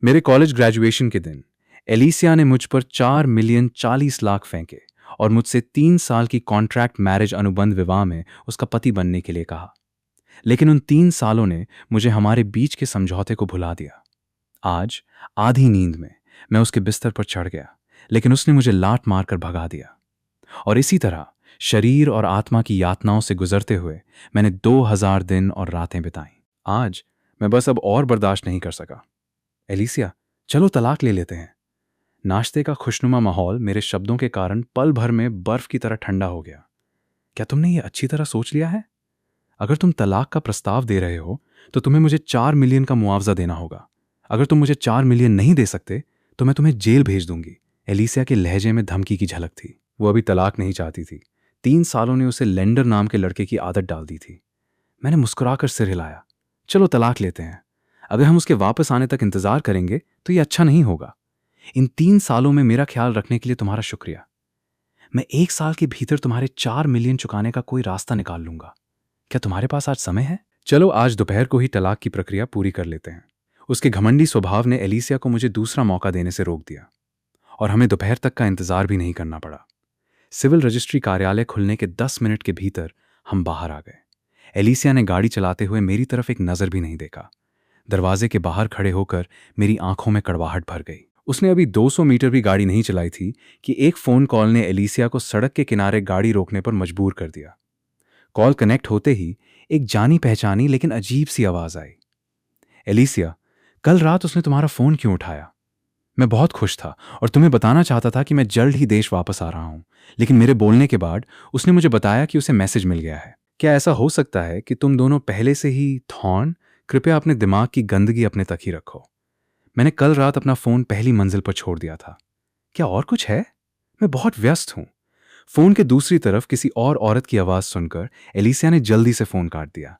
मेरे college graduation के दिन एलिसिया ने मुझ पर 4,40,00,000 फेंके और मुझसे 3 साल की कॉन्ट्रैक्ट मैरिज अनुबंध विवाह में उसका पति बनने के लिए कहा। लेकिन उन 3 सालों ने मुझे हमारे बीच के समझौते को भुला दिया। आज आधी नींद में मैं उसके बिस्तर पर चढ़ गया, लेकिन उसने मुझे लात मारकर भगा दिया। और इसी तरह शरीर और आत्मा की यातनाओं से गुजरते हुए मैंने 2000 दिन और रातें बिताई। आज मैं बस अब और बर्दाश्त नहीं कर सका। एलिसिया, चलो तलाक ले लेते हैं। नाश्ते का खुशनुमा माहौल मेरे शब्दों के कारण पल भर में बर्फ की तरह ठंडा हो गया। क्या तुमने ये अच्छी तरह सोच लिया है? अगर तुम तलाक का प्रस्ताव दे रहे हो तो तुम्हें मुझे 4 मिलियन का मुआवजा देना होगा। अगर तुम मुझे 4 मिलियन नहीं दे सकते तो मैं तुम्हें जेल भेज दूंगी। एलिसिया के लहजे में धमकी की झलक थी। वो अभी तलाक नहीं चाहती थी। 3 सालों ने उसे लेंडर नाम के लड़के की आदत डाल दी थी। मैंने मुस्कुराकर सिर हिलाया। चलो तलाक लेते हैं। अगर हम उसके वापस आने तक इंतजार करेंगे तो ये अच्छा नहीं होगा। इन 3 सालों में मेरा ख्याल रखने के लिए तुम्हारा शुक्रिया। मैं 1 साल के भीतर तुम्हारे 4 मिलियन चुकाने का कोई रास्ता निकाल लूंगा। क्या तुम्हारे पास आज समय है? चलो आज दोपहर को ही तलाक की प्रक्रिया पूरी कर लेते हैं। उसके घमंडी स्वभाव ने एलिसिया को मुझे दूसरा मौका देने से रोक दिया और हमें दोपहर तक का इंतजार भी नहीं करना पड़ा। सिविल रजिस्ट्री कार्यालय खुलने के 10 मिनट के भीतर हम बाहर आ गए। एलिसिया ने गाड़ी चलाते हुए मेरी तरफ एक नजर भी नहीं देखा। दरवाजे के बाहर खड़े होकर मेरी आंखों में कड़वाहट भर गई। उसने अभी 200 मीटर भी गाड़ी नहीं चलाई थी कि एक फोन कॉल ने एलिसिया को सड़क के किनारे गाड़ी रोकने पर मजबूर कर दिया। कॉल कनेक्ट होते ही एक जानी पहचानी लेकिन अजीब सी आवाज आई। एलिसिया, कल रात उसने तुम्हारा फोन क्यों उठाया? मैं बहुत खुश था और तुम्हें बताना चाहता था कि मैं जल्द ही देश वापस आ रहा हूं, लेकिन मेरे बोलने के बाद उसने मुझे बताया कि उसे मैसेज मिल गया है। क्या ऐसा हो सकता है कि तुम दोनों पहले से ही थॉर्न? कृपया अपने दिमाग की गंदगी अपने तक ही रखो। मैंने कल रात अपना फोन पहली मंजिल पर छोड़ दिया था। क्या और कुछ है? मैं बहुत व्यस्त हूं। फोन के दूसरी तरफ किसी और औरत की आवाज सुनकर एलिसिया ने जल्दी से फोन काट दिया।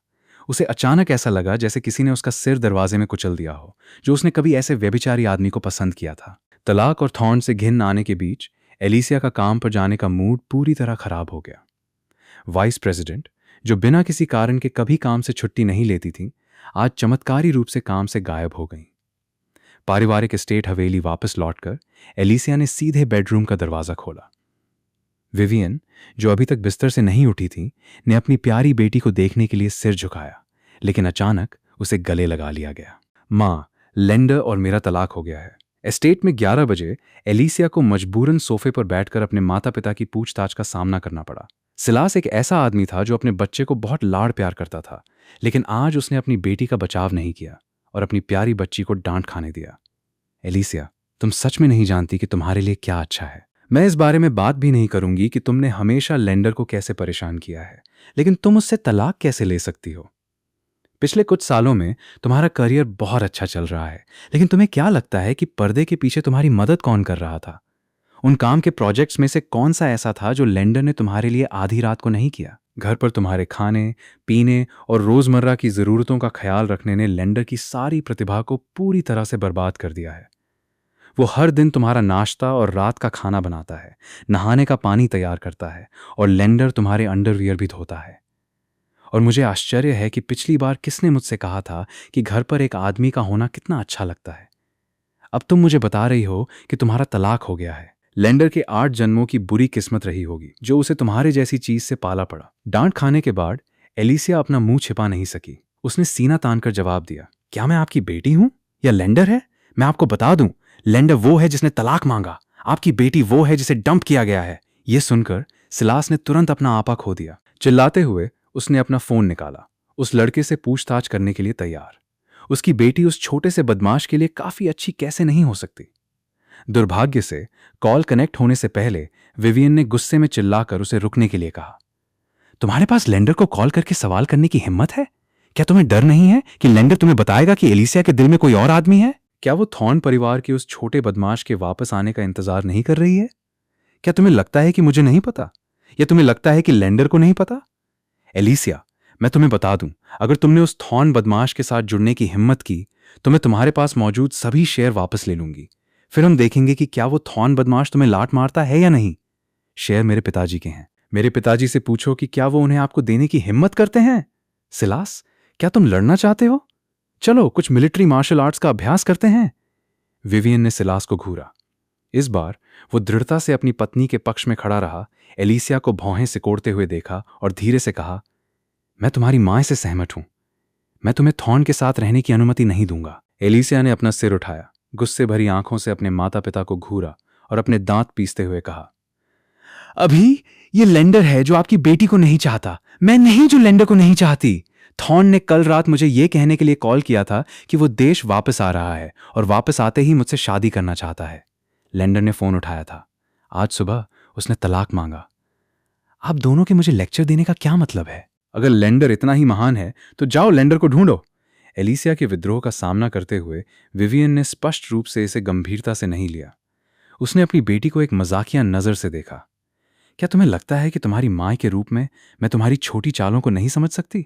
उसे अचानक ऐसा लगा जैसे किसी ने उसका सिर दरवाजे में कुचल दिया हो, जो उसने कभी ऐसे व्यभिचारी आदमी को पसंद किया था। तलाक और थॉर्न से घिन आने के बीच एलिसिया का काम पर जाने का मूड पूरी तरह खराब हो गया। वाइस प्रेसिडेंट, जो बिना किसी कारण के कभी काम से छुट्टी नहीं लेती थी, आज चमत्कारी रूप से काम से गायब हो गई। पारिवारिक एस्टेट हवेली वापस लौटकर एलिसिया ने सीधे बेडरूम का दरवाजा खोला। विवियन, जो अभी तक बिस्तर से नहीं उठी थी, ने अपनी प्यारी बेटी को देखने के लिए सिर झुकाया, लेकिन अचानक उसे गले लगा लिया गया। माँ, लेंडर और मेरा तलाक हो गया है। एस्टेट में 11 बजे एलिसिया को मजबूरन सोफे पर बैठकर अपने माता पिता की पूछताछ का सामना करना पड़ा। सिलास एक ऐसा आदमी था जो अपने बच्चे को बहुत लाड़ प्यार करता था, लेकिन आज उसने अपनी बेटी का बचाव नहीं किया और अपनी प्यारी बच्ची को डांट खाने दिया। एलिसिया, तुम सच में नहीं जानती कि तुम्हारे लिए क्या अच्छा है। मैं इस बारे में बात भी नहीं करूंगी कि तुमने हमेशा लेंडर को कैसे परेशान किया है, लेकिन तुम उससे तलाक कैसे ले सकती हो? पिछले कुछ सालों में तुम्हारा करियर बहुत अच्छा चल रहा है, लेकिन तुम्हें क्या लगता है कि पर्दे के पीछे तुम्हारी मदद कौन कर रहा था? उन काम के प्रोजेक्ट्स में से कौन सा ऐसा था जो लेंडर ने तुम्हारे लिए आधी रात को नहीं किया? घर पर तुम्हारे खाने, पीने और रोजमर्रा की जरूरतों का ख्याल रखने ने लेंडर की सारी प्रतिभा को पूरी तरह से बर्बाद कर दिया है। वो हर दिन तुम्हारा नाश्ता और रात का खाना बनाता है, नहाने का पानी तैयार करता है और लेंडर तुम्हारे अंडरवियर भी धोता है। और मुझे आश्चर्य है कि पिछली बार किसने मुझसे कहा था कि घर पर एक आदमी का होना कितना अच्छा लगता है। अब तुम मुझे बता रही हो कि तुम्हारा तलाक हो गया है। लेंडर के 8 जन्मों की बुरी किस्मत रही होगी जो उसे तुम्हारे जैसी चीज से पाला पड़ा। डांट खाने के बाद एलिसिया अपना मुंह छिपा नहीं सकी। उसने सीना तानकर जवाब दिया, क्या मैं आपकी बेटी हूं या लेंडर है? मैं आपको बता दूं, लेंडर वो है जिसने तलाक मांगा, आपकी बेटी वो है जिसे डंप किया गया है। यह सुनकर सिलास ने तुरंत अपना आपा खो दिया। चिल्लाते हुए उसने अपना फोन निकाला, उस लड़के से पूछताछ करने के लिए तैयार। उसकी बेटी उस छोटे से बदमाश के लिए काफी अच्छी कैसे नहीं हो सकती? दुर्भाग्य से कॉल कनेक्ट होने से पहले विवियन ने गुस्से में चिल्लाकर उसे रुकने के लिए कहा, तुम्हारे पास लेंडर को कॉल करके सवाल करने की हिम्मत है? क्या तुम्हें डर नहीं है कि लेंडर तुम्हें बताएगा कि एलिसिया के दिल में कोई और आदमी है? क्या वो थॉर्न परिवार के उस छोटे बदमाश के वापस आने का इंतजार नहीं कर रही है? क्या तुम्हें लगता है कि मुझे नहीं पता, या तुम्हें लगता है कि लेंडर को नहीं पता? एलिसिया, मैं तुम्हें बता दूं, अगर तुमने उस थॉर्न बदमाश के साथ जुड़ने की हिम्मत की तो मैं तुम्हारे पास मौजूद सभी शेयर वापस ले लूंगी। फिर हम देखेंगे कि क्या वो थॉर्न बदमाश तुम्हें लात मारता है या नहीं। शेयर मेरे पिताजी के हैं। मेरे पिताजी से पूछो कि क्या वो उन्हें आपको देने की हिम्मत करते हैं। सिलास, क्या तुम लड़ना चाहते हो? चलो कुछ मिलिट्री मार्शल आर्ट्स का अभ्यास करते हैं। विवियन ने सिलास को घूरा। इस बार वो दृढ़ता से अपनी पत्नी के पक्ष में खड़ा रहा, एलिसिया को भौहें सिकोड़ते हुए देखा और धीरे से कहा, मैं तुम्हारी मां से सहमत हूं। मैं तुम्हें थॉर्न के साथ रहने की अनुमति नहीं दूंगा। एलिसिया ने अपना सिर उठाया, गुस्से भरी आंखों से अपने माता पिता को घूरा और अपने दांत पीसते हुए कहा, अभी ये लेंडर है जो आपकी बेटी को नहीं चाहता, मैं नहीं जो लेंडर को नहीं चाहती। थॉर्न ने कल रात मुझे ये कहने के लिए कॉल किया था कि वो देश वापस आ रहा है और वापस आते ही मुझसे शादी करना चाहता है। लेंडर ने फोन उठाया था। आज सुबह उसने तलाक मांगा। आप दोनों के मुझे लेक्चर देने का क्या मतलब है? अगर लेंडर इतना ही महान है तो जाओ लेंडर को ढूंढो। एलिसिया के विद्रोह का सामना करते हुए विवियन ने स्पष्ट रूप से इसे गंभीरता से नहीं लिया। उसने अपनी बेटी को एक मजाकिया नजर से देखा। क्या तुम्हें लगता है कि तुम्हारी मां के रूप में मैं तुम्हारी छोटी चालों को नहीं समझ सकती?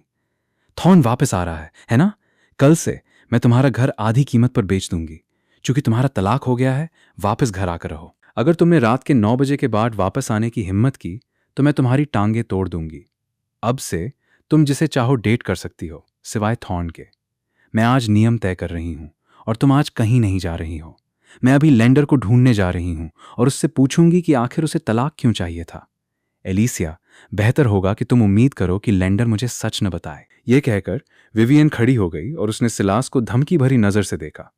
थॉर्न वापस आ रहा है ना? कल से मैं तुम्हारा घर आधी कीमत पर बेच दूंगी। चूंकि तुम्हारा तलाक हो गया है, वापस घर आकर रहो। अगर तुमने रात के 9 बजे के बाद वापस आने की हिम्मत की तो मैं तुम्हारी टांगे तोड़ दूंगी। अब से तुम जिसे चाहो डेट कर सकती हो, सिवाय थॉर्न के। मैं आज नियम तय कर रही हूं और तुम आज कहीं नहीं जा रही हो। मैं अभी लेंडर को ढूंढने जा रही हूं और उससे पूछूंगी कि आखिर उसे तलाक क्यों चाहिए था। एलिसिया, बेहतर होगा कि तुम उम्मीद करो कि लेंडर मुझे सच न बताए। यह कहकर विवियन खड़ी हो गई और उसने सिलास को धमकी भरी नजर से देखा।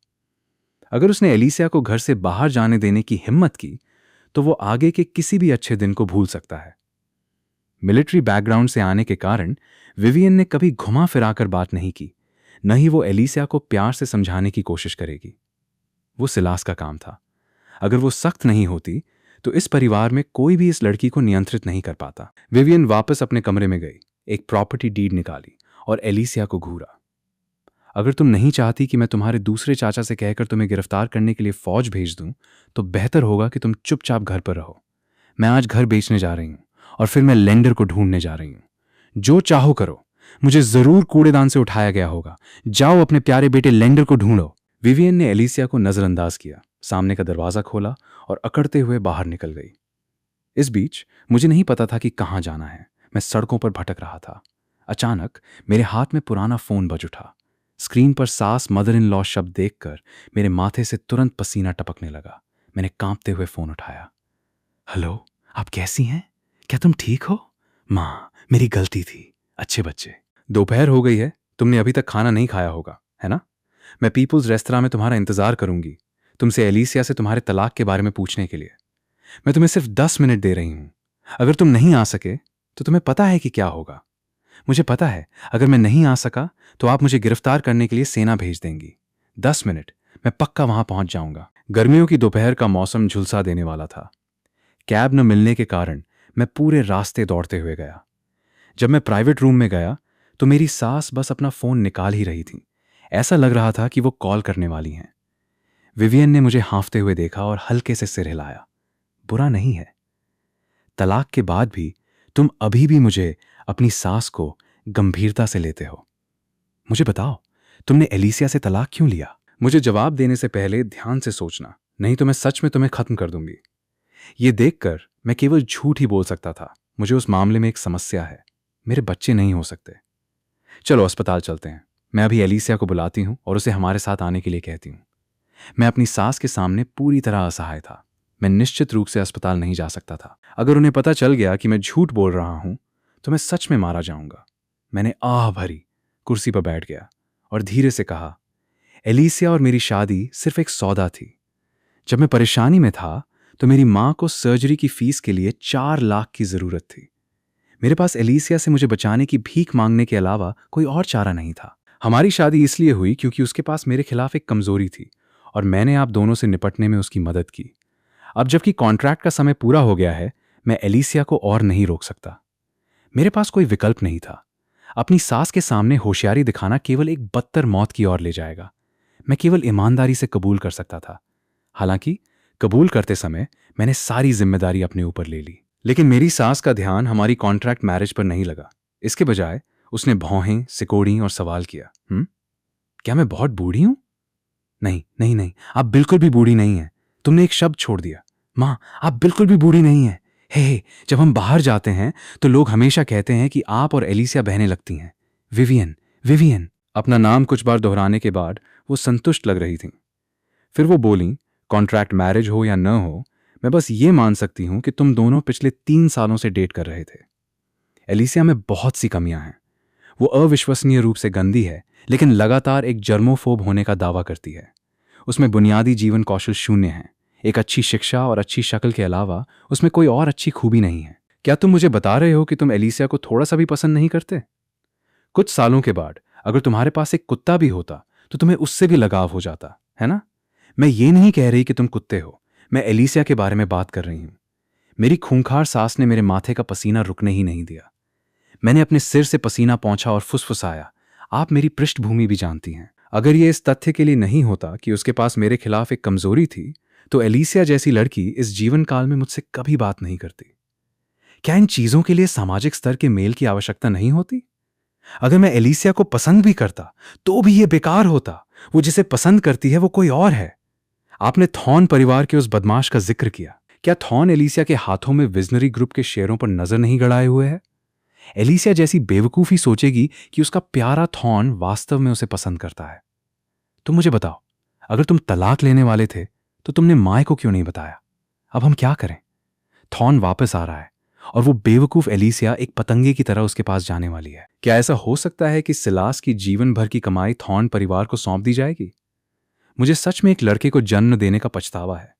अगर उसने एलिसिया को घर से बाहर जाने देने की हिम्मत की तो वो आगे के किसी भी अच्छे दिन को भूल सकता है। मिलिट्री बैकग्राउंड से आने के कारण विवियन ने कभी घुमा फिराकर बात नहीं की, न ही वो एलिसिया को प्यार से समझाने की कोशिश करेगी। वो सिलास का काम था। अगर वो सख्त नहीं होती तो इस परिवार में कोई भी इस लड़की को नियंत्रित नहीं कर पाता। विवियन वापस अपने कमरे में गई, एक प्रॉपर्टी डीड निकाली और एलिसिया को घूरा। अगर तुम नहीं चाहती कि मैं तुम्हारे दूसरे चाचा से कहकर तुम्हें गिरफ्तार करने के लिए फौज भेज दूं, तो बेहतर होगा कि तुम चुपचाप घर पर रहो। मैं आज घर बेचने जा रही हूं और फिर मैं लेंडर को ढूंढने जा रही हूं। जो चाहो करो, मुझे जरूर कूड़ेदान से उठाया गया होगा। जाओ अपने प्यारे बेटे लेंडर को ढूंढो। विवियन ने एलिसिया को नजरअंदाज किया, सामने का दरवाजा खोला और अकड़ते हुए बाहर निकल गई। इस बीच मुझे नहीं पता था कि कहां जाना है। मैं सड़कों पर भटक रहा था। अचानक मेरे हाथ में पुराना फोन बज उठा। स्क्रीन पर सास मदर इन लॉ शब्द देखकर मेरे माथे से तुरंत पसीना टपकने लगा। मैंने कांपते हुए फोन उठाया। हेलो, आप कैसी हैं? क्या तुम ठीक हो? मां, मेरी गलती थी। अच्छे बच्चे। दोपहर हो गई है, तुमने अभी तक खाना नहीं खाया होगा, है ना? मैं पीपुल्स रेस्तरां में तुम्हारा इंतजार करूंगी, तुमसे एलिसिया से तुम्हारे तलाक के बारे में पूछने के लिए। मैं तुम्हें सिर्फ 10 मिनट दे रही हूं। अगर तुम नहीं आ सके तो तुम्हें पता है कि क्या होगा। मुझे पता है अगर मैं नहीं आ सका तो आप मुझे गिरफ्तार करने के लिए सेना भेज देंगी। 10 मिनट, मैं पक्का वहां पहुंच जाऊंगा। गर्मियों की दोपहर का मौसम झुलसा देने वाला था। कैब न मिलने के कारण मैं पूरे रास्ते दौड़ते हुए गया। जब मैं प्राइवेट रूम में गया तो मेरी सास बस अपना फोन निकाल ही रही थी। ऐसा लग रहा था कि वो कॉल करने वाली हैं। विवियन ने मुझे हाँफते हुए देखा और हल्के से सिर हिलाया। बुरा नहीं है। तलाक के बाद भी तुम अभी भी मुझे अपनी सास को गंभीरता से लेते हो। मुझे बताओ, तुमने एलिसिया से तलाक क्यों लिया? मुझे जवाब देने से पहले ध्यान से सोचना, नहीं तो मैं सच में तुम्हें खत्म कर दूंगी। ये देखकर मैं केवल झूठ ही बोल सकता था। मुझे उस मामले में एक समस्या है। मेरे बच्चे नहीं हो सकते। चलो अस्पताल चलते हैं। मैं अभी एलिसिया को बुलाती हूं और उसे हमारे साथ आने के लिए कहती हूं। मैं अपनी सास के सामने पूरी तरह असहाय था। मैं निश्चित रूप से अस्पताल नहीं जा सकता था। अगर उन्हें पता चल गया कि मैं झूठ बोल रहा हूं तो मैं सच में मारा जाऊंगा। मैंने आह भरी, कुर्सी पर बैठ गया और धीरे से कहा, एलिसिया और मेरी शादी सिर्फ एक सौदा थी। जब मैं परेशानी में था तो मेरी मां को सर्जरी की फीस के लिए 4 लाख की जरूरत थी। मेरे पास एलिसिया से मुझे बचाने की भीख मांगने के अलावा कोई और चारा नहीं था। हमारी शादी इसलिए हुई क्योंकि उसके पास मेरे खिलाफ एक कमजोरी थी और मैंने आप दोनों से निपटने में उसकी मदद की। अब जबकि कॉन्ट्रैक्ट का समय पूरा हो गया है, मैं एलिसिया को और नहीं रोक सकता। मेरे पास कोई विकल्प नहीं था। अपनी सास के सामने होशियारी दिखाना केवल एक बदतर मौत की ओर ले जाएगा। मैं केवल ईमानदारी से कबूल कर सकता था। हालांकि कबूल करते समय मैंने सारी जिम्मेदारी अपने ऊपर ले ली। लेकिन मेरी सास का ध्यान हमारी कॉन्ट्रैक्ट मैरिज पर नहीं लगा। इसके बजाय उसने भौहें सिकोड़ी और सवाल किया, क्या मैं बहुत बूढ़ी हूं? नहीं नहीं नहीं, आप बिल्कुल भी बूढ़ी नहीं हैं। तुमने एक शब्द छोड़ दिया। मां, आप बिल्कुल भी बूढ़ी नहीं हैं। हे, जब हम बाहर जाते हैं तो लोग हमेशा कहते हैं कि आप और एलिसिया बहनें लगती हैं। Vivian, Vivian. अपना नाम कुछ बार दोहराने के बाद वो संतुष्ट लग रही थीं। फिर वो बोली, कॉन्ट्रैक्ट मैरिज हो या न हो, मैं बस ये मान सकती हूं कि तुम दोनों पिछले 3 सालों से डेट कर रहे थे। एलिसिया में बहुत सी कमियां हैं। वो अविश्वसनीय रूप से गंदी है, लेकिन लगातार एक जर्मोफोब होने का दावा करती है। उसमें बुनियादी जीवन कौशल शून्य है। एक अच्छी शिक्षा और अच्छी शक्ल के अलावा उसमें कोई और अच्छी खूबी नहीं है। क्या तुम मुझे बता रहे हो कि तुम एलिसिया को थोड़ा सा भी पसंद नहीं करते? कुछ सालों के बाद अगर तुम्हारे पास एक कुत्ता भी होता तो तुम्हें उससे भी लगाव हो जाता, है ना? मैं ये नहीं कह रही कि तुम कुत्ते हो, मैं एलिसिया के बारे में बात कर रही हूं। मेरी खूंखार सांस ने मेरे माथे का पसीना रुकने ही नहीं दिया। मैंने अपने सिर से पसीना पोंछा और फुसफुसाया, आप मेरी पृष्ठभूमि भी जानती हैं। अगर ये इस तथ्य के लिए नहीं होता कि उसके पास मेरे खिलाफ एक कमजोरी थी, तो एलिसिया जैसी लड़की इस जीवन काल में मुझसे कभी बात नहीं करती। क्या इन चीजों के लिए सामाजिक स्तर के मेल की आवश्यकता नहीं होती? अगर मैं एलिसिया को पसंद भी करता तो भी यह बेकार होता। वो जिसे पसंद करती है वो कोई और है। आपने थॉर्न परिवार के उस बदमाश का जिक्र किया। क्या थॉर्न एलिसिया के हाथों में विजनरी ग्रुप के शेयरों पर नजर नहीं गड़ाए हुए है? एलिसिया जैसी बेवकूफी सोचेगी कि उसका प्यारा थॉर्न वास्तव में उसे पसंद करता है। तुम मुझे बताओ, अगर तुम तलाक लेने वाले थे तो तुमने माय को क्यों नहीं बताया? अब हम क्या करें? थॉर्न वापस आ रहा है और वो बेवकूफ एलिसिया एक पतंगे की तरह उसके पास जाने वाली है। क्या ऐसा हो सकता है कि सिलास की जीवन भर की कमाई थॉर्न परिवार को सौंप दी जाएगी? मुझे सच में एक लड़के को जन्म देने का पछतावा है।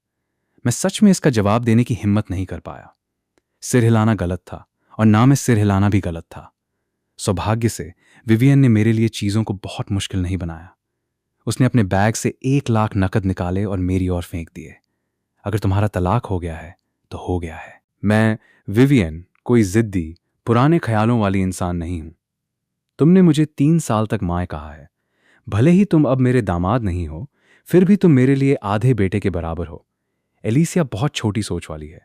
मैं सच में इसका जवाब देने की हिम्मत नहीं कर पाया। सिर हिलाना गलत था और ना मैं सिर हिलाना भी गलत था। सौभाग्य से विवियन ने मेरे लिए चीजों को बहुत मुश्किल नहीं बनाया। उसने अपने बैग से 1 लाख नकद निकाले और मेरी ओर फेंक दिए। अगर तुम्हारा तलाक हो गया है तो हो गया है। मैं विवियन कोई जिद्दी पुराने ख्यालों वाली इंसान नहीं हूं। तुमने मुझे 3 साल तक माय कहा है। भले ही तुम अब मेरे दामाद नहीं हो, फिर भी तुम मेरे लिए आधे बेटे के बराबर हो। एलिसिया बहुत छोटी सोच वाली है।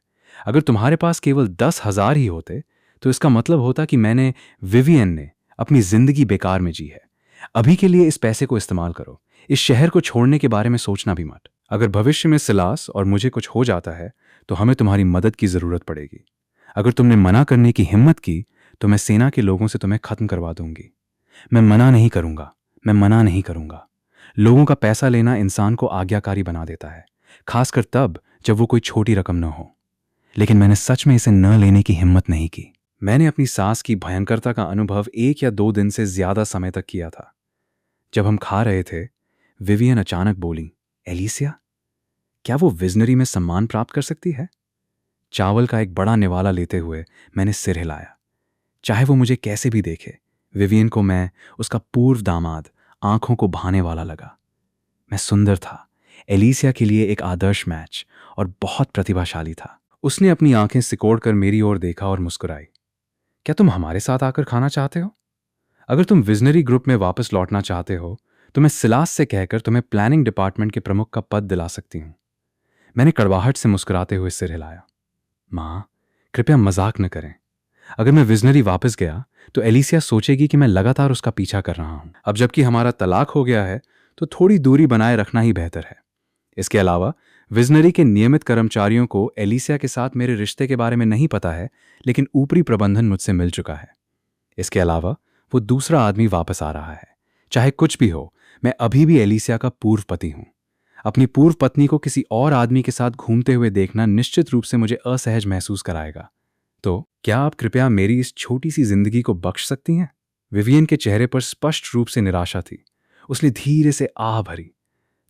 अगर तुम्हारे पास केवल 10,000 ही होते तो इसका मतलब होता कि मैंने विवियन ने अपनी जिंदगी बेकार में जी है। अभी के लिए इस पैसे को इस्तेमाल करो। इस शहर को छोड़ने के बारे में सोचना भी मत। अगर भविष्य में सिलास और मुझे कुछ हो जाता है तो हमें तुम्हारी मदद की जरूरत पड़ेगी। अगर तुमने मना करने की हिम्मत की तो मैं सेना के लोगों से तुम्हें खत्म करवा दूंगी। मैं मना नहीं करूंगा, मैं मना नहीं करूंगा। लोगों का पैसा लेना इंसान को आज्ञाकारी बना देता है, खासकर तब जब वो कोई छोटी रकम न हो। लेकिन मैंने सच में इसे न लेने की हिम्मत नहीं की। मैंने अपनी सांस की भयंकरता का अनुभव 1 या 2 दिन से ज्यादा समय तक किया था। जब हम खा रहे थे, विवियन अचानक बोली, एलिसिया, क्या वो विजनरी में सम्मान प्राप्त कर सकती है? चावल का एक बड़ा निवाला लेते हुए मैंने सिर हिलाया। चाहे वो मुझे कैसे भी देखे, विवियन को मैं, उसका पूर्व दामाद, आंखों को भाने वाला लगा। मैं सुंदर था, एलिसिया के लिए एक आदर्श मैच, और बहुत प्रतिभाशाली था। उसने अपनी आंखें सिकोड़कर मेरी ओर देखा और मुस्कुराई। क्या तुम हमारे साथ आकर खाना चाहते हो? अगर तुम विजनरी ग्रुप में वापस लौटना चाहते हो तो मैं सिलास से कहकर तुम्हें प्लानिंग डिपार्टमेंट के प्रमुख का पद दिला सकती हूं। मैंने कड़वाहट से मुस्कुराते हुए सिर हिलाया। मां, कृपया मजाक न करें। अगर मैं विजनरी वापस गया तो एलिसिया सोचेगी कि मैं लगातार उसका पीछा कर रहा हूं। अब जबकि हमारा तलाक हो गया है तो थोड़ी दूरी बनाए रखना ही बेहतर है। इसके अलावा विजनरी के नियमित कर्मचारियों को एलिसिया के साथ मेरे रिश्ते के बारे में नहीं पता है, लेकिन ऊपरी प्रबंधन मुझसे मिल चुका है। इसके अलावा वो दूसरा आदमी वापस आ रहा है। चाहे कुछ भी हो, मैं अभी भी एलिसिया का पूर्व पति हूं। अपनी पूर्व पत्नी को किसी और आदमी के साथ घूमते हुए देखना निश्चित रूप से मुझे असहज महसूस कराएगा। तो क्या आप कृपया मेरी इस छोटी सी जिंदगी को बख्श सकती हैं? विवियन के चेहरे पर स्पष्ट रूप से निराशा थी। उसने धीरे से आह भरी।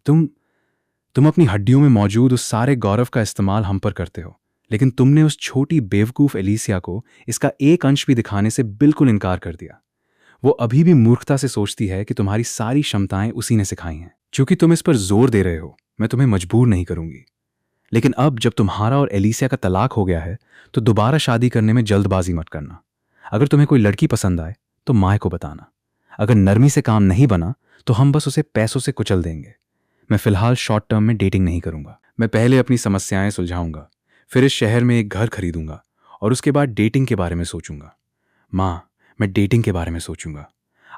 तुम अपनी हड्डियों में मौजूद उस सारे गौरव का इस्तेमाल हम पर करते हो, लेकिन तुमने उस छोटी बेवकूफ एलिसिया को इसका एक अंश भी दिखाने से बिल्कुल इनकार कर दिया। वो अभी भी मूर्खता से सोचती है कि तुम्हारी सारी क्षमताएं उसी ने सिखाई हैं। क्योंकि तुम इस पर जोर दे रहे हो, मैं तुम्हें मजबूर नहीं करूंगी। लेकिन अब जब तुम्हारा और एलिसिया का तलाक हो गया है तो दोबारा शादी करने में जल्दबाजी मत करना। अगर तुम्हें कोई लड़की पसंद आए तो माय को बताना। अगर नरमी से काम नहीं बना तो हम बस उसे पैसों से कुचल देंगे। मैं फिलहाल शॉर्ट टर्म में डेटिंग नहीं करूंगा। मैं पहले अपनी समस्याएं सुलझाऊंगा, फिर इस शहर में एक घर खरीदूंगा और उसके बाद डेटिंग के बारे में सोचूंगा। मां, मैं डेटिंग के बारे में सोचूंगा।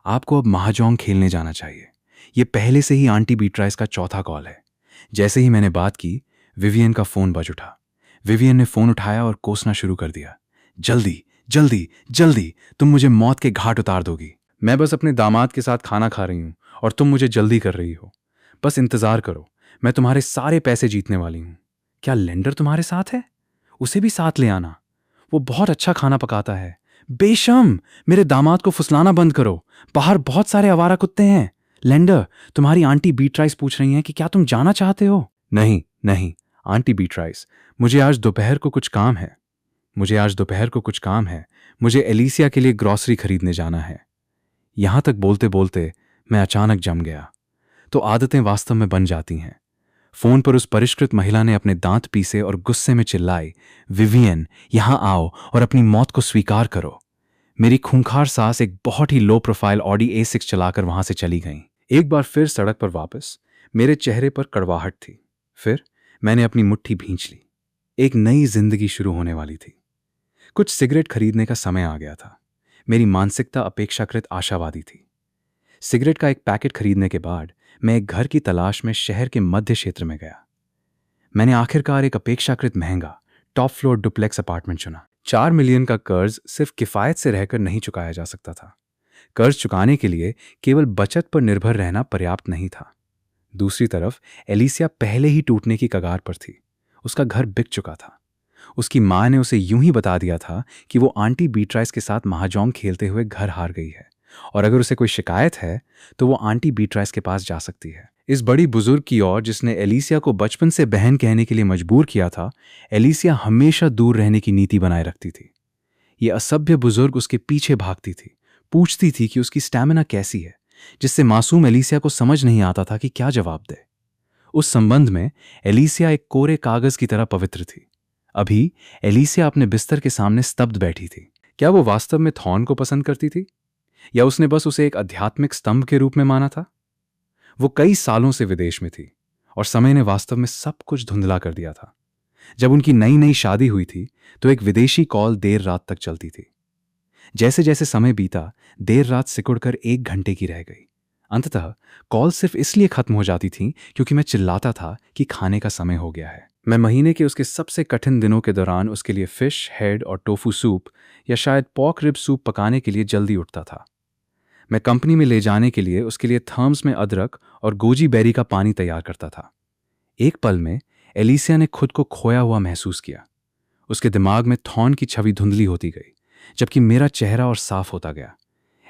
आपको अब महाजोंग खेलने जाना चाहिए। यह पहले से ही आंटी बीट्राइस का चौथा कॉल है। जैसे ही मैंने बात की, विवियन का फोन बज उठा। विवियन ने फोन उठाया और कोसना शुरू कर दिया। जल्दी जल्दी जल्दी, तुम मुझे मौत के घाट उतार दोगी। मैं बस अपने दामाद के साथ खाना खा रही हूं और तुम मुझे जल्दी कर रही हो। बस इंतजार करो, मैं तुम्हारे सारे पैसे जीतने वाली हूं। क्या लेंडर तुम्हारे साथ है? उसे भी साथ ले आना। वो बहुत अच्छा खाना पकाता है। बेशम, मेरे दामाद को फुसलाना बंद करो। बाहर बहुत सारे आवारा कुत्ते हैं। लेंडर, तुम्हारी आंटी बीट्राइस पूछ रही हैं कि क्या तुम जाना चाहते हो? नहीं नहीं आंटी बीट्राइस, मुझे आज दोपहर को कुछ काम है। मुझे एलिसिया के लिए ग्रॉसरी खरीदने जाना है। यहां तक बोलते बोलते मैं अचानक जम गया। तो आदतें वास्तव में बन जाती हैं। फोन पर उस परिष्कृत महिला ने अपने दांत पीसे और गुस्से में चिल्लाई, विवियन, यहां आओ और अपनी मौत को स्वीकार करो। मेरी खूंखार सांस एक बहुत ही लो प्रोफाइल ऑडी A6 चलाकर वहां से चली गई। एक बार फिर सड़क पर वापस, मेरे चेहरे पर कड़वाहट थी। फिर मैंने अपनी मुट्ठी भींच ली। एक नई जिंदगी शुरू होने वाली थी। कुछ सिगरेट खरीदने का समय आ गया था। मेरी मानसिकता अपेक्षाकृत आशावादी थी। सिगरेट का एक पैकेट खरीदने के बाद मैं एक घर की तलाश में शहर के मध्य क्षेत्र में गया। मैंने आखिरकार एक अपेक्षाकृत महंगा टॉप फ्लोर डुप्लेक्स अपार्टमेंट चुना। 4 मिलियन का कर्ज सिर्फ किफायत से रहकर नहीं चुकाया जा सकता था। कर्ज चुकाने के लिए केवल बचत पर निर्भर रहना पर्याप्त नहीं था। दूसरी तरफ एलिसिया पहले ही टूटने की कगार पर थी। उसका घर बिक चुका था। उसकी मां ने उसे यूं ही बता दिया था कि वो आंटी बीट्राइस के साथ महाजोंग खेलते हुए घर हार गई है, और अगर उसे कोई शिकायत है तो वो आंटी बीट्राइस के पास जा सकती है। इस बड़ी बुजुर्ग की ओर, जिसने एलिसिया को बचपन से बहन कहने के लिए मजबूर किया था, एलिसिया हमेशा दूर रहने की नीति बनाए रखती थी। ये असभ्य बुजुर्ग उसके पीछे भागती थी, पूछती थी कि उसकी स्टैमिना कैसी है, जिससे मासूम एलिसिया को समझ नहीं आता था कि क्या जवाब दे। उस संबंध में एलिसिया एक कोरे कागज की तरह पवित्र थी। अभी एलिसिया अपने बिस्तर के सामने स्तब्ध बैठी थी। क्या वो वास्तव में थॉर्न को पसंद करती थी, या उसने बस उसे एक आध्यात्मिक स्तंभ के रूप में माना था? वो कई सालों से विदेश में थी और समय ने वास्तव में सब कुछ धुंधला कर दिया था। जब उनकी नई नई शादी हुई थी तो एक विदेशी कॉल देर रात तक चलती थी। जैसे जैसे समय बीता, देर रात सिकुड़कर 1 घंटे की रह गई। अंततः कॉल सिर्फ इसलिए खत्म हो जाती थी क्योंकि मैं चिल्लाता था कि खाने का समय हो गया है। मैं महीने के उसके सबसे कठिन दिनों के दौरान उसके लिए फिश हेड और टोफू सूप या शायद पॉर्क रिब सूप पकाने के लिए जल्दी उठता था। मैं कंपनी में ले जाने के लिए उसके लिए थर्म्स में अदरक और गोजी बेरी का पानी तैयार करता था। एक पल में एलिसिया ने खुद को खोया हुआ महसूस किया। उसके दिमाग में थॉर्न की छवि धुंधली होती गई, जबकि मेरा चेहरा और साफ होता गया।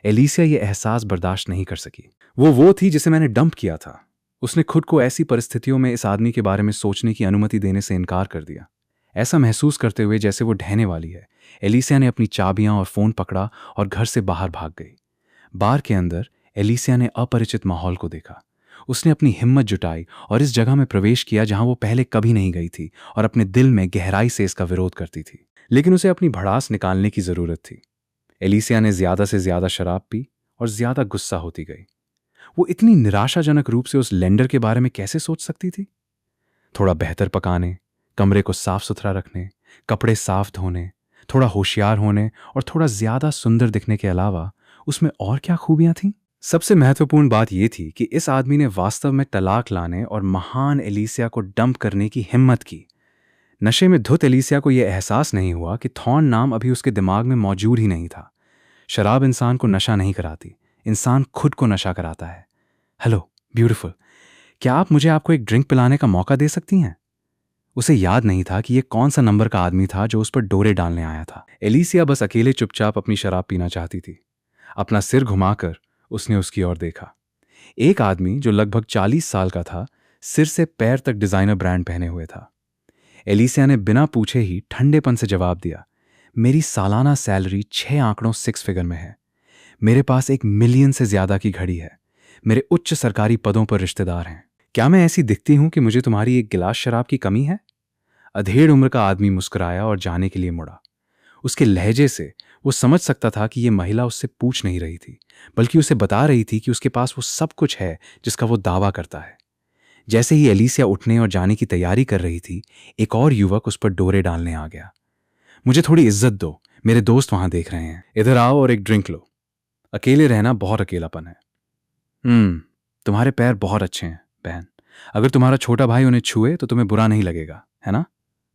एलिसिया ये एहसास बर्दाश्त नहीं कर सकी। वो थी जिसे मैंने डंप किया था। उसने खुद को ऐसी परिस्थितियों में इस आदमी के बारे में सोचने की अनुमति देने से इनकार कर दिया। ऐसा महसूस करते हुए जैसे वो ढहने वाली है, एलिसिया ने अपनी चाबियां और फोन पकड़ा और घर से बाहर भाग गई। बार के अंदर एलिसिया ने अपरिचित माहौल को देखा। उसने अपनी हिम्मत जुटाई और इस जगह में प्रवेश किया जहां वो पहले कभी नहीं गई थी, और अपने दिल में गहराई से इसका विरोध करती थी। लेकिन उसे अपनी भड़ास निकालने की जरूरत थी। एलिसिया ने ज्यादा से ज्यादा शराब पी और ज्यादा गुस्सा होती गई। वो इतनी निराशाजनक रूप से उस लेंडर के बारे में कैसे सोच सकती थी? थोड़ा बेहतर पकाने, कमरे को साफ सुथरा रखने, कपड़े साफ धोने, थोड़ा होशियार होने और थोड़ा ज्यादा सुंदर दिखने के अलावा उसमें और क्या खूबियां थीं? सबसे महत्वपूर्ण बात यह थी कि इस आदमी ने वास्तव में तलाक लाने और महान एलिसिया को डंप करने की हिम्मत की। नशे में धुत एलिसिया को यह एहसास नहीं हुआ कि थॉर्न नाम अभी उसके दिमाग में मौजूद ही नहीं था। शराब इंसान को नशा नहीं कराती, इंसान खुद को नशा कराता है। हेलो ब्यूटीफुल, क्या आप मुझे आपको एक ड्रिंक पिलाने का मौका दे सकती हैं? उसे याद नहीं था कि यह कौन सा नंबर का आदमी था जो उस पर डोरे डालने आया था। एलिसिया बस अकेले चुपचाप अपनी शराब पीना चाहती थी। अपना सिर घुमाकर उसने उसकी ओर देखा। एक आदमी जो लगभग 40 साल का था, सिर से पैर तक डिजाइनर ब्रांड पहने हुए था। एलिसिया ने बिना पूछे ही ठंडेपन से जवाब दिया, मेरी सालाना सैलरी 6 आंकड़ों 6 फिगर में है। मेरे पास 1 मिलियन से ज्यादा की घड़ी है। मेरे उच्च सरकारी पदों पर रिश्तेदार हैं। क्या मैं ऐसी दिखती हूं कि मुझे तुम्हारी एक गिलास शराब की कमी है? अधेड़ उम्र का आदमी मुस्कुराया और जाने के लिए मुड़ा। उसके लहजे से वो समझ सकता था कि यह महिला उससे पूछ नहीं रही थी, बल्कि उसे बता रही थी कि उसके पास वो सब कुछ है जिसका वो दावा करता है। जैसे ही एलिसिया उठने और जाने की तैयारी कर रही थी, एक और युवक उस पर डोरे डालने आ गया। मुझे थोड़ी इज्जत दो, मेरे दोस्त वहां देख रहे हैं। इधर आओ और एक ड्रिंक लो। अकेले रहना बहुत अकेलापन है। तुम्हारे पैर बहुत अच्छे हैं बहन। अगर तुम्हारा छोटा भाई उन्हें छुए तो तुम्हें बुरा नहीं लगेगा, है ना?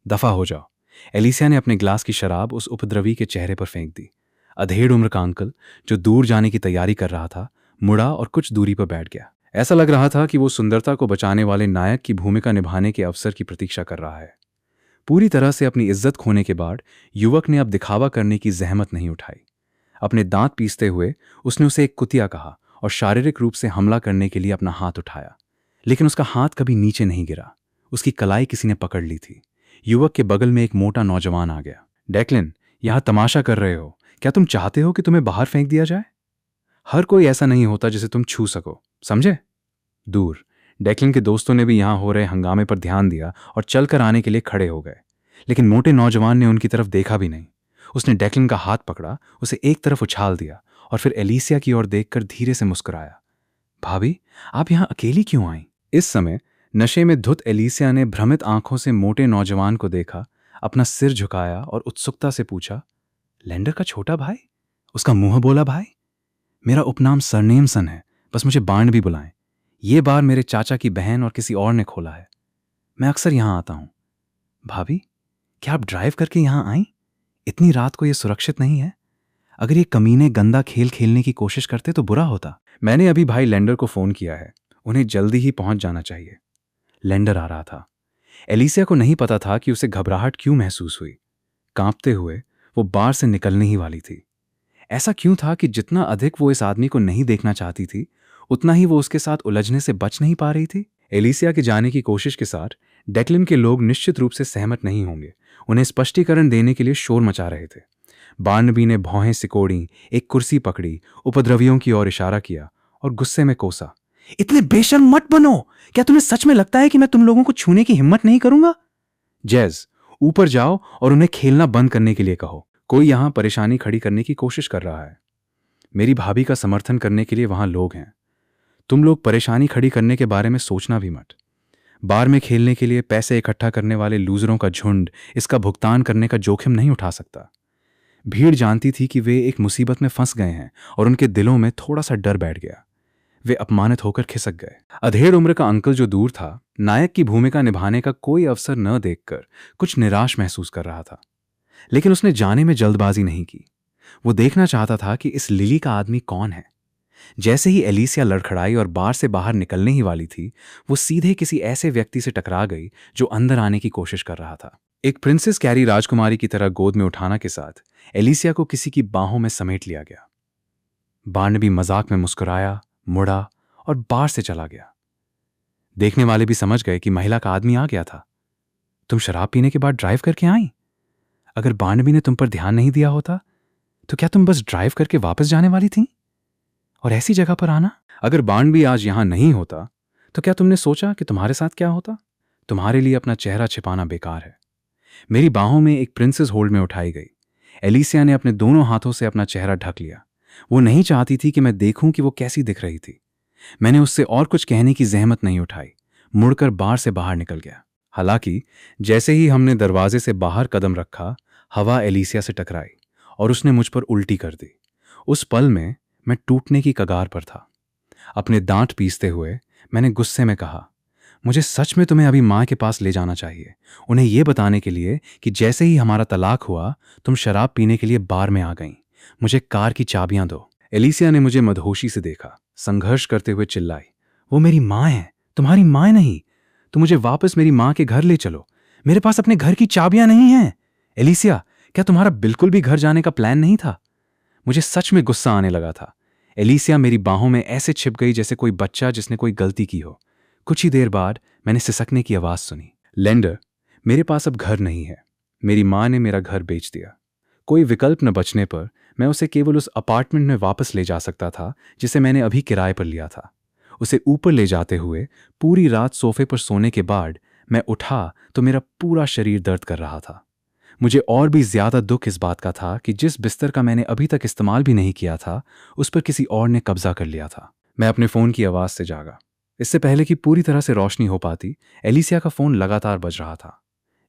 दफा हो जाओ। एलिसिया ने अपने ग्लास की शराब उस उपद्रवी के चेहरे पर फेंक दी। अधेड़ उम्र का अंकल, जो दूर जाने की तैयारी कर रहा था, मुड़ा और कुछ दूरी पर बैठ गया। ऐसा लग रहा था कि वो सुंदरता को बचाने वाले नायक की भूमिका निभाने के अवसर की प्रतीक्षा कर रहा है। पूरी तरह से अपनी इज्जत खोने के बाद युवक ने अब दिखावा करने की जहमत नहीं उठाई। अपने दांत पीसते हुए उसने उसे एक कुतिया कहा और शारीरिक रूप से हमला करने के लिए अपना हाथ उठाया, लेकिन उसका हाथ कभी नीचे नहीं गिरा। उसकी कलाई किसी ने पकड़ ली थी। युवक के बगल में एक मोटा नौजवान आ गया। डेक्लिन, यहां तमाशा कर रहे हो? क्या तुम चाहते हो कि तुम्हें बाहर फेंक दिया जाए? हर कोई ऐसा नहीं होता जिसे तुम छू सको, समझे? दूर डेक्लिन के दोस्तों ने भी यहां हो रहे हंगामे पर ध्यान दिया और चलकर आने के लिए खड़े हो गए, लेकिन मोटे नौजवान ने उनकी तरफ देखा भी नहीं। उसने डेक्लिन का हाथ पकड़ा, उसे एक तरफ उछाल दिया और फिर एलिसिया की ओर देखकर धीरे से मुस्कुराया। भाभी, आप यहां अकेली क्यों आई? इस समय नशे में धुत एलिसिया ने भ्रमित आंखों से मोटे नौजवान को देखा, अपना सिर झुकाया और उत्सुकता से पूछा, लेंडर का छोटा भाई? उसका मुंह बोला भाई। मेरा उपनाम सरनेमसन है, बस मुझे बार्न भी बुलाएं। ये बार मेरे चाचा की बहन और किसी और ने खोला है। मैं अक्सर यहां आता हूं। भाभी, क्या आप ड्राइव करके यहां आई? इतनी रात को यह सुरक्षित नहीं है। अगर ये कमीने गंदा खेल खेलने की कोशिश करते तो बुरा होता। मैंने अभी भाई लेंडर को फोन किया है, उन्हें जल्दी ही पहुंच जाना चाहिए। लेंडर आ रहा था। एलिसिया को नहीं पता था कि उसे घबराहट क्यों महसूस हुई। कांपते हुए वो बार से निकलने ही वाली थी। ऐसा क्यों था कि जितना अधिक वो इस आदमी को नहीं देखना चाहती थी, उतना ही वो उसके साथ उलझने से बच नहीं पा रही थी। एलिसिया के जाने की कोशिश के साथ डेक्लिन के लोग निश्चित रूप से सहमत नहीं होंगे। उन्हें स्पष्टीकरण देने के लिए शोर मचा रहे थे। बार्नबी ने भौहें सिकोड़ी, एक कुर्सी पकड़ी, उपद्रवियों की ओर इशारा किया और गुस्से में कोसा, इतने बेशर्म मत बनो। क्या तुम्हें सच में लगता है कि मैं तुम लोगों को छूने की हिम्मत नहीं करूंगा? जैज, ऊपर जाओ और उन्हें खेलना बंद करने के लिए कहो। कोई यहां परेशानी खड़ी करने की कोशिश कर रहा है। मेरी भाभी का समर्थन करने के लिए वहां लोग हैं। तुम लोग परेशानी खड़ी करने के बारे में सोचना भी मत। बार में खेलने के लिए पैसे इकट्ठा करने वाले लूजरों का झुंड इसका भुगतान करने का जोखिम नहीं उठा सकता। भीड़ जानती थी कि वे एक मुसीबत में फंस गए हैं और उनके दिलों में थोड़ा सा डर बैठ गया। वे अपमानित होकर खिसक गए। अधेड़ उम्र का अंकल जो दूर था, नायक की भूमिका निभाने का कोई अवसर न देखकर कुछ निराश महसूस कर रहा था, लेकिन उसने जाने में जल्दबाजी नहीं की। वो देखना चाहता था कि इस लिली का आदमी कौन है। जैसे ही एलिसिया लड़खड़ाई और बार से बाहर निकलने ही वाली थी, वो सीधे किसी ऐसे व्यक्ति से टकरा गई जो अंदर आने की कोशिश कर रहा था। एक प्रिंसेस कैरी राजकुमारी की तरह गोद में उठाना के साथ एलिसिया को किसी की बाहों में समेट लिया गया। बार्नबी मजाक में मुस्कुराया, मुड़ा और बार से चला गया। देखने वाले भी समझ गए कि महिला का आदमी आ गया था। तुम शराब पीने के बाद ड्राइव करके आई? अगर बार्नबी ने तुम पर ध्यान नहीं दिया होता तो क्या तुम बस ड्राइव करके वापस जाने वाली थी? और ऐसी जगह पर आना? अगर बार्नबी आज यहां नहीं होता तो क्या तुमने सोचा कि तुम्हारे साथ क्या होता? तुम्हारे लिए अपना चेहरा छिपाना बेकार है। मेरी बाहों में एक प्रिंसेस होल्ड में उठाई गई। एलिसिया ने अपने दोनों हाथों से अपना चेहरा ढक लिया। वो नहीं चाहती थी कि मैं देखूं कि वो कैसी दिख रही थी। मैंने उससे और कुछ कहने की जहमत नहीं उठाई, मुड़कर बार से बाहर निकल गया। हालांकि जैसे ही हमने दरवाजे से बाहर कदम रखा, हवा एलिसिया से टकराई और उसने मुझ पर उल्टी कर दी। उस पल में मैं टूटने की कगार पर था। अपने दांत पीसते हुए मैंने गुस्से में कहा, मुझे सच में तुम्हें अभी माँ के पास ले जाना चाहिए, उन्हें यह बताने के लिए कि जैसे ही हमारा तलाक हुआ तुम शराब पीने के लिए बार में आ गईं। मुझे कार की चाबियां दो। एलिसिया ने मुझे मदहोशी से देखा, संघर्ष करते हुए चिल्लाई, वो मेरी माँ है, तुम्हारी माँ नहीं। तुम मुझे वापस मेरी माँ के घर ले चलो। मेरे पास अपने घर की चाबियां नहीं हैं। एलिसिया, क्या तुम्हारा बिल्कुल भी घर जाने का प्लान नहीं था? मुझे सच में गुस्सा आने लगा था। एलिसिया मेरी बाहों में ऐसे छिप गई जैसे कोई बच्चा जिसने कोई गलती की हो। कुछ ही देर बाद मैंने सिसकने की आवाज सुनी। लेंडर, मेरे पास अब घर नहीं है। मेरी माँ ने मेरा घर बेच दिया। कोई विकल्प न बचने पर मैं उसे केवल उस अपार्टमेंट में वापस ले जा सकता था जिसे मैंने अभी किराए पर लिया था। उसे ऊपर ले जाते हुए पूरी रात सोफे पर सोने के बाद मैं उठा तो मेरा पूरा शरीर दर्द कर रहा था। मुझे और भी ज्यादा दुख इस बात का था कि जिस बिस्तर का मैंने अभी तक इस्तेमाल भी नहीं किया था, उस पर किसी और ने कब्जा कर लिया था। मैं अपने फोन की आवाज से जागा। इससे पहले कि पूरी तरह से रोशनी हो पाती, एलिसिया का फोन लगातार बज रहा था।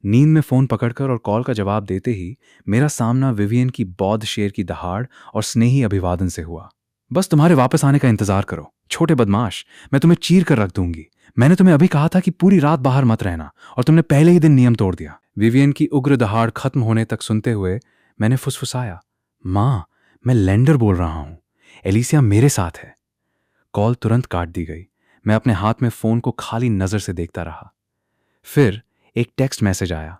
नींद में फोन पकड़कर और कॉल का जवाब देते ही मेरा सामना विवियन की बौद्ध शेर की दहाड़ और स्नेही अभिवादन से हुआ। बस तुम्हारे वापस आने का इंतजार करो, छोटे बदमाश, मैं तुम्हें चीर कर रख दूंगी। मैंने तुम्हें अभी कहा था कि पूरी रात बाहर मत रहना और तुमने पहले ही दिन नियम तोड़ दिया। विवियन की उग्र दहाड़ खत्म होने तक सुनते हुए मैंने फुसफुसाया, माँ, मैं लेंडर बोल रहा हूं। एलिसिया मेरे साथ है। कॉल तुरंत काट दी गई। मैं अपने हाथ में फोन को खाली नजर से देखता रहा। फिर एक टेक्स्ट मैसेज आया,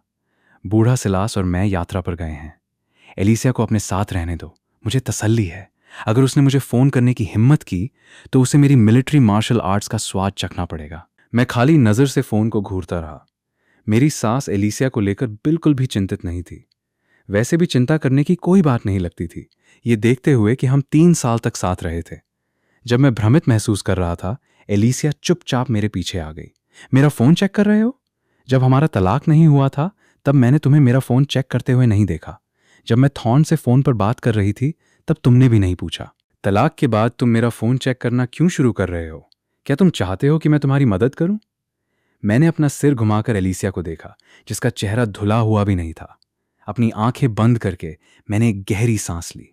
बूढ़ा सिलास और मैं यात्रा पर गए हैं। एलिसिया को अपने साथ रहने दो, मुझे तसल्ली है। अगर उसने मुझे फोन करने की हिम्मत की तो उसे मेरी मिलिट्री मार्शल आर्ट्स का स्वाद चखना पड़ेगा। मैं खाली नजर से फोन को घूरता रहा। मेरी सास एलिसिया को लेकर बिल्कुल भी चिंतित नहीं थी। वैसे भी चिंता करने की कोई बात नहीं लगती थी, ये देखते हुए कि हम 3 साल तक साथ रहे थे। जब मैं भ्रमित महसूस कर रहा था, एलिसिया चुपचाप मेरे पीछे आ गई। मेरा फोन चेक कर रहे हो? जब हमारा तलाक नहीं हुआ था तब मैंने तुम्हें मेरा फोन चेक करते हुए नहीं देखा। जब मैं थॉर्न से फोन पर बात कर रही थी तब तुमने भी नहीं पूछा। तलाक के बाद तुम मेरा फोन चेक करना क्यों शुरू कर रहे हो? क्या तुम चाहते हो कि मैं तुम्हारी मदद करूं? मैंने अपना सिर घुमाकर एलिसिया को देखा, जिसका चेहरा धुला हुआ भी नहीं था। अपनी आंखें बंद करके मैंने एक गहरी सांस ली।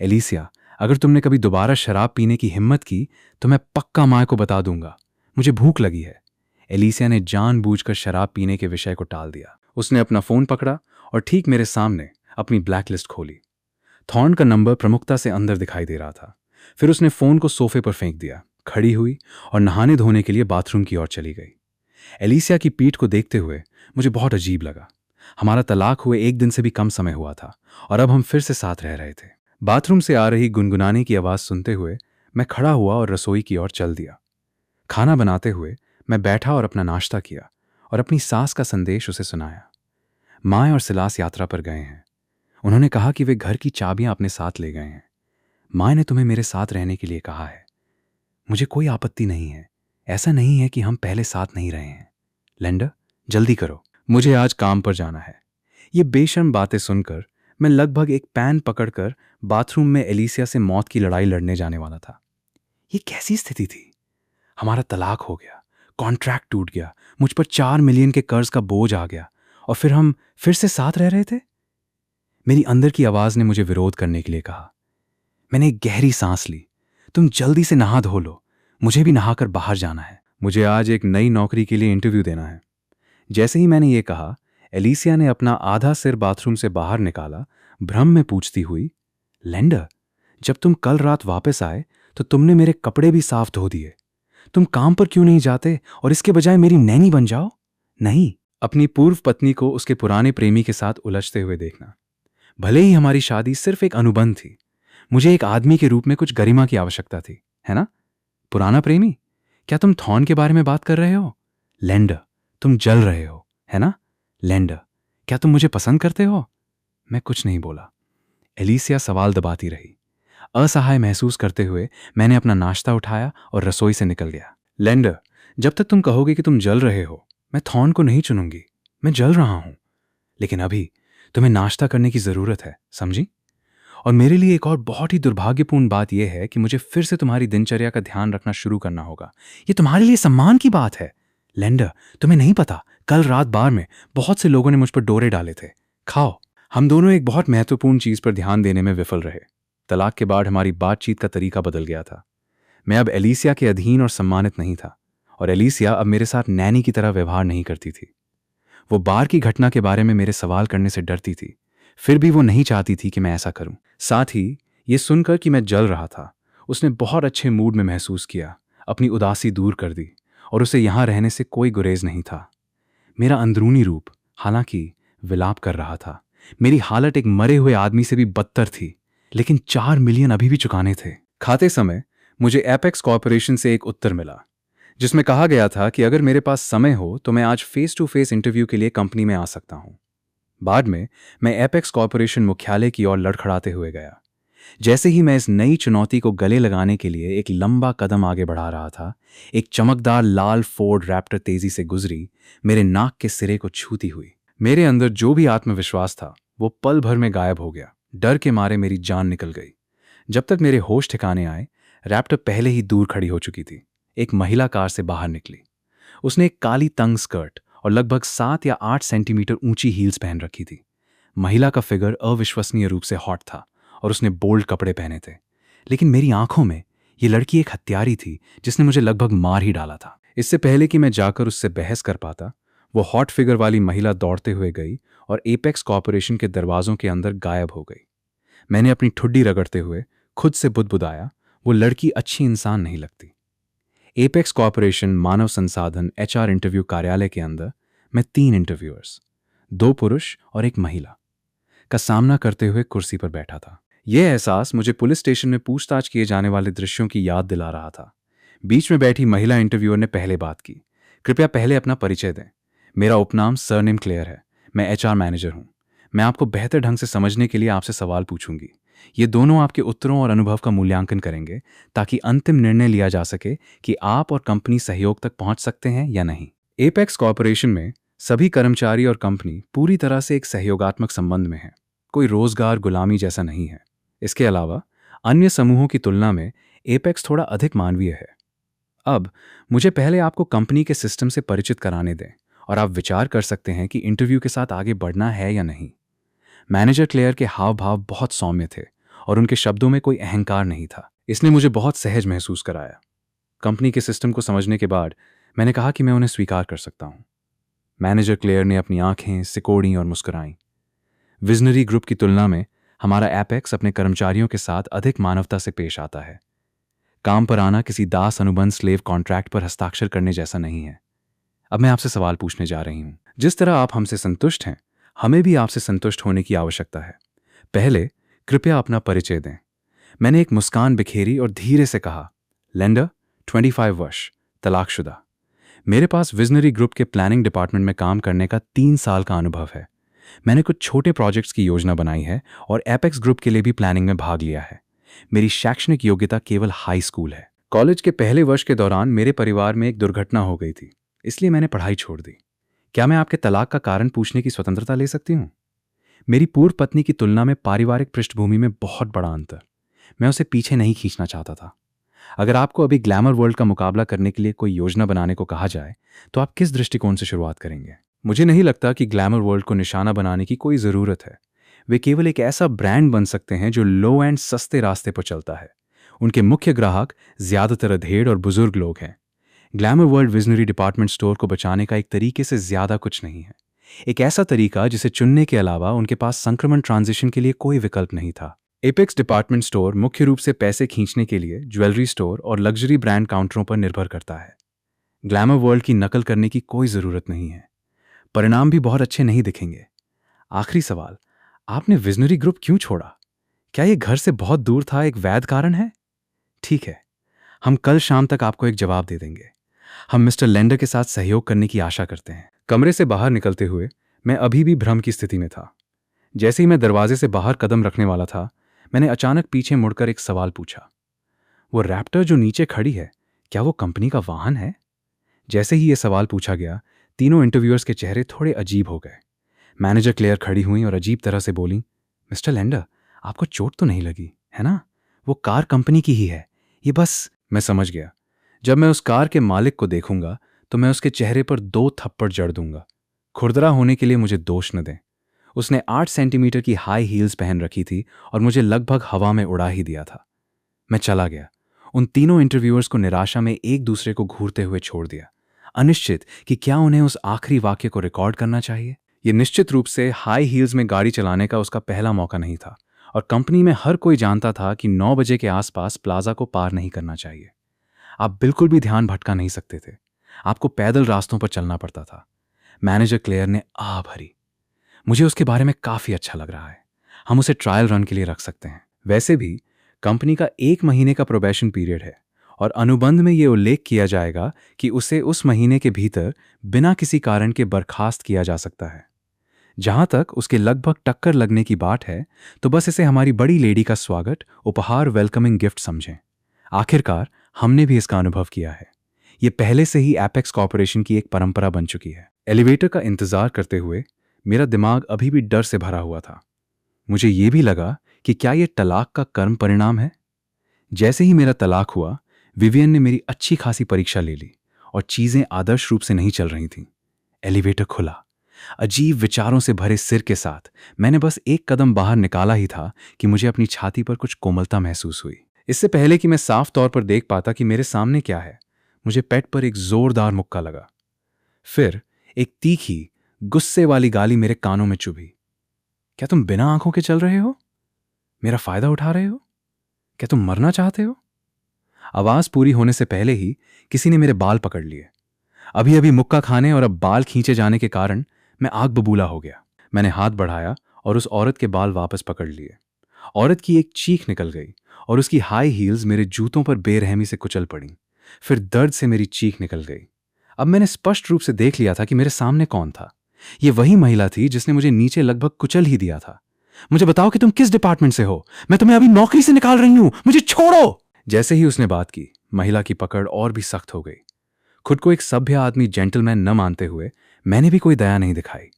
एलिसिया, अगर तुमने कभी दोबारा शराब पीने की हिम्मत की तो मैं पक्का माँ को बता दूंगा। मुझे भूख लगी है। एलिसिया ने जानबूझकर शराब पीने के विषय को टाल दिया। उसने अपना फोन पकड़ा और ठीक मेरे सामने अपनी ब्लैकलिस्ट खोली। थॉर्न का नंबर प्रमुखता से अंदर दिखाई दे रहा था। फिर उसने फोन को सोफे पर फेंक दिया, खड़ी हुई और नहाने धोने के लिए बाथरूम की ओर चली गई। एलिसिया की पीठ को देखते हुए मुझे बहुत अजीब लगा। हमारा तलाक हुए 1 दिन से भी कम समय हुआ था और अब हम फिर से साथ रह रहे थे। बाथरूम से आ रही गुनगुनाने की आवाज सुनते हुए मैं खड़ा हुआ और रसोई की ओर चल दिया। खाना बनाते हुए मैं बैठा और अपना नाश्ता किया और अपनी सास का संदेश उसे सुनाया। माँ और सिलास यात्रा पर गए हैं। उन्होंने कहा कि वे घर की चाबियां अपने साथ ले गए हैं। माँ ने तुम्हें मेरे साथ रहने के लिए कहा है। मुझे कोई आपत्ति नहीं है। ऐसा नहीं है कि हम पहले साथ नहीं रहे हैं। लेंडर, जल्दी करो, मुझे आज काम पर जाना है। ये बेशर्म बातें सुनकर मैं लगभग एक पैन पकड़कर बाथरूम में एलिसिया से मौत की लड़ाई लड़ने जाने वाला था। ये कैसी स्थिति थी? हमारा तलाक हो गया, कॉन्ट्रैक्ट टूट गया, मुझ पर 4 मिलियन के कर्ज का बोझ आ गया और फिर हम फिर से साथ रह रहे थे। मेरी अंदर की आवाज ने मुझे विरोध करने के लिए कहा। मैंने एक गहरी सांस ली। तुम जल्दी से नहा धो लो, मुझे भी नहाकर बाहर जाना है। मुझे आज एक नई नौकरी के लिए इंटरव्यू देना है। जैसे ही मैंने ये कहा, एलिसिया ने अपना आधा सिर बाथरूम से बाहर निकाला, भ्रम में पूछती हुई, लेंडर, जब तुम कल रात वापस आए तो तुमने मेरे कपड़े भी साफ धो दिए। तुम काम पर क्यों नहीं जाते और इसके बजाय मेरी नैनी बन जाओ? नहीं, अपनी पूर्व पत्नी को उसके पुराने प्रेमी के साथ उलझते हुए देखना। भले ही हमारी शादी सिर्फ एक अनुबंध थी, मुझे एक आदमी के रूप में कुछ गरिमा की आवश्यकता थी, है ना? पुराना प्रेमी? क्या तुम थॉर्न के बारे में बात कर रहे हो? लेंडर, तुम जल रहे हो, है ना? लेंडर, क्या तुम मुझे पसंद करते हो? मैं कुछ नहीं बोला। एलिसिया सवाल दबाती रही। असहाय महसूस करते हुए मैंने अपना नाश्ता उठाया और रसोई से निकल गया। लेंडर, जब तक तुम कहोगे कि तुम जल रहे हो, मैं थॉर्न को नहीं चुनूंगी। मैं जल रहा हूं, लेकिन अभी तुम्हें नाश्ता करने की जरूरत है, समझी? और मेरे लिए एक और बहुत ही दुर्भाग्यपूर्ण बात यह है कि मुझे फिर से तुम्हारी दिनचर्या का ध्यान रखना शुरू करना होगा। ये तुम्हारे लिए सम्मान की बात है। लेंडर, तुम्हें नहीं पता, कल रात बार में बहुत से लोगों ने मुझ पर डोरे डाले थे। खाओ। हम दोनों एक बहुत महत्वपूर्ण चीज पर ध्यान देने में विफल रहे। तलाक के बाद हमारी बातचीत का तरीका बदल गया था। मैं अब एलिसिया के अधीन और सम्मानित नहीं था और एलिसिया अब मेरे साथ नैनी की तरह व्यवहार नहीं करती थी। वो बार की घटना के बारे में मेरे सवाल करने से डरती थी, फिर भी वो नहीं चाहती थी कि मैं ऐसा करूं। साथ ही ये सुनकर कि मैं जल रहा था, उसने बहुत अच्छे मूड में महसूस किया, अपनी उदासी दूर कर दी और उसे यहां रहने से कोई गुरेज नहीं था। मेरा अंदरूनी रूप हालांकि विलाप कर रहा था। मेरी हालत एक मरे हुए आदमी से भी बदतर थी, लेकिन 4 मिलियन अभी भी चुकाने थे। खाते समय मुझे एपेक्स कॉर्पोरेशन से एक उत्तर मिला, जिसमें कहा गया था कि अगर मेरे पास समय हो तो मैं आज फेस टू फेस इंटरव्यू के लिए कंपनी में आ सकता हूं। बाद में मैं एपेक्स कॉर्पोरेशन मुख्यालय की ओर लड़खड़ाते हुए गया। जैसे ही मैं इस नई चुनौती को गले लगाने के लिए एक लंबा कदम आगे बढ़ा रहा था, एक चमकदार लाल फोर्ड रैप्टर तेजी से गुजरी, मेरे नाक के सिरे को छूती हुई। मेरे अंदर जो भी आत्मविश्वास था वो पल भर में गायब हो गया। डर के मारे मेरी जान निकल गई। जब तक मेरे होश ठिकाने आए, रैप्टर पहले ही दूर खड़ी हो चुकी थी। एक महिला कार से बाहर निकली। उसने एक काली तंग स्कर्ट और लगभग 7 या 8 सेंटीमीटर ऊंची हील्स पहन रखी थी। महिला का फिगर अविश्वसनीय रूप से हॉट था और उसने बोल्ड कपड़े पहने थे, लेकिन मेरी आंखों में ये लड़की एक हत्यारी थी जिसने मुझे लगभग मार ही डाला था। इससे पहले कि मैं जाकर उससे बहस कर पाता, वो हॉट फिगर वाली महिला दौड़ते हुए गई और एपेक्स कॉर्पोरेशन के दरवाजों के अंदर गायब हो गई। मैंने अपनी ठुड्डी रगड़ते हुए खुद से बुदबुदाया, वो लड़की अच्छी इंसान नहीं लगती। एपेक्स कॉर्पोरेशन मानव संसाधन एचआर इंटरव्यू कार्यालय के अंदर मैं 3 इंटरव्यूअर्स, 2 पुरुष और 1 महिला का सामना करते हुए कुर्सी पर बैठा था। यह एहसास मुझे पुलिस स्टेशन में पूछताछ किए जाने वाले दृश्यों की याद दिला रहा था। बीच में बैठी महिला इंटरव्यूअर ने पहले बात की। कृपया पहले अपना परिचय दें। मेरा उपनाम सरनेम क्लेयर है। मैं एचआर मैनेजर हूं। मैं आपको बेहतर ढंग से समझने के लिए आपसे सवाल पूछूंगी। ये दोनों आपके उत्तरों और अनुभव का मूल्यांकन करेंगे ताकि अंतिम निर्णय लिया जा सके कि आप और कंपनी सहयोग तक पहुंच सकते हैं या नहीं। एपेक्स कॉर्पोरेशन में सभी कर्मचारी और कंपनी पूरी तरह से एक सहयोगात्मक संबंध में है। कोई रोजगार गुलामी जैसा नहीं है। इसके अलावा अन्य समूहों की तुलना में एपेक्स थोड़ा अधिक मानवीय है। अब मुझे पहले आपको कंपनी के सिस्टम से परिचित कराने दें और आप विचार कर सकते हैं कि इंटरव्यू के साथ आगे बढ़ना है या नहीं। मैनेजर क्लेयर के हाव भाव बहुत सौम्य थे और उनके शब्दों में कोई अहंकार नहीं था। इसने मुझे बहुत सहज महसूस कराया। कंपनी के सिस्टम को समझने के बाद मैंने कहा कि मैं उन्हें स्वीकार कर सकता हूं। मैनेजर क्लेयर ने अपनी आंखें सिकोड़ी और मुस्कुराई। विजनरी ग्रुप की तुलना में हमारा एपेक्स अपने कर्मचारियों के साथ अधिक मानवता से पेश आता है। काम पर आना किसी दास अनुबंध स्लेव कॉन्ट्रैक्ट पर हस्ताक्षर करने जैसा नहीं है। अब मैं आपसे सवाल पूछने जा रही हूं। जिस तरह आप हमसे संतुष्ट हैं, हमें भी आपसे संतुष्ट होने की आवश्यकता है। पहले कृपया अपना परिचय दें। मैंने एक मुस्कान बिखेरी और धीरे से कहा, लेंडर, 25 वर्ष, तलाकशुदा। मेरे पास विजनरी ग्रुप के प्लानिंग डिपार्टमेंट में काम करने का 3 साल का अनुभव है। मैंने कुछ छोटे प्रोजेक्ट्स की योजना बनाई है और एपेक्स ग्रुप के लिए भी प्लानिंग में भाग लिया है। मेरी शैक्षणिक योग्यता केवल हाई स्कूल है। कॉलेज के पहले वर्ष के दौरान मेरे परिवार में एक दुर्घटना हो गई थी, इसलिए मैंने पढ़ाई छोड़ दी। क्या मैं आपके तलाक का कारण पूछने की स्वतंत्रता ले सकती हूँ? मेरी पूर्व पत्नी की तुलना में पारिवारिक पृष्ठभूमि में बहुत बड़ा अंतर। मैं उसे पीछे नहीं खींचना चाहता था। अगर आपको अभी ग्लैमर वर्ल्ड का मुकाबला करने के लिए कोई योजना बनाने को कहा जाए तो आप किस दृष्टिकोण से शुरुआत करेंगे? मुझे नहीं लगता कि ग्लैमर वर्ल्ड को निशाना बनाने की कोई ज़रूरत है। वे केवल एक ऐसा ब्रांड बन सकते हैं जो लो एंड सस्ते रास्ते पर चलता है। उनके मुख्य ग्राहक ज़्यादातर अधेड़ और बुजुर्ग लोग हैं। Glamour world visionary department store को बचाने का एक तरीके से ज़्यादा कुछ नहीं है। एक ऐसा तरीका जिसे चुनने के अलावा उनके पास संक्रमण ट्रांजिशन के लिए कोई विकल्प नहीं था। एपेक्स डिपार्टमेंट स्टोर मुख्य रूप से पैसे खींचने के लिए ज्वेलरी स्टोर और लग्जरी ब्रांड काउंटरों पर निर्भर करता है। ग्लैमर वर्ल्ड की नकल करने की कोई ज़रूरत नहीं है। परिणाम भी बहुत अच्छे नहीं दिखेंगे। आखिरी सवाल, आपने विजनरी ग्रुप क्यों छोड़ा? क्या यह घर से बहुत दूर था एक वैध कारण है? ठीक है, हम कल शाम तक आपको एक जवाब दे देंगे। हम मिस्टर लेंडर के साथ सहयोग करने की आशा करते हैं। कमरे से बाहर निकलते हुए मैं अभी भी भ्रम की स्थिति में था। जैसे ही मैं दरवाजे से बाहर कदम रखने वाला था, मैंने अचानक पीछे मुड़कर एक सवाल पूछा। वो रैप्टर जो नीचे खड़ी है, क्या वो कंपनी का वाहन है? जैसे ही यह सवाल पूछा गया, तीनों इंटरव्यूअर्स के चेहरे थोड़े अजीब हो गए। मैनेजर क्लेयर खड़ी हुई और अजीब तरह से बोली, मिस्टर लेंडर, आपको चोट तो नहीं लगी है ना? वो कार कंपनी की ही है। ये बस। मैं समझ गया। जब मैं उस कार के मालिक को देखूंगा तो मैं उसके चेहरे पर 2 थप्पड़ जड़ दूंगा। खुरदरा होने के लिए मुझे दोष न दें। उसने 8 सेंटीमीटर की हाई हील्स पहन रखी थी और मुझे लगभग हवा में उड़ा ही दिया था। मैं चला गया। उन तीनों इंटरव्यूअर्स को निराशा में एक दूसरे को घूरते हुए छोड़ दिया, अनिश्चित कि क्या उन्हें उस आखिरी वाक्य को रिकॉर्ड करना चाहिए। यह निश्चित रूप से हाई हील्स में गाड़ी चलाने का उसका पहला मौका नहीं था और कंपनी में हर कोई जानता था कि 9 बजे के आसपास प्लाजा को पार नहीं करना चाहिए। आप बिल्कुल भी ध्यान भटका नहीं सकते थे। आपको पैदल रास्तों पर चलना पड़ता था। मैनेजर क्लेयर ने आह भरी। मुझे उसके बारे में काफी अच्छा लग रहा है। हम उसे ट्रायल रन के लिए रख सकते हैं। वैसे भी कंपनी का 1 महीने का प्रोबेशन पीरियड है और अनुबंध में यह उल्लेख किया जाएगा कि उसे उस महीने के भीतर बिना किसी कारण के बर्खास्त किया जा सकता है। जहां तक उसके लगभग टक्कर लगने की बात है तो बस इसे हमारी बड़ी लेडी का स्वागत, उपहार, वेलकमिंग गिफ्ट समझें। आखिरकार हमने भी इसका अनुभव किया है। यह पहले से ही एपेक्स कॉर्पोरेशन की एक परंपरा बन चुकी है। एलिवेटर का इंतजार करते हुए मेरा दिमाग अभी भी डर से भरा हुआ था। मुझे यह भी लगा कि क्या यह तलाक का कर्म परिणाम है। जैसे ही मेरा तलाक हुआ, विवियन ने मेरी अच्छी खासी परीक्षा ले ली और चीजें आदर्श रूप से नहीं चल रही थीं। एलिवेटर खुला। अजीब विचारों से भरे सिर के साथ मैंने बस एक कदम बाहर निकाला ही था कि मुझे अपनी छाती पर कुछ कोमलता महसूस हुई। इससे पहले कि मैं साफ तौर पर देख पाता कि मेरे सामने क्या है, मुझे पेट पर एक जोरदार मुक्का लगा। फिर एक तीखी, गुस्से वाली गाली मेरे कानों में चुभी। क्या तुम बिना आंखों के चल रहे हो? मेरा फायदा उठा रहे हो? क्या तुम मरना चाहते हो? आवाज पूरी होने से पहले ही किसी ने मेरे बाल पकड़ लिए। अभी अभी मुक्का खाने और अब बाल खींचे जाने के कारण मैं आग बबूला हो गया। मैंने हाथ बढ़ाया और उस औरत के बाल वापस पकड़ लिए। औरत की एक चीख निकल गई और उसकी हाई हील्स मेरे जूतों पर बेरहमी से कुचल पड़ी। फिर दर्द से मेरी चीख निकल गई। अब मैंने स्पष्ट रूप से देख लिया था कि मेरे सामने कौन था। ये वही महिला थी जिसने मुझे नीचे लगभग कुचल ही दिया था। मुझे बताओ कि तुम किस डिपार्टमेंट से हो, मैं तुम्हें अभी नौकरी से निकाल रही हूं, मुझे छोड़ो। जैसे ही उसने बात की, महिला की पकड़ और भी सख्त हो गई। खुद को एक सभ्य आदमी, जेंटलमैन न मानते हुए मैंने भी कोई दया नहीं दिखाई।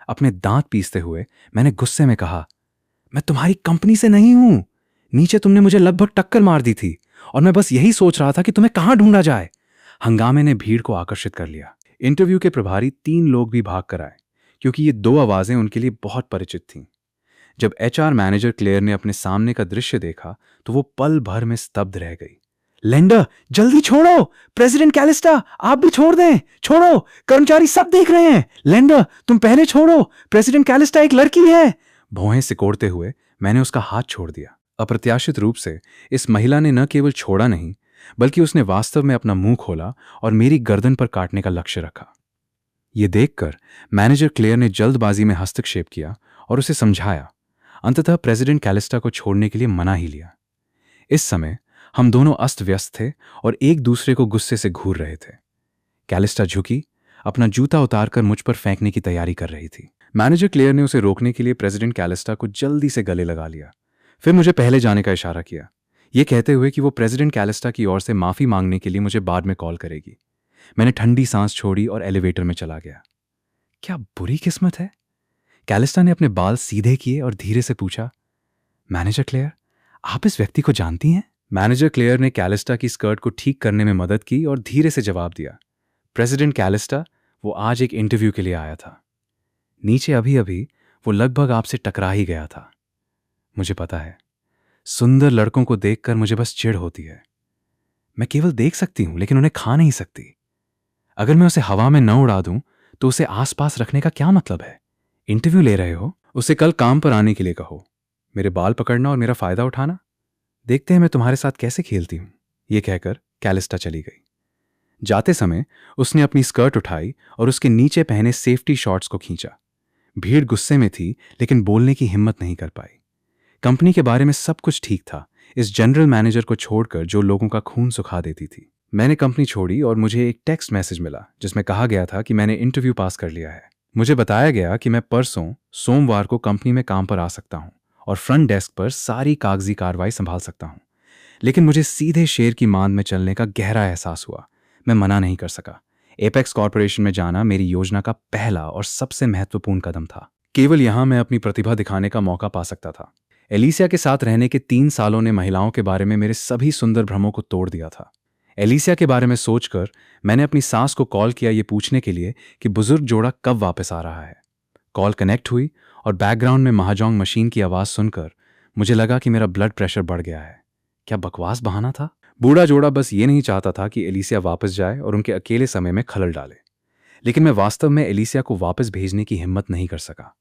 अपने दांत पीसते हुए मैंने गुस्से में कहा, मैं तुम्हारी कंपनी से नहीं हूं। नीचे तुमने मुझे लगभग टक्कर मार दी थी और मैं बस यही सोच रहा था कि तुम्हें कहां ढूंढा जाए। हंगामे ने भीड़ को आकर्षित कर लिया। इंटरव्यू के प्रभारी 3 लोग भी भाग कर आए क्योंकि ये 2 आवाजें उनके लिए बहुत परिचित थीं। जब एचआर मैनेजर क्लेयर ने अपने सामने का दृश्य देखा तो वो पल भर में स्तब्ध रह गई। लेंडर, जल्दी छोड़ो, प्रेसिडेंट कैलिस्टा, आप भी छोड़ दें, छोड़ो, कर्मचारी सब देख रहे हैं। लेंडर, तुम पहले छोड़ो, प्रेसिडेंट कैलिस्टा एक लड़की है। भौहें सिकोड़ते हुए मैंने उसका हाथ छोड़ दिया। अप्रत्याशित रूप से इस महिला ने न केवल छोड़ा नहीं, बल्कि उसने वास्तव में अपना मुंह खोला और मेरी गर्दन पर काटने का लक्ष्य रखा। यह देखकर मैनेजर क्लेयर ने जल्दबाजी में हस्तक्षेप किया और उसे समझाया। अंततः प्रेसिडेंट कैलिस्टा को छोड़ने के लिए मना ही लिया। इस समय हम दोनों अस्त व्यस्त थे और एक दूसरे को गुस्से से घूर रहे थे। कैलिस्टा झुकी, अपना जूता उतारकर मुझ पर फेंकने की तैयारी कर रही थी। मैनेजर क्लेयर ने उसे रोकने के लिए प्रेसिडेंट कैलिस्टा को जल्दी से गले लगा लिया। फिर मुझे पहले जाने का इशारा किया, ये कहते हुए कि वो प्रेसिडेंट कैलिस्टा की ओर से माफी मांगने के लिए मुझे बाद में कॉल करेगी। मैंने ठंडी सांस छोड़ी और एलिवेटर में चला गया। क्या बुरी किस्मत है। कैलिस्टा ने अपने बाल सीधे किए और धीरे से पूछा, मैनेजर क्लेयर, आप इस व्यक्ति को जानती हैं? मैनेजर क्लेयर ने कैलिस्टा की स्कर्ट को ठीक करने में मदद की और धीरे से जवाब दिया, प्रेसिडेंट कैलिस्टा, वो आज एक इंटरव्यू के लिए आया था। नीचे अभी अभी वो लगभग आपसे टकरा ही गया था। मुझे पता है, सुंदर लड़कों को देखकर मुझे बस चिढ़ होती है। मैं केवल देख सकती हूं लेकिन उन्हें खा नहीं सकती। अगर मैं उसे हवा में न उड़ा दूं तो उसे आसपास रखने का क्या मतलब है? इंटरव्यू ले रहे हो, उसे कल काम पर आने के लिए कहो। मेरे बाल पकड़ना और मेरा फायदा उठाना, देखते हैं मैं तुम्हारे साथ कैसे खेलती हूं। यह कहकर कैलिस्टा चली गई। जाते समय उसने अपनी स्कर्ट उठाई और उसके नीचे पहने सेफ्टी शॉर्ट्स को खींचा। भीड़ गुस्से में थी लेकिन बोलने की हिम्मत नहीं कर पाई। कंपनी के बारे में सब कुछ ठीक था, इस जनरल मैनेजर को छोड़कर जो लोगों का खून सुखा देती थी। मैंने कंपनी छोड़ी और मुझे एक टेक्स्ट मैसेज मिला जिसमें कहा गया था कि मैंने इंटरव्यू पास कर लिया है। मुझे बताया गया कि मैं परसों सोमवार को कंपनी में काम पर आ सकता हूं और फ्रंट डेस्क पर सारी कागजी कार्रवाई संभाल सकता हूं। लेकिन मुझे सीधे शेर की मांद में चलने का गहरा एहसास हुआ। मैं मना नहीं कर सका। एपेक्स कॉर्पोरेशन में जाना मेरी योजना का पहला और सबसे महत्वपूर्ण कदम था। केवल यहां मैं अपनी प्रतिभा दिखाने का मौका पा सकता था। एलिसिया के साथ रहने के 3 सालों ने महिलाओं के बारे में मेरे सभी सुंदर भ्रमों को तोड़ दिया था। एलिसिया के बारे में सोचकर मैंने अपनी सास को कॉल किया ये पूछने के लिए कि बुजुर्ग जोड़ा कब वापस आ रहा है। कॉल कनेक्ट हुई और बैकग्राउंड में महाजोंग मशीन की आवाज सुनकर मुझे लगा कि मेरा ब्लड प्रेशर बढ़ गया है। क्या बकवास बहाना था? बूढ़ा जोड़ा बस ये नहीं चाहता था कि एलिसिया वापस जाए और उनके अकेले समय में खलल डाले। लेकिन मैं वास्तव में एलिसिया को वापस भेजने की हिम्मत नहीं कर सका।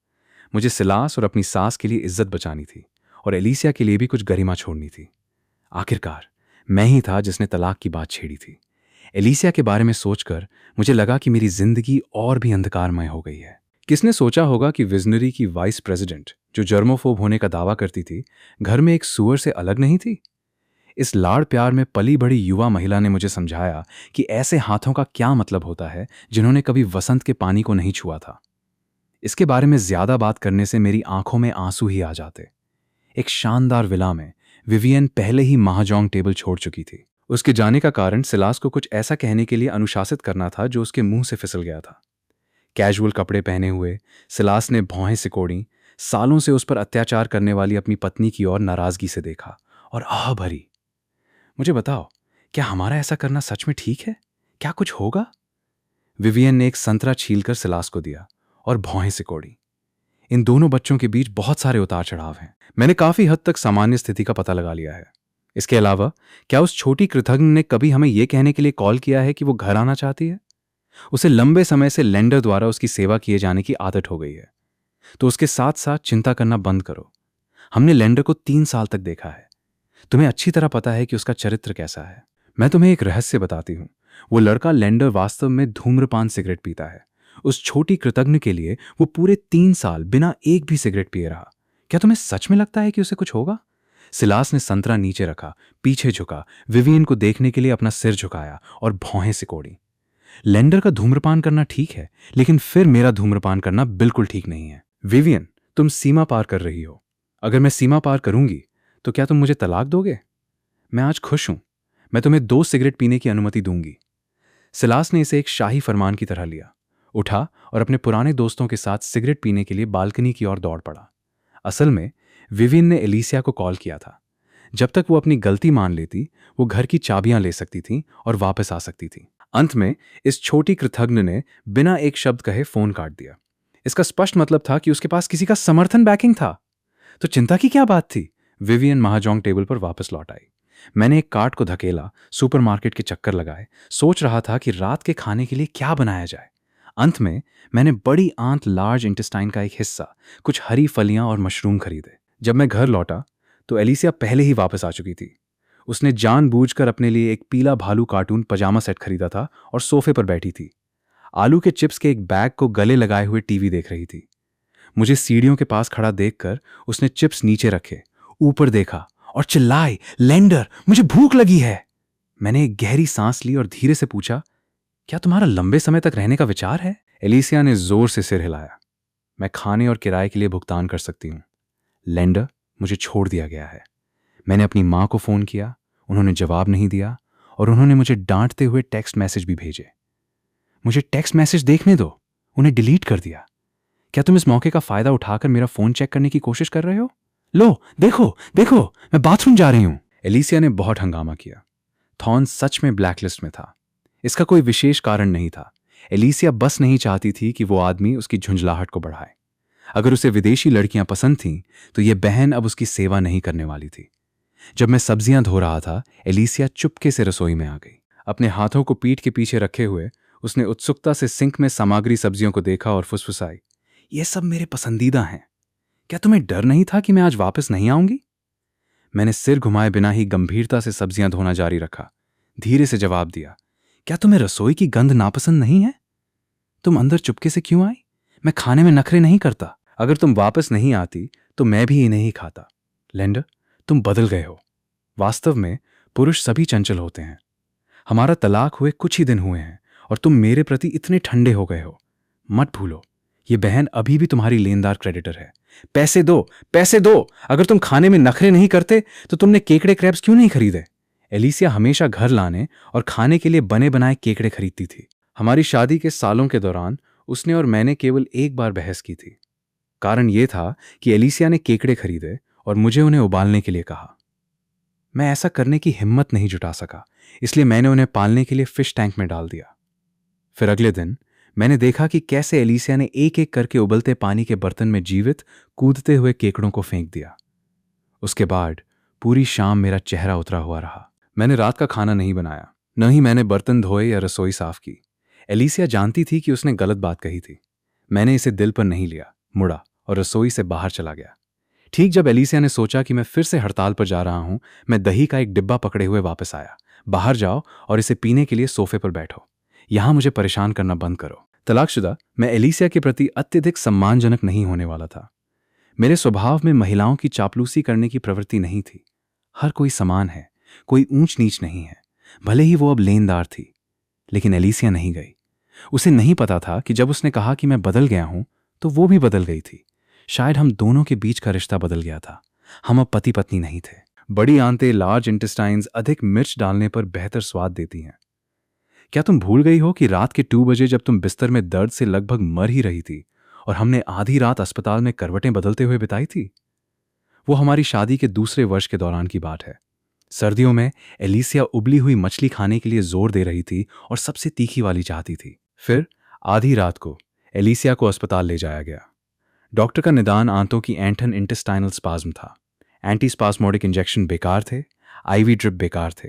मुझे सिलास और अपनी सास के लिए इज्जत बचानी थी और एलिसिया के लिए भी कुछ गरिमा छोड़नी थी। आखिरकार मैं ही था जिसने तलाक की बात छेड़ी थी। एलिसिया के बारे में सोचकर मुझे लगा कि मेरी जिंदगी और भी अंधकारमय हो गई है। किसने सोचा होगा कि विजनरी की वाइस प्रेसिडेंट, जो जर्मोफोब होने का दावा करती थी, घर में एक सुअर से अलग नहीं थी। इस लाड़ प्यार में पली बड़ी युवा महिला ने मुझे समझाया कि ऐसे हाथों का क्या मतलब होता है जिन्होंने कभी वसंत के पानी को नहीं छुआ था। इसके बारे में ज्यादा बात करने से मेरी आंखों में आंसू ही आ जाते। एक शानदार विला में विवियन पहले ही महाजोंग टेबल छोड़ चुकी थी। उसके जाने का कारण सिलास को कुछ ऐसा कहने के लिए अनुशासित करना था जो उसके मुंह से फिसल गया था। कैजुअल कपड़े पहने हुए सिलास ने भौहें सिकोड़ी, सालों से उस पर अत्याचार करने वाली अपनी पत्नी की ओर नाराजगी से देखा और आह भरी। मुझे बताओ, क्या हमारा ऐसा करना सच में ठीक है? क्या कुछ होगा? विवियन ने एक संतरा छीलकर सिलास को दिया और भौहें सिकोड़ी। इन दोनों बच्चों के बीच बहुत सारे उतार चढ़ाव हैं। मैंने काफी हद तक सामान्य स्थिति का पता लगा लिया है। इसके अलावा क्या उस छोटी कृतघ्न ने कभी हमें यह कहने के लिए कॉल किया है कि वो घर आना चाहती है? उसे लंबे समय से लेंडर द्वारा उसकी सेवा किए जाने की आदत हो गई है, तो उसके साथ साथ चिंता करना बंद करो। हमने लेंडर को 3 साल तक देखा है। तुम्हें अच्छी तरह पता है कि उसका चरित्र कैसा है। मैं तुम्हें एक रहस्य बताती हूँ। वो लड़का लेंडर वास्तव में धूम्रपान सिगरेट पीता है। उस छोटी कृतघ्न के लिए वो पूरे 3 साल बिना एक भी सिगरेट पिए रहा। क्या तुम्हें सच में लगता है कि उसे कुछ होगा? सिलास ने संतरा नीचे रखा, पीछे झुका, विवियन को देखने के लिए अपना सिर झुकाया और भौहें सिकोड़ी। लेंडर का धूम्रपान करना ठीक है, लेकिन फिर मेरा धूम्रपान करना बिल्कुल ठीक नहीं है। विवियन, तुम सीमा पार कर रही हो। अगर मैं सीमा पार करूंगी तो क्या तुम मुझे तलाक दोगे? मैं आज खुश हूं। मैं तुम्हें 2 सिगरेट पीने की अनुमति दूंगी। सिलास ने इसे एक शाही फरमान की तरह लिया, उठा और अपने पुराने दोस्तों के साथ सिगरेट पीने के लिए बालकनी की ओर दौड़ पड़ा। असल में विवियन ने एलिसिया को कॉल किया था। जब तक वो अपनी गलती मान लेती, वो घर की चाबियां ले सकती थी और वापस आ सकती थी। अंत में इस छोटी कृतघ्न ने बिना एक शब्द कहे फोन काट दिया। इसका स्पष्ट मतलब था कि उसके पास किसी का समर्थन बैकिंग था। तो चिंता की क्या बात थी? विवियन महाजोंग टेबल पर वापस लौट आई। मैंने एक कार्ट को धकेला, सुपरमार्केट के चक्कर लगाए, सोच रहा था कि रात के खाने के लिए क्या बनाया जाए। अंत में मैंने बड़ी आंत लार्ज इंटेस्टाइन का एक हिस्सा, कुछ हरी फलियां और मशरूम खरीदे। जब मैं घर लौटा तो एलिसिया पहले ही वापस आ चुकी थी। उसने जानबूझकर अपने लिए एक पीला भालू कार्टून पजामा सेट खरीदा था और सोफे पर बैठी थी। आलू के चिप्स के एक बैग को गले लगाए हुए टीवी देख रही थी। मुझे सीढ़ियों के पास खड़ा देखकर उसने चिप्स नीचे रखे, ऊपर देखा और चिल्लाई, लेंडर, मुझे भूख लगी है। मैंने एक गहरी सांस ली और धीरे से पूछा, क्या तुम्हारा लंबे समय तक रहने का विचार है? एलिसिया ने जोर से सिर हिलाया। मैं खाने और किराए के लिए भुगतान कर सकती हूँ। लेंडर, मुझे छोड़ दिया गया है। मैंने अपनी माँ को फोन किया, उन्होंने जवाब नहीं दिया और उन्होंने मुझे डांटते हुए टेक्स्ट मैसेज भी भेजे। मुझे टेक्स्ट मैसेज देखने दो, उन्हें डिलीट कर दिया। क्या तुम इस मौके का फायदा उठाकर मेरा फोन चेक करने की कोशिश कर रहे हो? लो, देखो देखो, मैं बाथरूम जा रही हूं। एलिसिया ने बहुत हंगामा किया। थॉर्न सच में ब्लैकलिस्ट में था। इसका कोई विशेष कारण नहीं था। एलिसिया बस नहीं चाहती थी कि वो आदमी उसकी झुंझलाहट को बढ़ाए। अगर उसे विदेशी लड़कियां पसंद थीं, तो ये बहन अब उसकी सेवा नहीं करने वाली थी। जब मैं सब्जियां धो रहा था, एलिसिया चुपके से रसोई में आ गई। अपने हाथों को पीठ के पीछे रखे हुए उसने उत्सुकता से सिंक में सामग्री सब्जियों को देखा और फुसफुसाई, ये सब मेरे पसंदीदा हैं। क्या तुम्हें डर नहीं था कि मैं आज वापस नहीं आऊंगी? मैंने सिर घुमाए बिना ही गंभीरता से सब्जियां धोना जारी रखा। धीरे से जवाब दिया, क्या तुम्हें रसोई की गंध नापसंद नहीं है? तुम अंदर चुपके से क्यों आई? मैं खाने में नखरे नहीं करता। अगर तुम वापस नहीं आती तो मैं भी इन्हें ही खाता। लेंडर, तुम बदल गए हो। वास्तव में पुरुष सभी चंचल होते हैं। हमारा तलाक हुए कुछ ही दिन हुए हैं और तुम मेरे प्रति इतने ठंडे हो गए हो। मत भूलो, ये बहन अभी भी तुम्हारी लेनदार क्रेडिटर है। पैसे दो, पैसे दो। अगर तुम खाने में नखरे नहीं करते तो तुमने केकड़े क्रैब्स क्यों नहीं खरीदे? एलिसिया हमेशा घर लाने और खाने के लिए बने बनाए केकड़े खरीदती थी। हमारी शादी के सालों के दौरान उसने और मैंने केवल एक बार बहस की थी। कारण यह था कि एलिसिया ने केकड़े खरीदे और मुझे उन्हें उबालने के लिए कहा। मैं ऐसा करने की हिम्मत नहीं जुटा सका, इसलिए मैंने उन्हें पालने के लिए फिश टैंक में डाल दिया। फिर अगले दिन मैंने देखा कि कैसे एलिसिया ने एक एक करके उबलते पानी के बर्तन में जीवित कूदते हुए केकड़ों को फेंक दिया। उसके बाद पूरी शाम मेरा चेहरा उतरा हुआ रहा। मैंने रात का खाना नहीं बनाया, न ही मैंने बर्तन धोए या रसोई साफ की। एलिसिया जानती थी कि उसने गलत बात कही थी। मैंने इसे दिल पर नहीं लिया, मुड़ा और रसोई से बाहर चला गया। ठीक जब एलिसिया ने सोचा कि मैं फिर से हड़ताल पर जा रहा हूं, मैं दही का एक डिब्बा पकड़े हुए वापस आया। बाहर जाओ और इसे पीने के लिए सोफे पर बैठो। यहां मुझे परेशान करना बंद करो। तलाकशुदा मैं एलिसिया के प्रति अत्यधिक सम्मानजनक नहीं होने वाला था। मेरे स्वभाव में महिलाओं की चापलूसी करने की प्रवृत्ति नहीं थी। हर कोई समान है, कोई ऊंच नीच नहीं है, भले ही वो अब लेनदार थी। लेकिन एलिसिया नहीं गई। उसे नहीं पता था कि जब उसने कहा कि मैं बदल गया हूं तो वो भी बदल गई थी। शायद हम दोनों के बीच का रिश्ता बदल गया था। हम अब पति पत्नी नहीं थे। बड़ी आंतें, लार्ज इंटेस्टाइन्स अधिक मिर्च डालने पर बेहतर स्वाद देती हैं। क्या तुम भूल गई हो कि रात के 2 बजे जब तुम बिस्तर में दर्द से लगभग मर ही रही थी और हमने आधी रात अस्पताल में करवटें बदलते हुए बिताई थी? वो हमारी शादी के दूसरे वर्ष के दौरान की बात है। सर्दियों में एलिसिया उबली हुई मछली खाने के लिए जोर दे रही थी और सबसे तीखी वाली चाहती थी। फिर आधी रात को एलिसिया को अस्पताल ले जाया गया। डॉक्टर का निदान आंतों की ऐंठन इंटेस्टाइनल स्पाज्म था। एंटीस्पास्मोडिक इंजेक्शन बेकार थे, आईवी ड्रिप बेकार थे।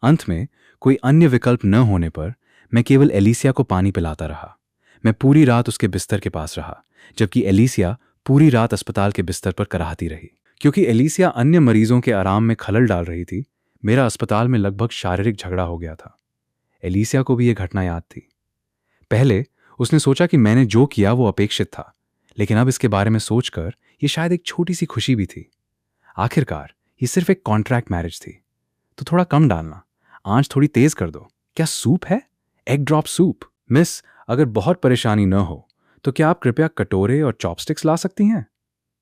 अंत में कोई अन्य विकल्प न होने पर मैं केवल एलिसिया को पानी पिलाता रहा। मैं पूरी रात उसके बिस्तर के पास रहा, जबकि एलिसिया पूरी रात अस्पताल के बिस्तर पर कराहती रही। क्योंकि एलिसिया अन्य मरीजों के आराम में खलल डाल रही थी, मेरा अस्पताल में लगभग शारीरिक झगड़ा हो गया था। एलिसिया को भी यह घटना याद थी। पहले उसने सोचा कि मैंने जो किया वो अपेक्षित था, लेकिन अब इसके बारे में सोचकर यह शायद एक छोटी सी खुशी भी थी। आखिरकार ये सिर्फ एक कॉन्ट्रैक्ट मैरिज थी। तो थोड़ा कम डालना, आंच थोड़ी तेज कर दो। क्या सूप है? Egg drop soup. मिस, अगर बहुत परेशानी न हो तो क्या आप कृपया कटोरे और चॉपस्टिक्स ला सकती हैं?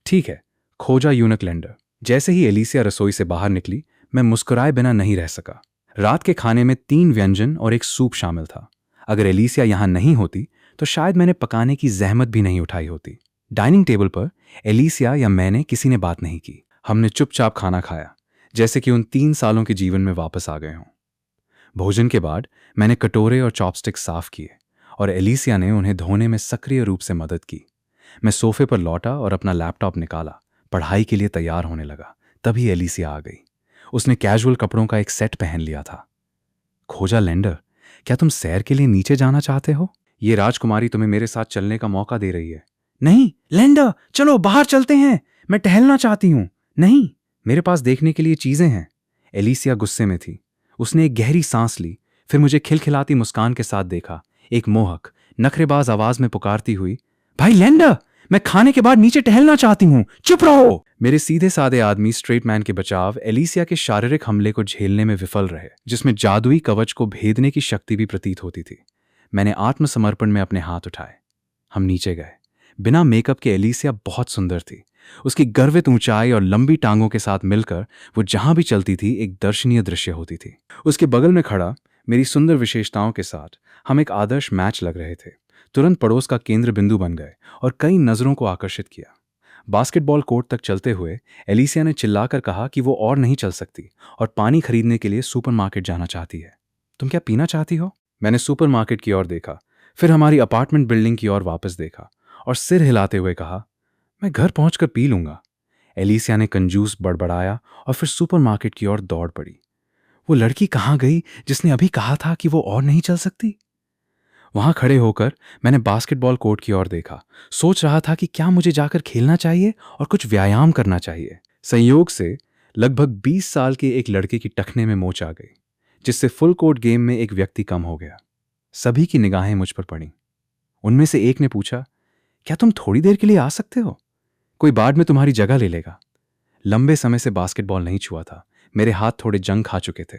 ठीक है, खोजा यूनक लेंडर। जैसे ही एलिसिया रसोई से बाहर निकली, मैं मुस्कुराए बिना नहीं रह सका। रात के खाने में 3 व्यंजन और एक सूप शामिल था। अगर एलिसिया यहां नहीं होती तो शायद मैंने पकाने की जहमत भी नहीं उठाई होती। डाइनिंग टेबल पर एलिसिया या मैंने किसी ने बात नहीं की। हमने चुपचाप खाना खाया, जैसे कि उन 3 सालों के जीवन में वापस आ गए हों। भोजन के बाद मैंने कटोरे और चॉपस्टिक साफ किए और एलिसिया ने उन्हें धोने में सक्रिय रूप से मदद की। मैं सोफे पर लौटा और अपना लैपटॉप निकाला, पढ़ाई के लिए तैयार होने लगा। तभी एलिसिया आ गई। उसने कैजुअल कपड़ों का एक सेट पहन लिया था। खोजा लेंडर, क्या तुम सैर के लिए नीचे जाना चाहते हो? ये राजकुमारी तुम्हें मेरे साथ चलने का मौका दे रही है। नहीं लेंडर, चलो बाहर चलते हैं, मैं टहलना चाहती हूं। नहीं, मेरे पास देखने के लिए चीजें हैं। एलिसिया गुस्से में थी। उसने एक गहरी सांस ली, फिर मुझे खिलखिलाती मुस्कान के साथ देखा, एक मोहक नखरेबाज आवाज में पुकारती हुई, भाई लेंडर, मैं खाने के बाद नीचे टहलना चाहती हूं, चुप रहो। मेरे सीधे साधे आदमी स्ट्रेट मैन के बचाव एलिसिया के शारीरिक हमले को झेलने में विफल रहे, जिसमें जादुई कवच को भेदने की शक्ति भी प्रतीत होती थी। मैंने आत्मसमर्पण में अपने हाथ उठाए। हम नीचे गए। बिना मेकअप के एलिसिया बहुत सुंदर थी। उसकी गर्वित ऊंचाई और लंबी टांगों के साथ मिलकर वो जहां भी चलती थी एक दर्शनीय दृश्य होती थी। उसके बगल में खड़ा मेरी सुंदर विशेषताओं के साथ हम एक आदर्श मैच लग रहे थे। तुरंत पड़ोस का केंद्र बिंदु बन गए और कई नजरों को आकर्षित किया। बास्केटबॉल कोर्ट तक चलते हुए एलिसिया ने चिल्लाकर कहा कि वो और नहीं चल सकती और पानी खरीदने के लिए सुपरमार्केट जाना चाहती है। तुम क्या पीना चाहती हो? मैंने सुपरमार्केट की ओर देखा, फिर हमारी अपार्टमेंट बिल्डिंग की ओर वापस देखा और सिर हिलाते हुए कहा, मैं घर पहुंचकर पी लूंगा। एलिसिया ने कंजूस बड़बड़ाया और फिर सुपरमार्केट की ओर दौड़ पड़ी। वो लड़की कहाँ गई जिसने अभी कहा था कि वो और नहीं चल सकती? वहां खड़े होकर मैंने बास्केटबॉल कोर्ट की ओर देखा, सोच रहा था कि क्या मुझे जाकर खेलना चाहिए और कुछ व्यायाम करना चाहिए। संयोग से लगभग 20 साल के एक लड़के की टखने में मोच आ गई, जिससे फुल कोर्ट गेम में एक व्यक्ति कम हो गया। सभी की निगाहें मुझ पर पड़ी। उनमें से एक ने पूछा, क्या तुम थोड़ी देर के लिए आ सकते हो? कोई बाद में तुम्हारी जगह ले लेगा। लंबे समय से बास्केटबॉल नहीं छुआ था, मेरे हाथ थोड़े जंग खा चुके थे।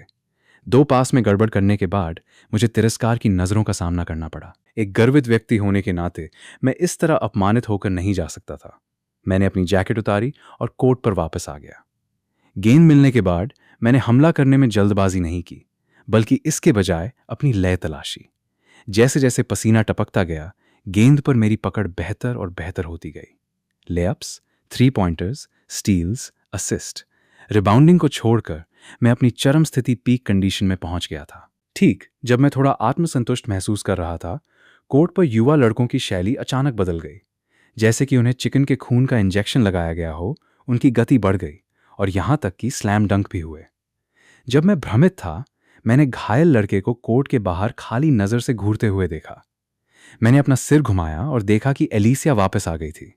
2 पास में गड़बड़ करने के बाद मुझे तिरस्कार की नजरों का सामना करना पड़ा। एक गर्वित व्यक्ति होने के नाते मैं इस तरह अपमानित होकर नहीं जा सकता था। मैंने अपनी जैकेट उतारी और कोर्ट पर वापस आ गया। गेंद मिलने के बाद मैंने हमला करने में जल्दबाजी नहीं की, बल्कि इसके बजाय अपनी लय तलाशी। जैसे जैसे पसीना टपकता गया, गेंद पर मेरी पकड़ बेहतर और बेहतर होती गई। लेअप्स, 3 पॉइंटर्स, स्टील्स, असिस्ट, रिबाउंडिंग को छोड़कर मैं अपनी चरम स्थिति पीक कंडीशन में पहुंच गया था। ठीक जब मैं थोड़ा आत्मसंतुष्ट महसूस कर रहा था, कोर्ट पर युवा लड़कों की शैली अचानक बदल गई। जैसे कि उन्हें चिकन के खून का इंजेक्शन लगाया गया हो, उनकी गति बढ़ गई और यहां तक कि स्लैम डंक भी हुए। जब मैं भ्रमित था, मैंने घायल लड़के को कोर्ट के बाहर खाली नजर से घूरते हुए देखा। मैंने अपना सिर घुमाया और देखा कि एलिसिया वापस आ गई थी।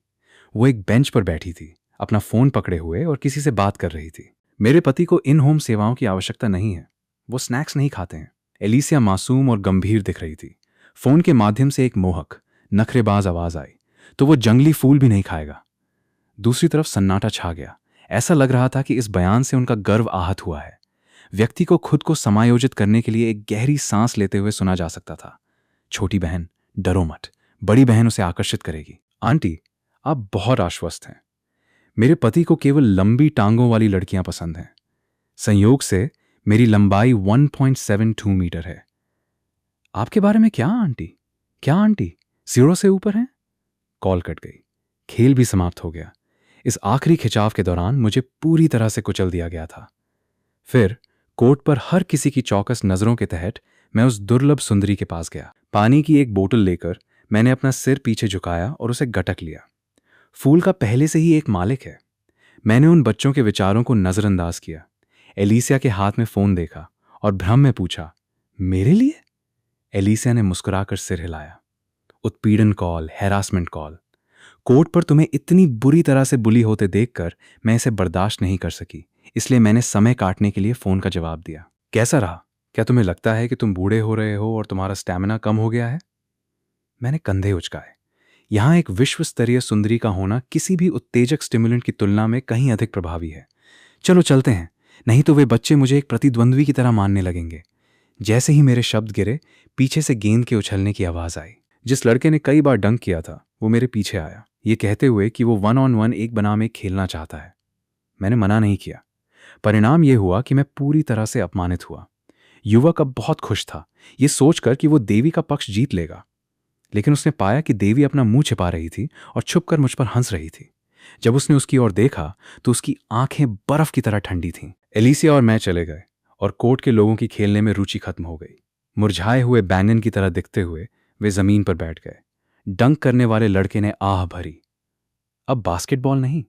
वो एक बेंच पर बैठी थी, अपना फोन पकड़े हुए और किसी से बात कर रही थी। मेरे पति को इन होम सेवाओं की आवश्यकता नहीं है, वो स्नैक्स नहीं खाते हैं। एलिसिया मासूम और गंभीर दिख रही थी। फोन के माध्यम से एक मोहक नखरेबाज आवाज आई, तो वो जंगली फूल भी नहीं खाएगा। दूसरी तरफ सन्नाटा छा गया। ऐसा लग रहा था कि इस बयान से उनका गर्व आहत हुआ है। व्यक्ति को खुद को समायोजित करने के लिए एक गहरी सांस लेते हुए सुना जा सकता था, छोटी बहन डरो मत, बड़ी बहन उसे आकर्षित करेगी। आंटी, आप बहुत आश्वस्त हैं। मेरे पति को केवल लंबी टांगों वाली लड़कियां पसंद हैं। संयोग से मेरी लंबाई 1.72 मीटर है। आपके बारे में क्या आंटी? क्या आंटी सिरों से ऊपर हैं? कॉल कट गई। खेल भी समाप्त हो गया। इस आखिरी खिंचाव के दौरान मुझे पूरी तरह से कुचल दिया गया था। फिर कोर्ट पर हर किसी की चौकस नजरों के तहत मैं उस दुर्लभ सुंदरी के पास गया। पानी की एक बोतल लेकर मैंने अपना सिर पीछे झुकाया और उसे गटक लिया। फूल का पहले से ही एक मालिक है। मैंने उन बच्चों के विचारों को नजरअंदाज किया। एलिसिया के हाथ में फोन देखा और भ्रम में पूछा, मेरे लिए? एलिसिया ने मुस्कुराकर सिर हिलाया। उत्पीड़न कॉल, हैरासमेंट कॉल। कोर्ट पर तुम्हें इतनी बुरी तरह से बुली होते देखकर मैं इसे बर्दाश्त नहीं कर सकी, इसलिए मैंने समय काटने के लिए फ़ोन का जवाब दिया। कैसा रहा? क्या तुम्हें लगता है कि तुम बूढ़े हो रहे हो और तुम्हारा स्टैमिना कम हो गया है? मैंने कंधे उचकाए। यहाँ एक विश्व स्तरीय सुंदरी का होना किसी भी उत्तेजक स्टिमुलेंट की तुलना में कहीं अधिक प्रभावी है। चलो चलते हैं, नहीं तो वे बच्चे मुझे एक प्रतिद्वंद्वी की तरह मानने लगेंगे। जैसे ही मेरे शब्द गिरे, पीछे से गेंद के उछलने की आवाज़ आई। जिस लड़के ने कई बार डंक किया था वो मेरे पीछे आया, ये कहते हुए कि वो 1-on-1 एक बनाम एक खेलना चाहता है। मैंने मना नहीं किया। परिणाम ये हुआ कि मैं पूरी तरह से अपमानित हुआ। युवक अब बहुत खुश था, ये सोचकर कि वो देवी का पक्ष जीत लेगा। लेकिन उसने पाया कि देवी अपना मुंह छिपा रही थी और छुपकर मुझ पर हंस रही थी। जब उसने उसकी ओर देखा तो उसकी आंखें बर्फ की तरह ठंडी थीं। एलिसिया और मैं चले गए और कोर्ट के लोगों की खेलने में रुचि खत्म हो गई। मुरझाए हुए बैंगन की तरह दिखते हुए वे जमीन पर बैठ गए। डंक करने वाले लड़के ने आह भरी। अब बास्केटबॉल नहीं?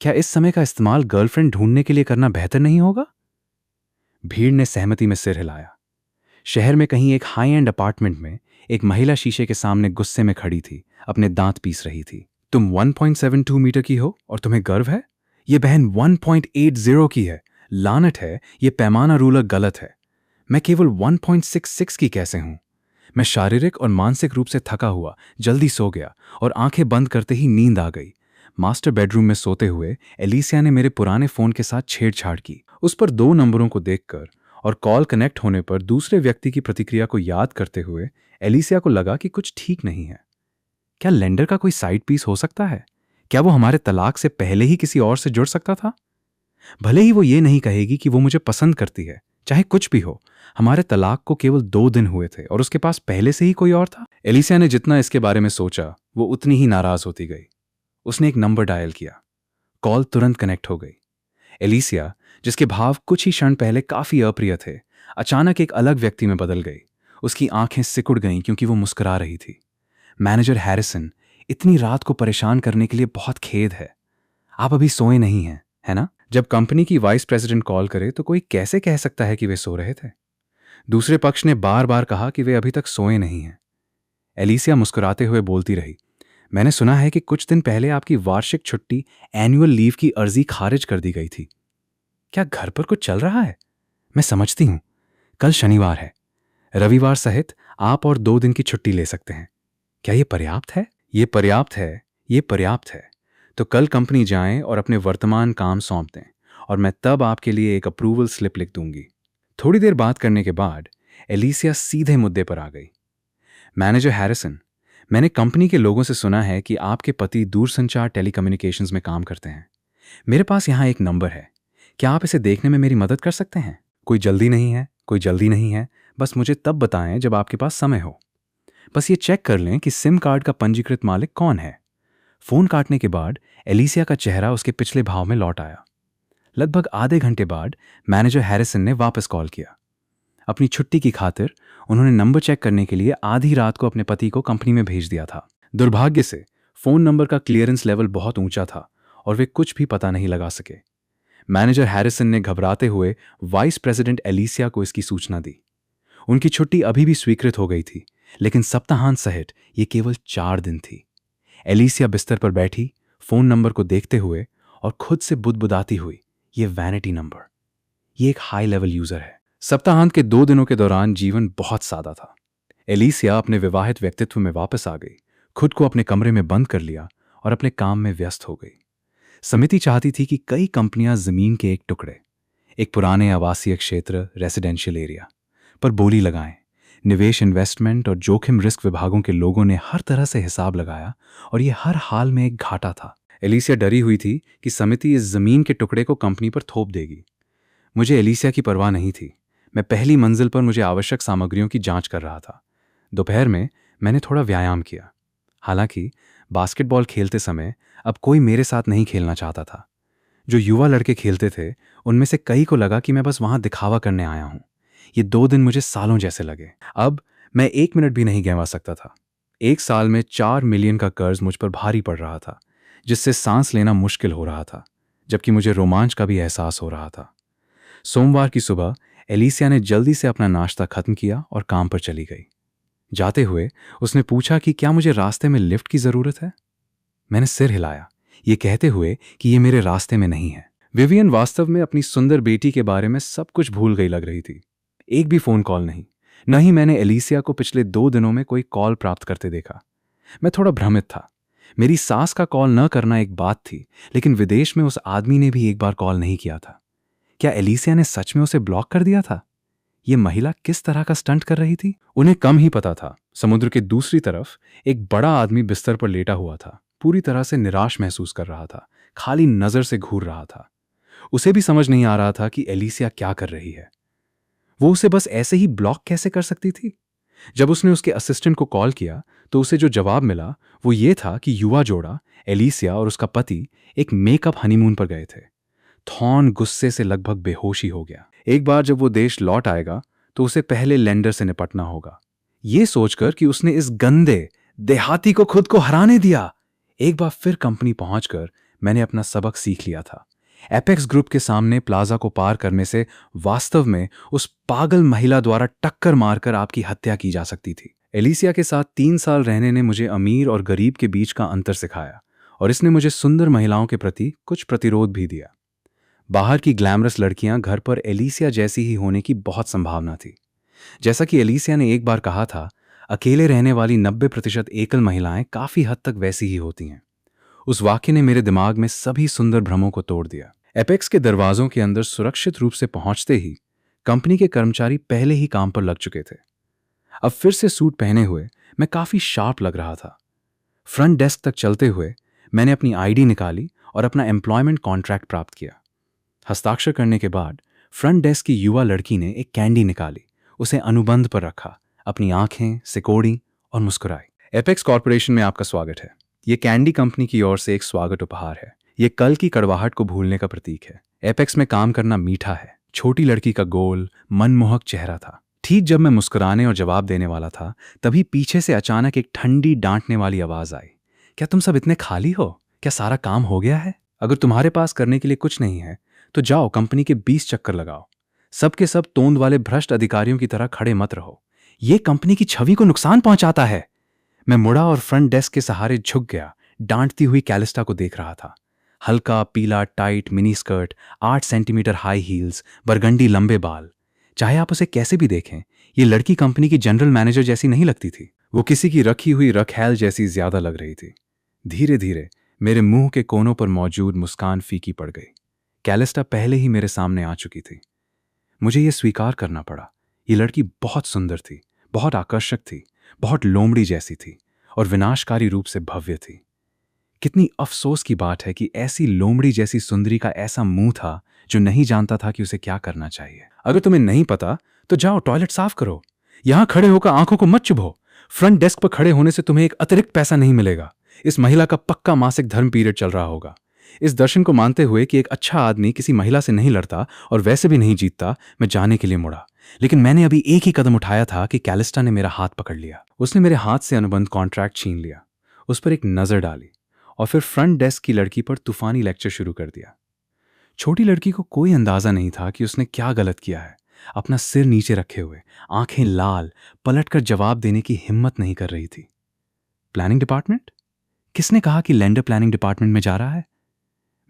क्या इस समय का इस्तेमाल गर्लफ्रेंड ढूंढने के लिए करना बेहतर नहीं होगा? भीड़ ने सहमति में सिर हिलाया। शहर में कहीं एक हाई एंड अपार्टमेंट में एक महिला शीशे के सामने गुस्से में खड़ी थी, अपने दांत पीस रही थी। तुम 1.72 मीटर की हो और तुम्हें गर्व है? ये बहन 1.80 की है। लानत है, ये पैमाना रूलर गलत है। मैं केवल 1.66 की कैसे हूं? मैं शारीरिक और मानसिक रूप से थका हुआ जल्दी सो गया और आंखें बंद करते ही नींद आ गई। मास्टर बेडरूम में सोते हुए एलिसिया ने मेरे पुराने फोन के साथ छेड़छाड़ की। उस पर 2 नंबरों को देखकर और कॉल कनेक्ट होने पर दूसरे व्यक्ति की प्रतिक्रिया को याद करते हुए एलिसिया को लगा कि कुछ ठीक नहीं है। क्या लेंडर का कोई साइड पीस हो सकता है? क्या वो हमारे तलाक से पहले ही किसी और से जुड़ सकता था? भले ही वो ये नहीं कहेगी कि वो मुझे पसंद करती है, चाहे कुछ भी हो, हमारे तलाक को केवल 2 दिन हुए थे और उसके पास पहले से ही कोई और था। एलिसिया ने जितना इसके बारे में सोचा वो उतनी ही नाराज होती गई। उसने एक नंबर डायल किया। कॉल तुरंत कनेक्ट हो गई। एलिसिया, जिसके भाव कुछ ही क्षण पहले काफी अप्रिय थे, अचानक एक अलग व्यक्ति में बदल गई। उसकी आंखें सिकुड़ गईं क्योंकि वो मुस्कुरा रही थी। मैनेजर हैरिसन, इतनी रात को परेशान करने के लिए बहुत खेद है। आप अभी सोए नहीं हैं, है ना? जब कंपनी की वाइस प्रेसिडेंट कॉल करे तो कोई कैसे कह सकता है कि वे सो रहे थे? दूसरे पक्ष ने बार बार कहा कि वे अभी तक सोए नहीं हैं। एलिसिया मुस्कुराते हुए बोलती रही, मैंने सुना है कि कुछ दिन पहले आपकी वार्षिक छुट्टी एनुअल लीव की अर्जी खारिज कर दी गई थी। क्या घर पर कुछ चल रहा है? मैं समझती हूं, कल शनिवार है। रविवार सहित आप और 2 दिन की छुट्टी ले सकते हैं। क्या यह पर्याप्त है? ये पर्याप्त है, ये पर्याप्त है। तो कल कंपनी जाएं और अपने वर्तमान काम सौंप दें और मैं तब आपके लिए एक अप्रूवल स्लिप लिख दूंगी। थोड़ी देर बात करने के बाद एलिसिया सीधे मुद्दे पर आ गई। मैनेजर हैरिसन, मैंने कंपनी के लोगों से सुना है कि आपके पति दूरसंचार टेलीकम्युनिकेशंस में काम करते हैं। मेरे पास यहाँ एक नंबर है, क्या आप इसे देखने में मेरी मदद कर सकते हैं? कोई जल्दी नहीं है, कोई जल्दी नहीं है, बस मुझे तब बताएं जब आपके पास समय हो। बस ये चेक कर लें कि सिम कार्ड का पंजीकृत मालिक कौन है। फोन काटने के बाद एलिसिया का चेहरा उसके पिछले भाव में लौट आया। लगभग आधे घंटे बाद मैनेजर हैरिसन ने वापस कॉल किया। अपनी छुट्टी की खातिर उन्होंने नंबर चेक करने के लिए आधी रात को अपने पति को कंपनी में भेज दिया था। दुर्भाग्य से फोन नंबर का क्लियरेंस लेवल बहुत ऊंचा था और वे कुछ भी पता नहीं लगा सके। मैनेजर हैरिसन ने घबराते हुए वाइस प्रेसिडेंट एलिसिया को इसकी सूचना दी। उनकी छुट्टी अभी भी स्वीकृत हो गई थी, लेकिन सप्ताहांत सहित ये केवल 4 दिन थी। एलिसिया बिस्तर पर बैठी फोन नंबर को देखते हुए और खुद से बुदबुदाती हुई, ये वैनिटी नंबर, ये एक हाई लेवल यूजर है। सप्ताहांत के 2 दिनों के दौरान जीवन बहुत सादा था। एलिसिया अपने विवाहित व्यक्तित्व में वापस आ गई, खुद को अपने कमरे में बंद कर लिया और अपने काम में व्यस्त हो गई। समिति चाहती थी कि कई कंपनियां जमीन के एक टुकड़े, एक पुराने आवासीय क्षेत्र रेसिडेंशियल एरिया पर बोली लगाएं। निवेश, इन्वेस्टमेंट और जोखिम रिस्क विभागों के लोगों ने हर तरह से हिसाब लगाया और यह हर हाल में एक घाटा था। एलिसिया डरी हुई थी कि समिति इस जमीन के टुकड़े को कंपनी पर थोप देगी। मुझे एलिसिया की परवाह नहीं थी। मैं पहली मंजिल पर मुझे आवश्यक सामग्रियों की जांच कर रहा था। दोपहर में मैंने थोड़ा व्यायाम किया। हालांकि बास्केटबॉल खेलते समय अब कोई मेरे साथ नहीं खेलना चाहता था। जो युवा लड़के खेलते थे उनमें से कई को लगा कि मैं बस वहां दिखावा करने आया हूं। ये 2 दिन मुझे सालों जैसे लगे। अब मैं 1 मिनट भी नहीं गंवा सकता था। 1 साल में 4 मिलियन का कर्ज मुझ पर भारी पड़ रहा था, जिससे सांस लेना मुश्किल हो रहा था, जबकि मुझे रोमांच का भी एहसास हो रहा था। सोमवार की सुबह एलिसिया ने जल्दी से अपना नाश्ता खत्म किया और काम पर चली गई। जाते हुए उसने पूछा कि क्या मुझे रास्ते में लिफ्ट की जरूरत है। मैंने सिर हिलाया, ये कहते हुए कि ये मेरे रास्ते में नहीं है। विवियन वास्तव में अपनी सुंदर बेटी के बारे में सब कुछ भूल गई लग रही थी। एक भी फोन कॉल नहीं, न ही मैंने एलिसिया को पिछले 2 दिनों में कोई कॉल प्राप्त करते देखा। मैं थोड़ा भ्रमित था। मेरी सास का कॉल न करना एक बात थी, लेकिन विदेश में उस आदमी ने भी एक बार कॉल नहीं किया था। क्या एलिसिया ने सच में उसे ब्लॉक कर दिया था? ये महिला किस तरह का स्टंट कर रही थी? उन्हें कम ही पता था, समुद्र के दूसरी तरफ एक बड़ा आदमी बिस्तर पर लेटा हुआ था, पूरी तरह से निराश महसूस कर रहा था, खाली नजर से घूर रहा था। उसे भी समझ नहीं आ रहा था कि एलिसिया क्या कर रही है। वो उसे बस ऐसे ही ब्लॉक कैसे कर सकती थी? जब उसने उसके असिस्टेंट को कॉल किया तो उसे जो जवाब मिला वो ये था कि युवा जोड़ा एलिसिया और उसका पति एक मेकअप हनीमून पर गए थे। थॉर्न गुस्से से लगभग बेहोश ही हो गया। एक बार जब वो देश लौट आएगा तो उसे पहले लेंडर से निपटना होगा, ये सोचकर कि उसने इस गंदे देहाती को खुद को हराने दिया। एक बार फिर कंपनी पहुंचकर मैंने अपना सबक सीख लिया था। एपेक्स ग्रुप के सामने प्लाजा को पार करने से वास्तव में उस पागल महिला द्वारा टक्कर मारकर आपकी हत्या की जा सकती थी। एलिसिया के साथ 3 साल रहने ने मुझे अमीर और गरीब के बीच का अंतर सिखाया, और इसने मुझे सुंदर महिलाओं के प्रति कुछ प्रतिरोध भी दिया। बाहर की ग्लैमरस लड़कियां घर पर एलिसिया जैसी ही होने की बहुत संभावना थी। जैसा कि एलिसिया ने एक बार कहा था, अकेले रहने वाली 90% एकल महिलाएं काफी हद तक वैसी ही होती हैं। उस वाक्य ने मेरे दिमाग में सभी सुंदर भ्रमों को तोड़ दिया। एपेक्स के दरवाजों के अंदर सुरक्षित रूप से पहुंचते ही कंपनी के कर्मचारी पहले ही काम पर लग चुके थे। अब फिर से सूट पहने हुए मैं काफी शार्प लग रहा था। फ्रंट डेस्क तक चलते हुए मैंने अपनी आईडी निकाली और अपना एम्प्लॉयमेंट कॉन्ट्रैक्ट प्राप्त किया। हस्ताक्षर करने के बाद फ्रंट डेस्क की युवा लड़की ने एक कैंडी निकाली, उसे अनुबंध पर रखा, अपनी आंखें सिकोड़ी और मुस्कुराई। एपेक्स कॉर्पोरेशन में आपका स्वागत है। ये कैंडी कंपनी की ओर से एक स्वागत उपहार है। ये कल की कड़वाहट को भूलने का प्रतीक है। एपेक्स में काम करना मीठा है। छोटी लड़की का गोल मनमोहक चेहरा था। ठीक जब मैं मुस्कुराने और जवाब देने वाला था, तभी पीछे से अचानक एक ठंडी डांटने वाली आवाज आई। क्या तुम सब इतने खाली हो? क्या सारा काम हो गया है? अगर तुम्हारे पास करने के लिए कुछ नहीं है तो जाओ कंपनी के 20 चक्कर लगाओ। सब के सब तोंद वाले भ्रष्ट अधिकारियों की तरह खड़े मत रहो। ये कंपनी की छवि को नुकसान पहुंचाता है। मैं मुड़ा और फ्रंट डेस्क के सहारे झुक गया। डांटती हुई कैलिस्टा को देख रहा था। हल्का पीला tight mini skirt, 8 centimetre high heels, burgundy लंबे बाल। चाहे आप उसे कैसे भी देखें, ये लड़की कंपनी की जनरल मैनेजर जैसी नहीं लगती थी। वो किसी की रखी हुई रखैल जैसी ज्यादा लग रही थी। धीरे धीरे मेरे मुंह के कोनों पर मौजूद मुस्कान फीकी पड़ गई। कैलिस्टा पहले ही मेरे सामने आ चुकी थी। मुझे यह स्वीकार करना पड़ा, ये लड़की बहुत सुंदर थी, बहुत आकर्षक थी, बहुत लोमड़ी जैसी थी और विनाशकारी रूप से भव्य थी। कितनी अफसोस की बात है कि ऐसी लोमड़ी जैसी सुंदरी का ऐसा मुंह था जो नहीं जानता था कि उसे क्या करना चाहिए। अगर तुम्हें नहीं पता तो जाओ टॉयलेट साफ करो। यहां खड़े होकर आंखों को मत चुभो। फ्रंट डेस्क पर खड़े होने से तुम्हें एक अतिरिक्त पैसा नहीं मिलेगा। इस महिला का पक्का मासिक धर्म पीरियड चल रहा होगा। इस दर्शन को मानते हुए कि एक अच्छा आदमी किसी महिला से नहीं लड़ता और वैसे भी नहीं जीतता, मैं जाने के लिए मुड़ा। लेकिन मैंने अभी एक ही कदम उठाया था कि कैलिस्टा ने मेरा हाथ पकड़ लिया। उसने मेरे हाथ से अनुबंध कॉन्ट्रैक्ट छीन लिया, उस पर एक नजर डाली और फिर फ्रंट डेस्क की लड़की पर तूफानी लेक्चर शुरू कर दिया। छोटी लड़की को कोई अंदाजा नहीं था कि उसने क्या गलत किया है। अपना सिर नीचे रखे हुए, आंखें लाल, पलटकर जवाब देने की हिम्मत नहीं कर रही थी। Planning department? किसने कहा कि लेंडर प्लानिंग डिपार्टमेंट में जा रहा है?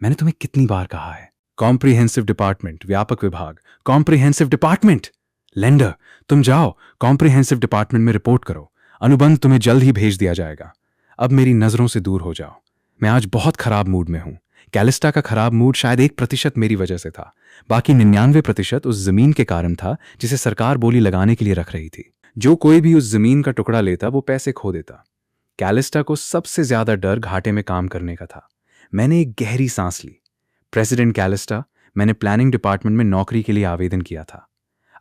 मैंने तुम्हें कितनी बार कहा है, कॉम्प्रिहेंसिव डिपार्टमेंट, व्यापक विभाग, कॉम्प्रिहेंसिव डिपार्टमेंट। लेंडर, तुम जाओ कॉम्प्रिहेंसिव डिपार्टमेंट में रिपोर्ट करो। अनुबंध तुम्हें जल्द ही भेज दिया जाएगा। अब मेरी नजरों से दूर हो जाओ। मैं आज बहुत खराब मूड में हूं। कैलिस्टा का खराब मूड शायद 1% मेरी वजह से था, बाकी 99% उस जमीन के कारण था जिसे सरकार बोली लगाने के लिए रख रही थी। जो कोई भी उस जमीन का टुकड़ा लेता वो पैसे खो देता। कैलिस्टा को सबसे ज्यादा डर घाटे में काम करने का था। मैंने एक गहरी सांस ली। प्रेसिडेंट कैलिस्टा, मैंने प्लानिंग डिपार्टमेंट में नौकरी के लिए आवेदन किया था।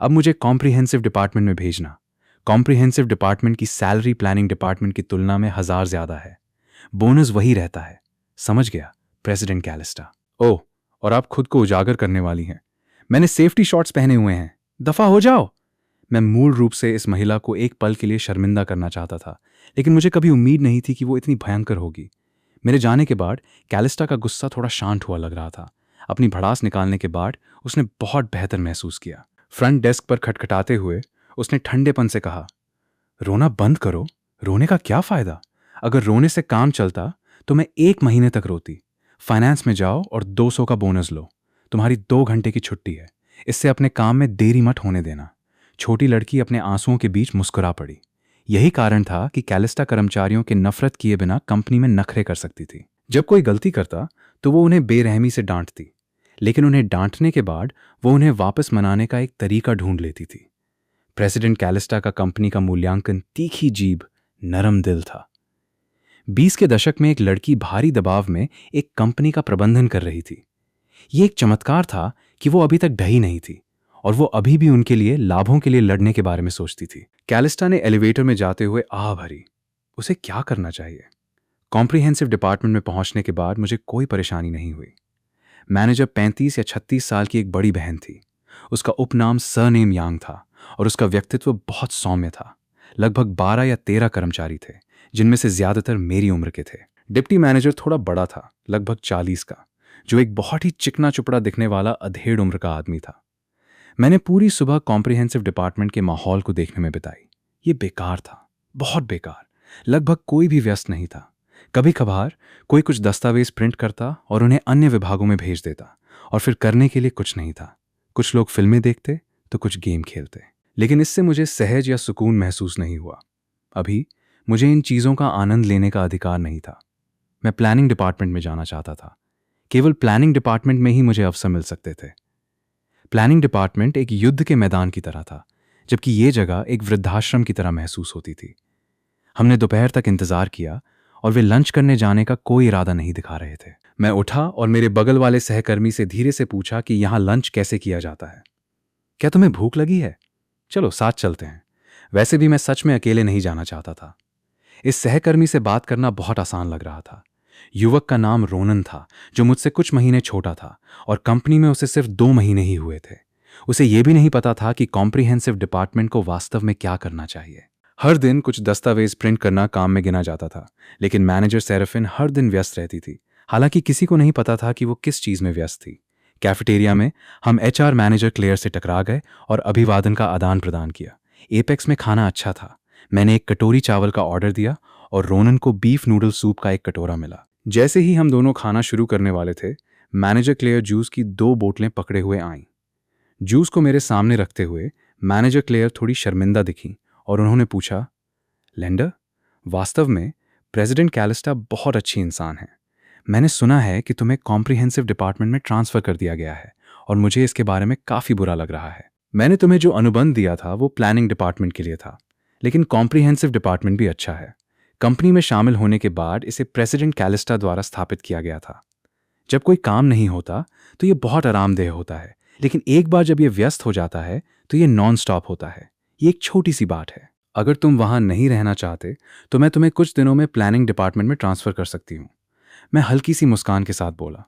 अब मुझे कॉम्प्रिहेंसिव डिपार्टमेंट में भेजना। कॉम्प्रिहेंसिव डिपार्टमेंट की सैलरी प्लानिंग डिपार्टमेंट की तुलना में 1000 ज्यादा है। बोनस वही रहता है। समझ गया प्रेसिडेंट कैलिस्टा। ओह, और आप खुद को उजागर करने वाली हैं। मैंने सेफ्टी शॉर्ट्स पहने हुए हैं। दफा हो जाओ। मैं मूल रूप से इस महिला को एक पल के लिए शर्मिंदा करना चाहता था, लेकिन मुझे कभी उम्मीद नहीं थी कि वो इतनी भयंकर होगी। मेरे जाने के बाद कैलिस्टा का गुस्सा थोड़ा शांत हुआ लग रहा था। अपनी भड़ास निकालने के बाद उसने बहुत बेहतर महसूस किया। फ्रंट डेस्क पर खटखटाते हुए उसने ठंडेपन से कहा, रोना बंद करो। रोने का क्या फायदा? अगर रोने से काम चलता तो मैं 1 महीने तक रोती। फाइनेंस में जाओ और 200 का बोनस लो। तुम्हारी 2 घंटे की छुट्टी है, इससे अपने काम में देरी मत होने देना। छोटी लड़की अपने आंसुओं के बीच मुस्कुरा पड़ी। यही कारण था कि कैलिस्टा कर्मचारियों के नफरत किए बिना कंपनी में नखरे कर सकती थी। जब कोई गलती करता तो वो उन्हें बेरहमी से डांटती, लेकिन उन्हें डांटने के बाद वो उन्हें वापस मनाने का एक तरीका ढूंढ लेती थी। प्रेसिडेंट कैलिस्टा का कंपनी का मूल्यांकन तीखी जीभ, नरम दिल था। 20 के दशक में एक लड़की भारी दबाव में एक कंपनी का प्रबंधन कर रही थी। ये एक चमत्कार था कि वो अभी तक ढही नहीं थी और वो अभी भी उनके लिए लाभों के लिए लड़ने के बारे में सोचती थी। कैलिस्टा ने एलिवेटर में जाते हुए आह भरी। उसे क्या करना चाहिए? कॉम्प्रिहेंसिव डिपार्टमेंट में पहुंचने के बाद मुझे कोई परेशानी नहीं हुई। मैनेजर 35 या 36 साल की एक बड़ी बहन थी। उसका उपनाम सरनेम यांग था और उसका व्यक्तित्व बहुत सौम्य था। लगभग 12 या 13 कर्मचारी थे, जिनमें से ज्यादातर मेरी उम्र के थे। डिप्टी मैनेजर थोड़ा बड़ा था, लगभग 40 का, जो एक बहुत ही चिकना चुपड़ा दिखने वाला अधेड़ उम्र का आदमी था। मैंने पूरी सुबह कॉम्प्रिहेंसिव डिपार्टमेंट के माहौल को देखने में बिताई। ये बेकार था, बहुत बेकार। लगभग कोई भी व्यस्त नहीं था। कभी कभार कोई कुछ दस्तावेज प्रिंट करता और उन्हें अन्य विभागों में भेज देता, और फिर करने के लिए कुछ नहीं था। कुछ लोग फिल्में देखते तो कुछ गेम खेलते, लेकिन इससे मुझे सहज या सुकून महसूस नहीं हुआ। अभी मुझे इन चीज़ों का आनंद लेने का अधिकार नहीं था। मैं प्लानिंग डिपार्टमेंट में जाना चाहता था। केवल प्लानिंग डिपार्टमेंट में ही मुझे अवसर मिल सकते थे। प्लानिंग डिपार्टमेंट एक युद्ध के मैदान की तरह था, जबकि ये जगह एक वृद्धाश्रम की तरह महसूस होती थी। हमने दोपहर तक इंतजार किया और वे लंच करने जाने का कोई इरादा नहीं दिखा रहे थे। मैं उठा और मेरे बगल वाले सहकर्मी से धीरे से पूछा कि यहाँ लंच कैसे किया जाता है। क्या तुम्हें भूख लगी है? चलो साथ चलते हैं। वैसे भी मैं सच में अकेले नहीं जाना चाहता था। इस सहकर्मी से बात करना बहुत आसान लग रहा था। युवक का नाम रोनन था, जो मुझसे कुछ महीने छोटा था और कंपनी में उसे सिर्फ 2 महीने ही हुए थे। उसे यह भी नहीं पता था कि कॉम्प्रिहेंसिव डिपार्टमेंट को वास्तव में क्या करना चाहिए। हर दिन कुछ दस्तावेज प्रिंट करना काम में गिना जाता था, लेकिन मैनेजर सेरेफिन हर दिन व्यस्त रहती थी। हालांकि किसी को नहीं पता था कि वो किस चीज में व्यस्त थी। कैफेटेरिया में हम एचआर मैनेजर क्लेयर से टकरा गए और अभिवादन का आदान प्रदान किया। एपेक्स में खाना अच्छा था। मैंने एक कटोरी चावल का ऑर्डर दिया और रोनन को बीफ नूडल सूप का एक कटोरा मिला। जैसे ही हम दोनों खाना शुरू करने वाले थे, मैनेजर क्लेयर जूस की 2 बोतलें पकड़े हुए आईं। जूस को मेरे सामने रखते हुए मैनेजर क्लेयर थोड़ी शर्मिंदा दिखी और उन्होंने पूछा, लेंडर, वास्तव में प्रेसिडेंट कैलिस्टा बहुत अच्छी इंसान है। मैंने सुना है कि तुम्हें कॉम्प्रिहेंसिव डिपार्टमेंट में ट्रांसफर कर दिया गया है और मुझे इसके बारे में काफी बुरा लग रहा है। मैंने तुम्हें जो अनुबंध दिया था वो प्लानिंग डिपार्टमेंट के लिए था, लेकिन कॉम्प्रिहेंसिव डिपार्टमेंट भी अच्छा है। कंपनी में शामिल होने के बाद इसे प्रेसिडेंट कैलिस्टा द्वारा स्थापित किया गया था। जब कोई काम नहीं होता तो ये बहुत आरामदेह होता है, लेकिन एक बार जब ये व्यस्त हो जाता है तो ये नॉन स्टॉप होता है। ये एक छोटी सी बात है। अगर तुम वहां नहीं रहना चाहते तो मैं तुम्हें कुछ दिनों में प्लानिंग डिपार्टमेंट में ट्रांसफर कर सकती हूँ। मैं हल्की सी मुस्कान के साथ बोला,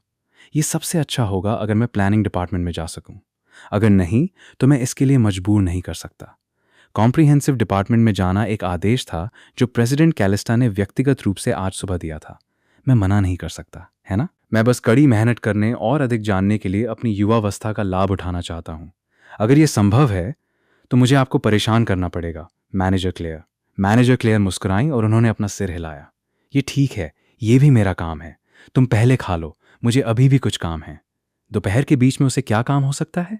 ये सबसे अच्छा होगा अगर मैं प्लानिंग डिपार्टमेंट में जा सकूं। अगर नहीं तो मैं इसके लिए मजबूर नहीं कर सकता। कॉम्प्रिहेंसिव डिपार्टमेंट में जाना एक आदेश था जो प्रेसिडेंट कैलिस्टा ने व्यक्तिगत रूप से आज सुबह दिया था। मैं मना नहीं कर सकता, है ना? मैं बस कड़ी मेहनत करने और अधिक जानने के लिए अपनी युवावस्था का लाभ उठाना चाहता हूँ। अगर यह संभव है तो मुझे आपको परेशान करना पड़ेगा, मैनेजर क्लेयर। मैनेजर क्लेयर मुस्कुराई और उन्होंने अपना सिर हिलाया। ये ठीक है, ये भी मेरा काम है। तुम पहले खा लो, मुझे अभी भी कुछ काम है। दोपहर के बीच में उसे क्या काम हो सकता है?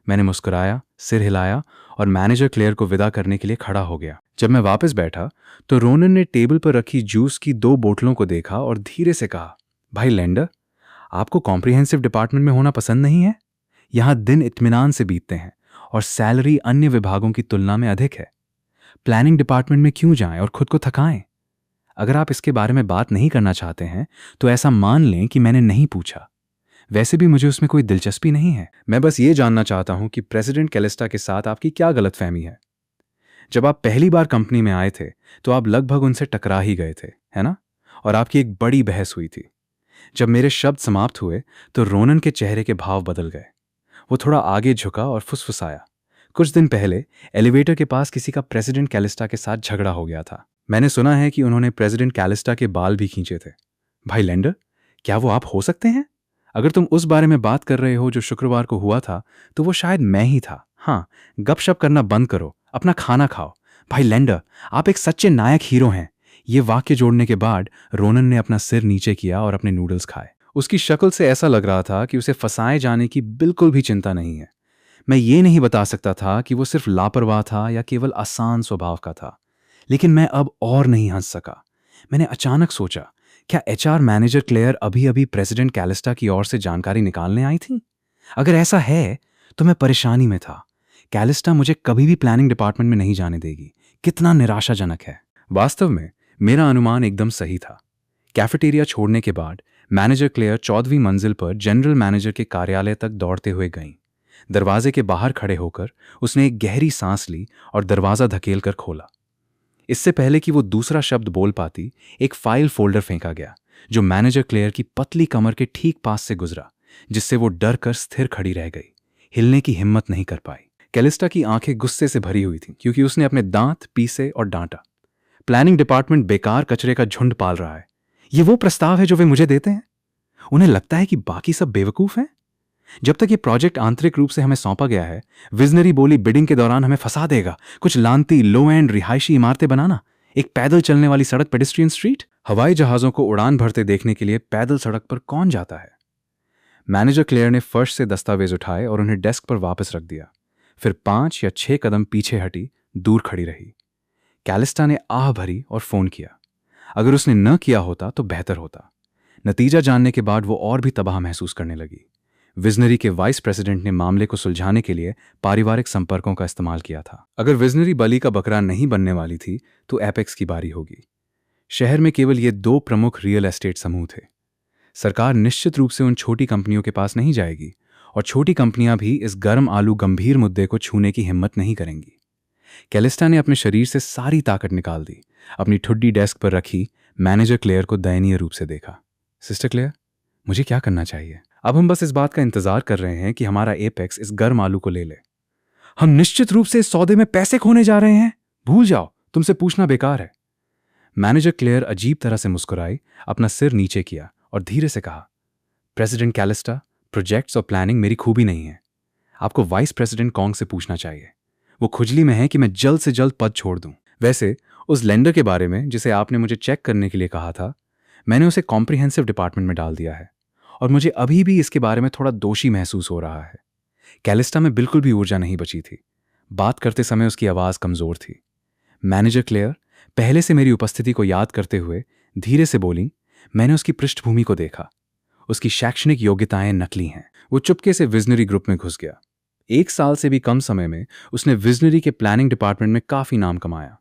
मैंने मुस्कुराया, सिर हिलाया और मैनेजर क्लेयर को विदा करने के लिए खड़ा हो गया। जब मैं वापस बैठा तो रोनन ने टेबल पर रखी जूस की 2 बोतलों को देखा और धीरे से कहा, भाई लेंडर, आपको कॉम्प्रिहेंसिव डिपार्टमेंट में होना पसंद नहीं है? यहां दिन इत्मीनान से बीतते हैं और सैलरी अन्य विभागों की तुलना में अधिक है। प्लानिंग डिपार्टमेंट में क्यों जाएं और खुद को थकाएं? अगर आप इसके बारे में बात नहीं करना चाहते हैं तो ऐसा मान लें कि मैंने नहीं पूछा। वैसे भी मुझे उसमें कोई दिलचस्पी नहीं है। मैं बस ये जानना चाहता हूं कि प्रेसिडेंट कैलिस्टा के साथ आपकी क्या गलतफहमी है। जब आप पहली बार कंपनी में आए थे तो आप लगभग उनसे टकरा ही गए थे, है ना? और आपकी एक बड़ी बहस हुई थी। जब मेरे शब्द समाप्त हुए तो रोनन के चेहरे के भाव बदल गए। वो थोड़ा आगे झुका और फुसफुसाया, कुछ दिन पहले एलिवेटर के पास किसी का प्रेसिडेंट कैलिस्टा के साथ झगड़ा हो गया था। मैंने सुना है कि उन्होंने प्रेसिडेंट कैलिस्टा के बाल भी खींचे थे। भाई लेंडर, क्या वो आप हो सकते हैं? अगर तुम उस बारे में बात कर रहे हो जो शुक्रवार को हुआ था तो वो शायद मैं ही था। हाँ, गपशप करना बंद करो, अपना खाना खाओ। भाई लेंडर, आप एक सच्चे नायक हीरो हैं। ये वाक्य जोड़ने के बाद रोनन ने अपना सिर नीचे किया और अपने नूडल्स खाए। उसकी शक्ल से ऐसा लग रहा था कि उसे फंसाए जाने की बिल्कुल भी चिंता नहीं है। मैं ये नहीं बता सकता था कि वो सिर्फ लापरवाह था या केवल आसान स्वभाव का था, लेकिन मैं अब और नहीं हंस सका। मैंने अचानक सोचा, क्या एचआर मैनेजर क्लेयर अभी अभी प्रेसिडेंट कैलिस्टा की ओर से जानकारी निकालने आई थी? अगर ऐसा है तो मैं परेशानी में था। कैलिस्टा मुझे कभी भी प्लानिंग डिपार्टमेंट में नहीं जाने देगी। कितना निराशाजनक है। वास्तव में मेरा अनुमान एकदम सही था। कैफेटेरिया छोड़ने के बाद मैनेजर क्लेयर 14वीं मंजिल पर जनरल मैनेजर के कार्यालय तक दौड़ते हुए गईं। दरवाजे के बाहर खड़े होकर उसने एक गहरी सांस ली और दरवाजा धकेलकर खोला। इससे पहले कि वो दूसरा शब्द बोल पाती, एक फाइल फोल्डर फेंका गया जो मैनेजर क्लेयर की पतली कमर के ठीक पास से गुजरा, जिससे वो डर कर स्थिर खड़ी रह गई, हिलने की हिम्मत नहीं कर पाई। कैलिस्टा की आंखें गुस्से से भरी हुई थीं क्योंकि उसने अपने दांत पीसे और डांटा। प्लानिंग डिपार्टमेंट बेकार कचरे का झुंड पाल रहा है। ये वो प्रस्ताव है जो वे मुझे देते हैं? उन्हें लगता है कि बाकी सब बेवकूफ हैं। जब तक ये प्रोजेक्ट आंतरिक रूप से हमें सौंपा गया है, विजनरी बोली बिडिंग के दौरान हमें फंसा देगा। कुछ लानती लो एंड रिहायशी इमारतें बनाना, एक पैदल चलने वाली सड़क पेडेस्ट्रियन स्ट्रीट। हवाई जहाजों को उड़ान भरते देखने के लिए पैदल सड़क पर कौन जाता है? मैनेजर क्लेयर ने फर्श से दस्तावेज उठाए और उन्हें डेस्क पर वापस रख दिया। फिर 5 या 6 कदम पीछे हटी, दूर खड़ी रही। कैलिस्टा ने आह भरी और फोन किया। अगर उसने न किया होता तो बेहतर होता। नतीजा जानने के बाद वो और भी तबाह महसूस करने लगी। विजनरी के वाइस प्रेसिडेंट ने मामले को सुलझाने के लिए पारिवारिक संपर्कों का इस्तेमाल किया था। अगर विजनरी बली का बकरा नहीं बनने वाली थी तो एपेक्स की बारी होगी। शहर में केवल ये 2 प्रमुख रियल एस्टेट समूह थे। सरकार निश्चित रूप से उन छोटी कंपनियों के पास नहीं जाएगी और छोटी कंपनियां भी इस गर्म आलू गंभीर मुद्दे को छूने की हिम्मत नहीं करेंगी। कैलिस्टा ने अपने शरीर से सारी ताकत निकाल दी, अपनी ठुड्डी डेस्क पर रखी, मैनेजर क्लेयर को दयनीय रूप से देखा। सिस्टर क्लेयर, मुझे क्या करना चाहिए? अब हम बस इस बात का इंतजार कर रहे हैं कि हमारा एपेक्स इस गर्म आलू को ले ले। हम निश्चित रूप से इस सौदे में पैसे खोने जा रहे हैं। भूल जाओ, तुमसे पूछना बेकार है। मैनेजर क्लेयर अजीब तरह से मुस्कुराई, अपना सिर नीचे किया और धीरे से कहा, प्रेसिडेंट कैलिस्टा, प्रोजेक्ट्स और प्लानिंग मेरी खूबी नहीं है। आपको वाइस प्रेसिडेंट कॉन्ग से पूछना चाहिए। वो खुजली में है कि मैं जल्द से जल्द पद छोड़ दूं। वैसे उस लेंडर के बारे में जिसे आपने मुझे चेक करने के लिए कहा था, मैंने उसे कॉम्प्रिहेंसिव डिपार्टमेंट में डाल दिया है और मुझे अभी भी इसके बारे में थोड़ा दोषी महसूस हो रहा है। कैलिस्टा में बिल्कुल भी ऊर्जा नहीं बची थी। बात करते समय उसकी आवाज कमजोर थी। मैनेजर क्लेयर पहले से मेरी उपस्थिति को याद करते हुए धीरे से बोली, मैंने उसकी पृष्ठभूमि को देखा। उसकी शैक्षणिक योग्यताएं नकली हैं। वो चुपके से विजनरी ग्रुप में घुस गया। 1 साल से भी कम समय में उसने विजनरी के प्लानिंग डिपार्टमेंट में काफी नाम कमाया।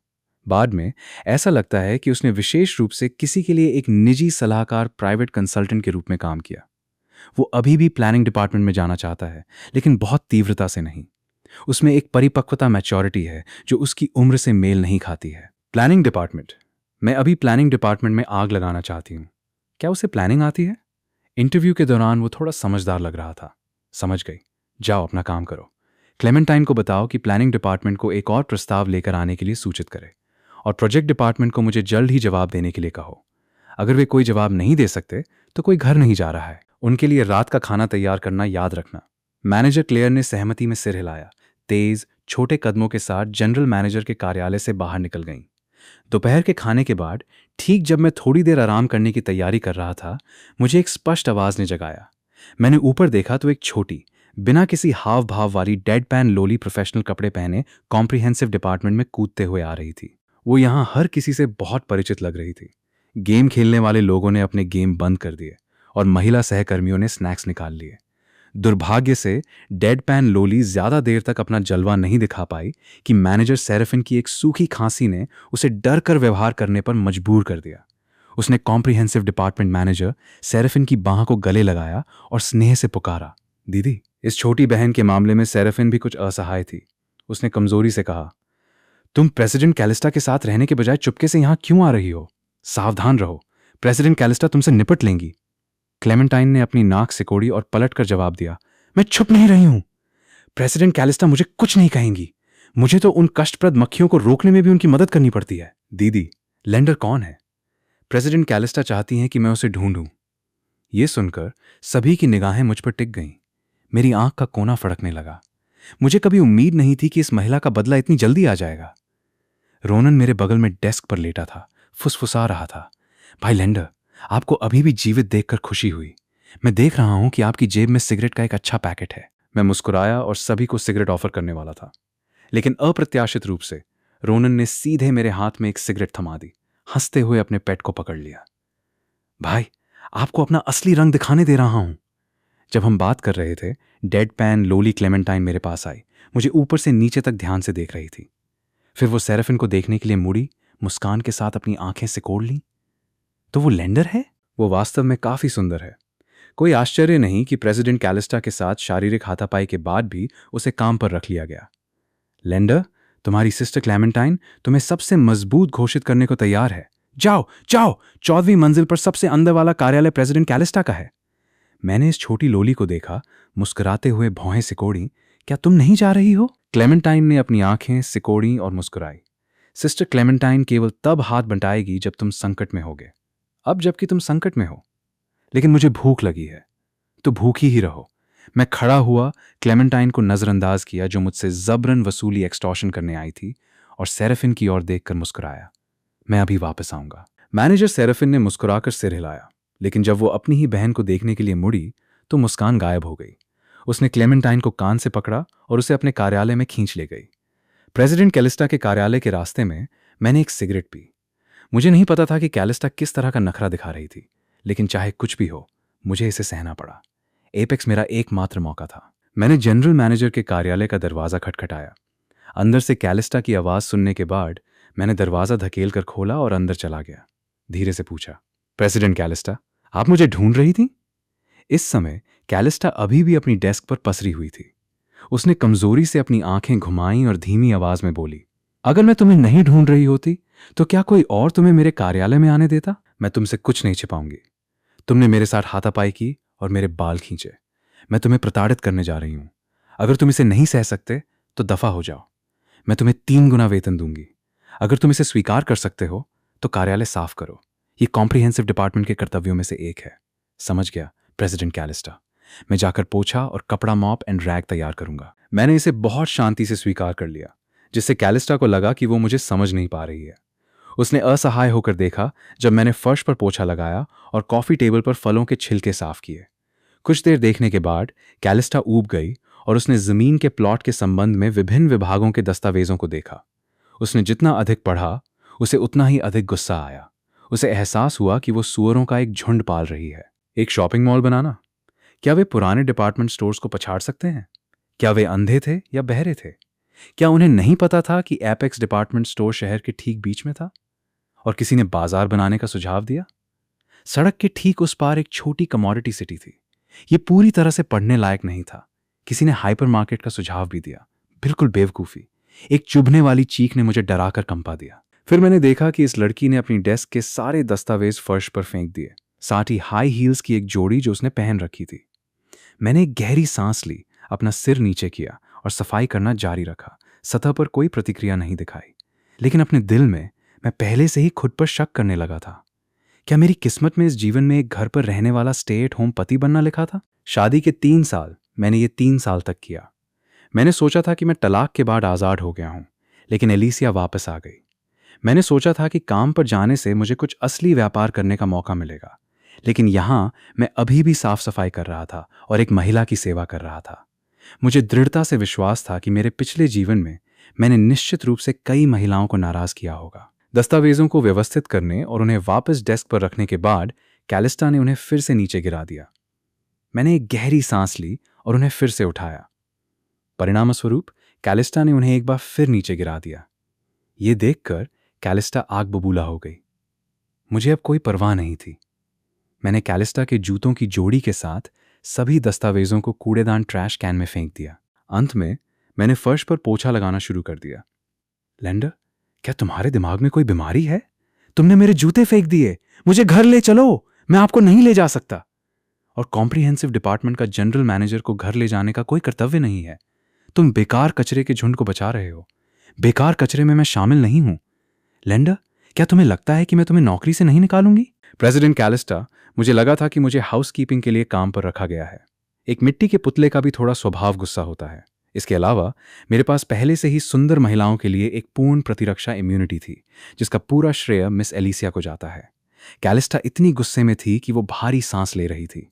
बाद में ऐसा लगता है कि उसने विशेष रूप से किसी के लिए एक निजी सलाहकार, प्राइवेट कंसल्टेंट के रूप में काम किया। वो अभी भी प्लानिंग डिपार्टमेंट में जाना चाहता है, लेकिन बहुत तीव्रता से नहीं। उसमें एक परिपक्वता, मैच्योरिटी है जो उसकी उम्र से मेल नहीं खाती है। प्लानिंग डिपार्टमेंट, मैं अभी प्लानिंग डिपार्टमेंट में आग लगाना चाहती हूँ। क्या उसे प्लानिंग आती है? इंटरव्यू के दौरान वो थोड़ा समझदार लग रहा था। समझ गई, जाओ अपना काम करो। क्लेमेंटाइन को बताओ कि प्लानिंग डिपार्टमेंट को एक और प्रस्ताव लेकर आने के लिए सूचित करे और प्रोजेक्ट डिपार्टमेंट को मुझे जल्द ही जवाब देने के लिए कहो। अगर वे कोई जवाब नहीं दे सकते तो कोई घर नहीं जा रहा है। उनके लिए रात का खाना तैयार करना याद रखना। मैनेजर क्लेयर ने सहमति में सिर हिलाया। तेज छोटे कदमों के साथ जनरल मैनेजर के कार्यालय से बाहर निकल गईं। दोपहर के खाने के बाद ठीक जब मैं थोड़ी देर आराम करने की तैयारी कर रहा था, मुझे एक स्पष्ट आवाज ने जगाया। मैंने ऊपर देखा तो एक छोटी, बिना किसी हाव भाव वाली डेड पैन लोली प्रोफेशनल कपड़े पहने कॉम्प्रिहेंसिव डिपार्टमेंट में कूदते हुए आ रही थी। वो यहां हर किसी से बहुत परिचित लग रही थी। गेम खेलने वाले लोगों ने अपने गेम बंद कर दिए और महिला सहकर्मियों ने स्नैक्स निकाल लिए। दुर्भाग्य से डेड पैन लोली ज्यादा देर तक अपना जलवा नहीं दिखा पाई कि मैनेजर सेरेफिन की एक सूखी खांसी ने उसे डर कर व्यवहार करने पर मजबूर कर दिया। उसने कॉम्प्रिहेंसिव डिपार्टमेंट मैनेजर सेरेफिन की बाह को गले लगाया और स्नेह से पुकारा, दीदी। इस छोटी बहन के मामले में सेरेफिन भी कुछ असहाय थी। उसने कमजोरी से कहा, तुम प्रेसिडेंट कैलिस्टा के साथ रहने के बजाय चुपके से यहां क्यों आ रही हो? सावधान रहो, प्रेसिडेंट कैलिस्टा तुमसे निपट लेंगी। क्लेमेंटाइन ने अपनी नाक सिकोड़ी और पलटकर जवाब दिया, मैं छुप नहीं रही हूं। प्रेसिडेंट कैलिस्टा मुझे कुछ नहीं कहेंगी। मुझे तो उन कष्टप्रद मक्खियों को रोकने में भी उनकी मदद करनी पड़ती है। दीदी, लेंडर कौन है? प्रेसिडेंट कैलिस्टा चाहती हैं कि मैं उसे ढूंढूं। यह सुनकर सभी की निगाहें मुझ पर टिक गईं। मेरी आंख का कोना फड़कने लगा। मुझे कभी उम्मीद नहीं थी कि इस महिला का बदला इतनी जल्दी आ जाएगा। रोनन मेरे बगल में डेस्क पर लेटा था, फुसफुसा रहा था, भाई लेंडर, आपको अभी भी जीवित देखकर खुशी हुई। मैं देख रहा हूं कि आपकी जेब में सिगरेट का एक अच्छा पैकेट है। मैं मुस्कुराया और सभी को सिगरेट ऑफर करने वाला था, लेकिन अप्रत्याशित रूप से रोनन ने सीधे मेरे हाथ में एक सिगरेट थमा दी, हंसते हुए अपने पेट को पकड़ लिया। भाई, आपको अपना असली रंग दिखाने दे रहा हूं। जब हम बात कर रहे थे, डेड पैन लोली क्लेमेंटाइन मेरे पास आई, मुझे ऊपर से नीचे तक ध्यान से देख रही थी। फिर वो सेराफिन को देखने के लिए मुड़ी, मुस्कान के साथ अपनी आंखें सिकोड़ ली। तो वो लेंडर है? वो वास्तव में काफी सुंदर है। कोई आश्चर्य नहीं कि प्रेसिडेंट कैलिस्टा के साथ शारीरिक हाथापाई के बाद भी उसे काम पर रख लिया गया। लेंडर, तुम्हारी सिस्टर क्लेमेंटाइन तुम्हें सबसे मजबूत घोषित करने को तैयार है। जाओ जाओ, 14वीं मंजिल पर सबसे अंदर वाला कार्यालय प्रेसिडेंट कैलिस्टा का है। मैंने इस छोटी लोली को देखा, मुस्कुराते हुए भौहें सिकोड़ी। क्या तुम नहीं जा रही हो? क्लेमेंटाइन ने अपनी आंखें सिकोड़ी और मुस्कुराई। सिस्टर क्लेमेंटाइन केवल तब हाथ बंटाएगी जब तुम संकट में होगे। अब जबकि तुम संकट में हो। लेकिन मुझे भूख लगी है, तो भूखी ही रहो। मैं खड़ा हुआ, क्लेमेंटाइन को नजरअंदाज किया जो मुझसे जबरन वसूली एक्सटॉर्शन करने आई थी, और सेराफिन की ओर देखकर मुस्कुराया। मैं अभी वापस आऊंगा। मैनेजर सेराफिन ने मुस्कुराकर सिर हिलाया, लेकिन जब वो अपनी ही बहन को देखने के लिए मुड़ी तो मुस्कान गायब हो गई। उसने क्लेमेंटाइन को कान से पकड़ा और उसे अपने कार्यालय में खींच ले गई। प्रेसिडेंट कैलिस्टा के कार्यालय के रास्ते में मैंने एक सिगरेट पी। मुझे नहीं पता था कि कैलिस्टा किस तरह का नखरा दिखा रही थी, लेकिन चाहे कुछ भी हो, मुझे इसे सहना पड़ा। एपेक्स मेरा एकमात्र मौका था। मैंने जनरल मैनेजर के कार्यालय का दरवाजा खटखटाया। अंदर से कैलिस्टा की आवाज सुनने के बाद मैंने दरवाजा धकेल कर खोला और अंदर चला गया। धीरे से पूछा, प्रेसिडेंट कैलिस्टा, आप मुझे ढूंढ रही थी? इस समय कैलिस्टा अभी भी अपनी डेस्क पर पसरी हुई थी। उसने कमजोरी से अपनी आंखें घुमाईं और धीमी आवाज में बोली, अगर मैं तुम्हें नहीं ढूंढ रही होती तो क्या कोई और तुम्हें मेरे कार्यालय में आने देता? मैं तुमसे कुछ नहीं छिपाऊंगी। तुमने मेरे साथ हाथापाई की और मेरे बाल खींचे। मैं तुम्हें प्रताड़ित करने जा रही हूं। अगर तुम इसे नहीं सह सकते तो दफा हो जाओ। मैं तुम्हें 3 गुना वेतन दूंगी। अगर तुम इसे स्वीकार कर सकते हो तो कार्यालय साफ करो। ये कॉम्प्रिहेंसिव डिपार्टमेंट के कर्तव्यों में से एक है। समझ गया प्रेसिडेंट कैलिस्टा। मैं जाकर पोछा और कपड़ा, मॉप एंड रैग तैयार करूंगा। मैंने इसे बहुत शांति से स्वीकार कर लिया, जिससे कैलिस्टा को लगा कि वो मुझे समझ नहीं पा रही है। उसने असहाय होकर देखा जब मैंने फर्श पर पोछा लगाया और कॉफी टेबल पर फलों के छिलके साफ किए। कुछ देर देखने के बाद कैलिस्टा ऊब गई और उसने जमीन के प्लॉट के संबंध में विभिन्न विभागों के दस्तावेजों को देखा। उसने जितना अधिक पढ़ा, उसे उतना ही अधिक गुस्सा आया। उसे एहसास हुआ कि वो सूअरों का एक झुंड पाल रही है। एक शॉपिंग मॉल बनाना? क्या वे पुराने डिपार्टमेंट स्टोर्स को पछाड़ सकते हैं? क्या वे अंधे थे या बहरे थे? क्या उन्हें नहीं पता था कि एपेक्स डिपार्टमेंट स्टोर शहर के ठीक बीच में था और किसी ने बाजार बनाने का सुझाव दिया? सड़क के ठीक उस पार एक छोटी कमोडिटी सिटी थी। यह पूरी तरह से पढ़ने लायक नहीं था। किसी ने हाइपर मार्केट का सुझाव भी दिया। बिल्कुल बेवकूफी। एक चुभने वाली चीख ने मुझे डराकर कंपा दिया। फिर मैंने देखा कि इस लड़की ने अपनी डेस्क के सारे दस्तावेज फर्श पर फेंक दिए, साथ ही हाई हील्स की एक जोड़ी जो उसने पहन रखी थी। मैंने एक गहरी सांस ली, अपना सिर नीचे किया और सफाई करना जारी रखा। सतह पर कोई प्रतिक्रिया नहीं दिखाई, लेकिन अपने दिल में मैं पहले से ही खुद पर शक करने लगा था। क्या मेरी किस्मत में इस जीवन में एक घर पर रहने वाला स्टे एट होम पति बनना लिखा था? शादी के 3 साल मैंने ये 3 साल तक किया। मैंने सोचा था कि मैं तलाक के बाद आजाद हो गया हूं, लेकिन एलिसिया वापस आ गई। मैंने सोचा था कि काम पर जाने से मुझे कुछ असली व्यापार करने का मौका मिलेगा, लेकिन यहां मैं अभी भी साफ सफाई कर रहा था और एक महिला की सेवा कर रहा था। मुझे दृढ़ता से विश्वास था कि मेरे पिछले जीवन में मैंने निश्चित रूप से कई महिलाओं को नाराज किया होगा। दस्तावेजों को व्यवस्थित करने और उन्हें वापस डेस्क पर रखने के बाद कैलिस्टा ने उन्हें फिर से नीचे गिरा दिया। मैंने एक गहरी सांस ली और उन्हें फिर से उठाया। परिणामस्वरूप कैलिस्टा ने उन्हें एक बार फिर नीचे गिरा दिया। यह देखकर कैलिस्टा आग बबूला हो गई। मुझे अब कोई परवाह नहीं थी। मैंने कैलिस्टा के जूतों की जोड़ी के साथ सभी दस्तावेजों को कूड़ेदान ट्रैश कैन में फेंक दिया। अंत में मैंने फर्श पर पोछा लगाना शुरू कर दिया। लेंडर, क्या तुम्हारे दिमाग में कोई बीमारी है? तुमने मेरे जूते फेंक दिए। मुझे घर ले चलो, मैं आपको नहीं ले जा सकता। और कॉम्प्रिहेंसिव डिपार्टमेंट का जनरल मैनेजर को घर ले जाने का कोई कर्तव्य नहीं है। तुम बेकार कचरे के झुंड को बचा रहे हो। बेकार कचरे में मैं शामिल नहीं हूं। लेंडर, क्या तुम्हें लगता है कि मैं तुम्हें नौकरी से नहीं निकालूंगी? प्रेसिडेंट कैलिस्टा, मुझे लगा था कि मुझे हाउसकीपिंग के लिए काम पर रखा गया है। एक मिट्टी के पुतले का भी थोड़ा स्वभाव गुस्सा होता है। इसके अलावा मेरे पास पहले से ही सुंदर महिलाओं के लिए एक पूर्ण प्रतिरक्षा इम्यूनिटी थी, जिसका पूरा श्रेय मिस एलिसिया को जाता है। कैलिस्टा इतनी गुस्से में थी कि वो भारी सांस ले रही थी।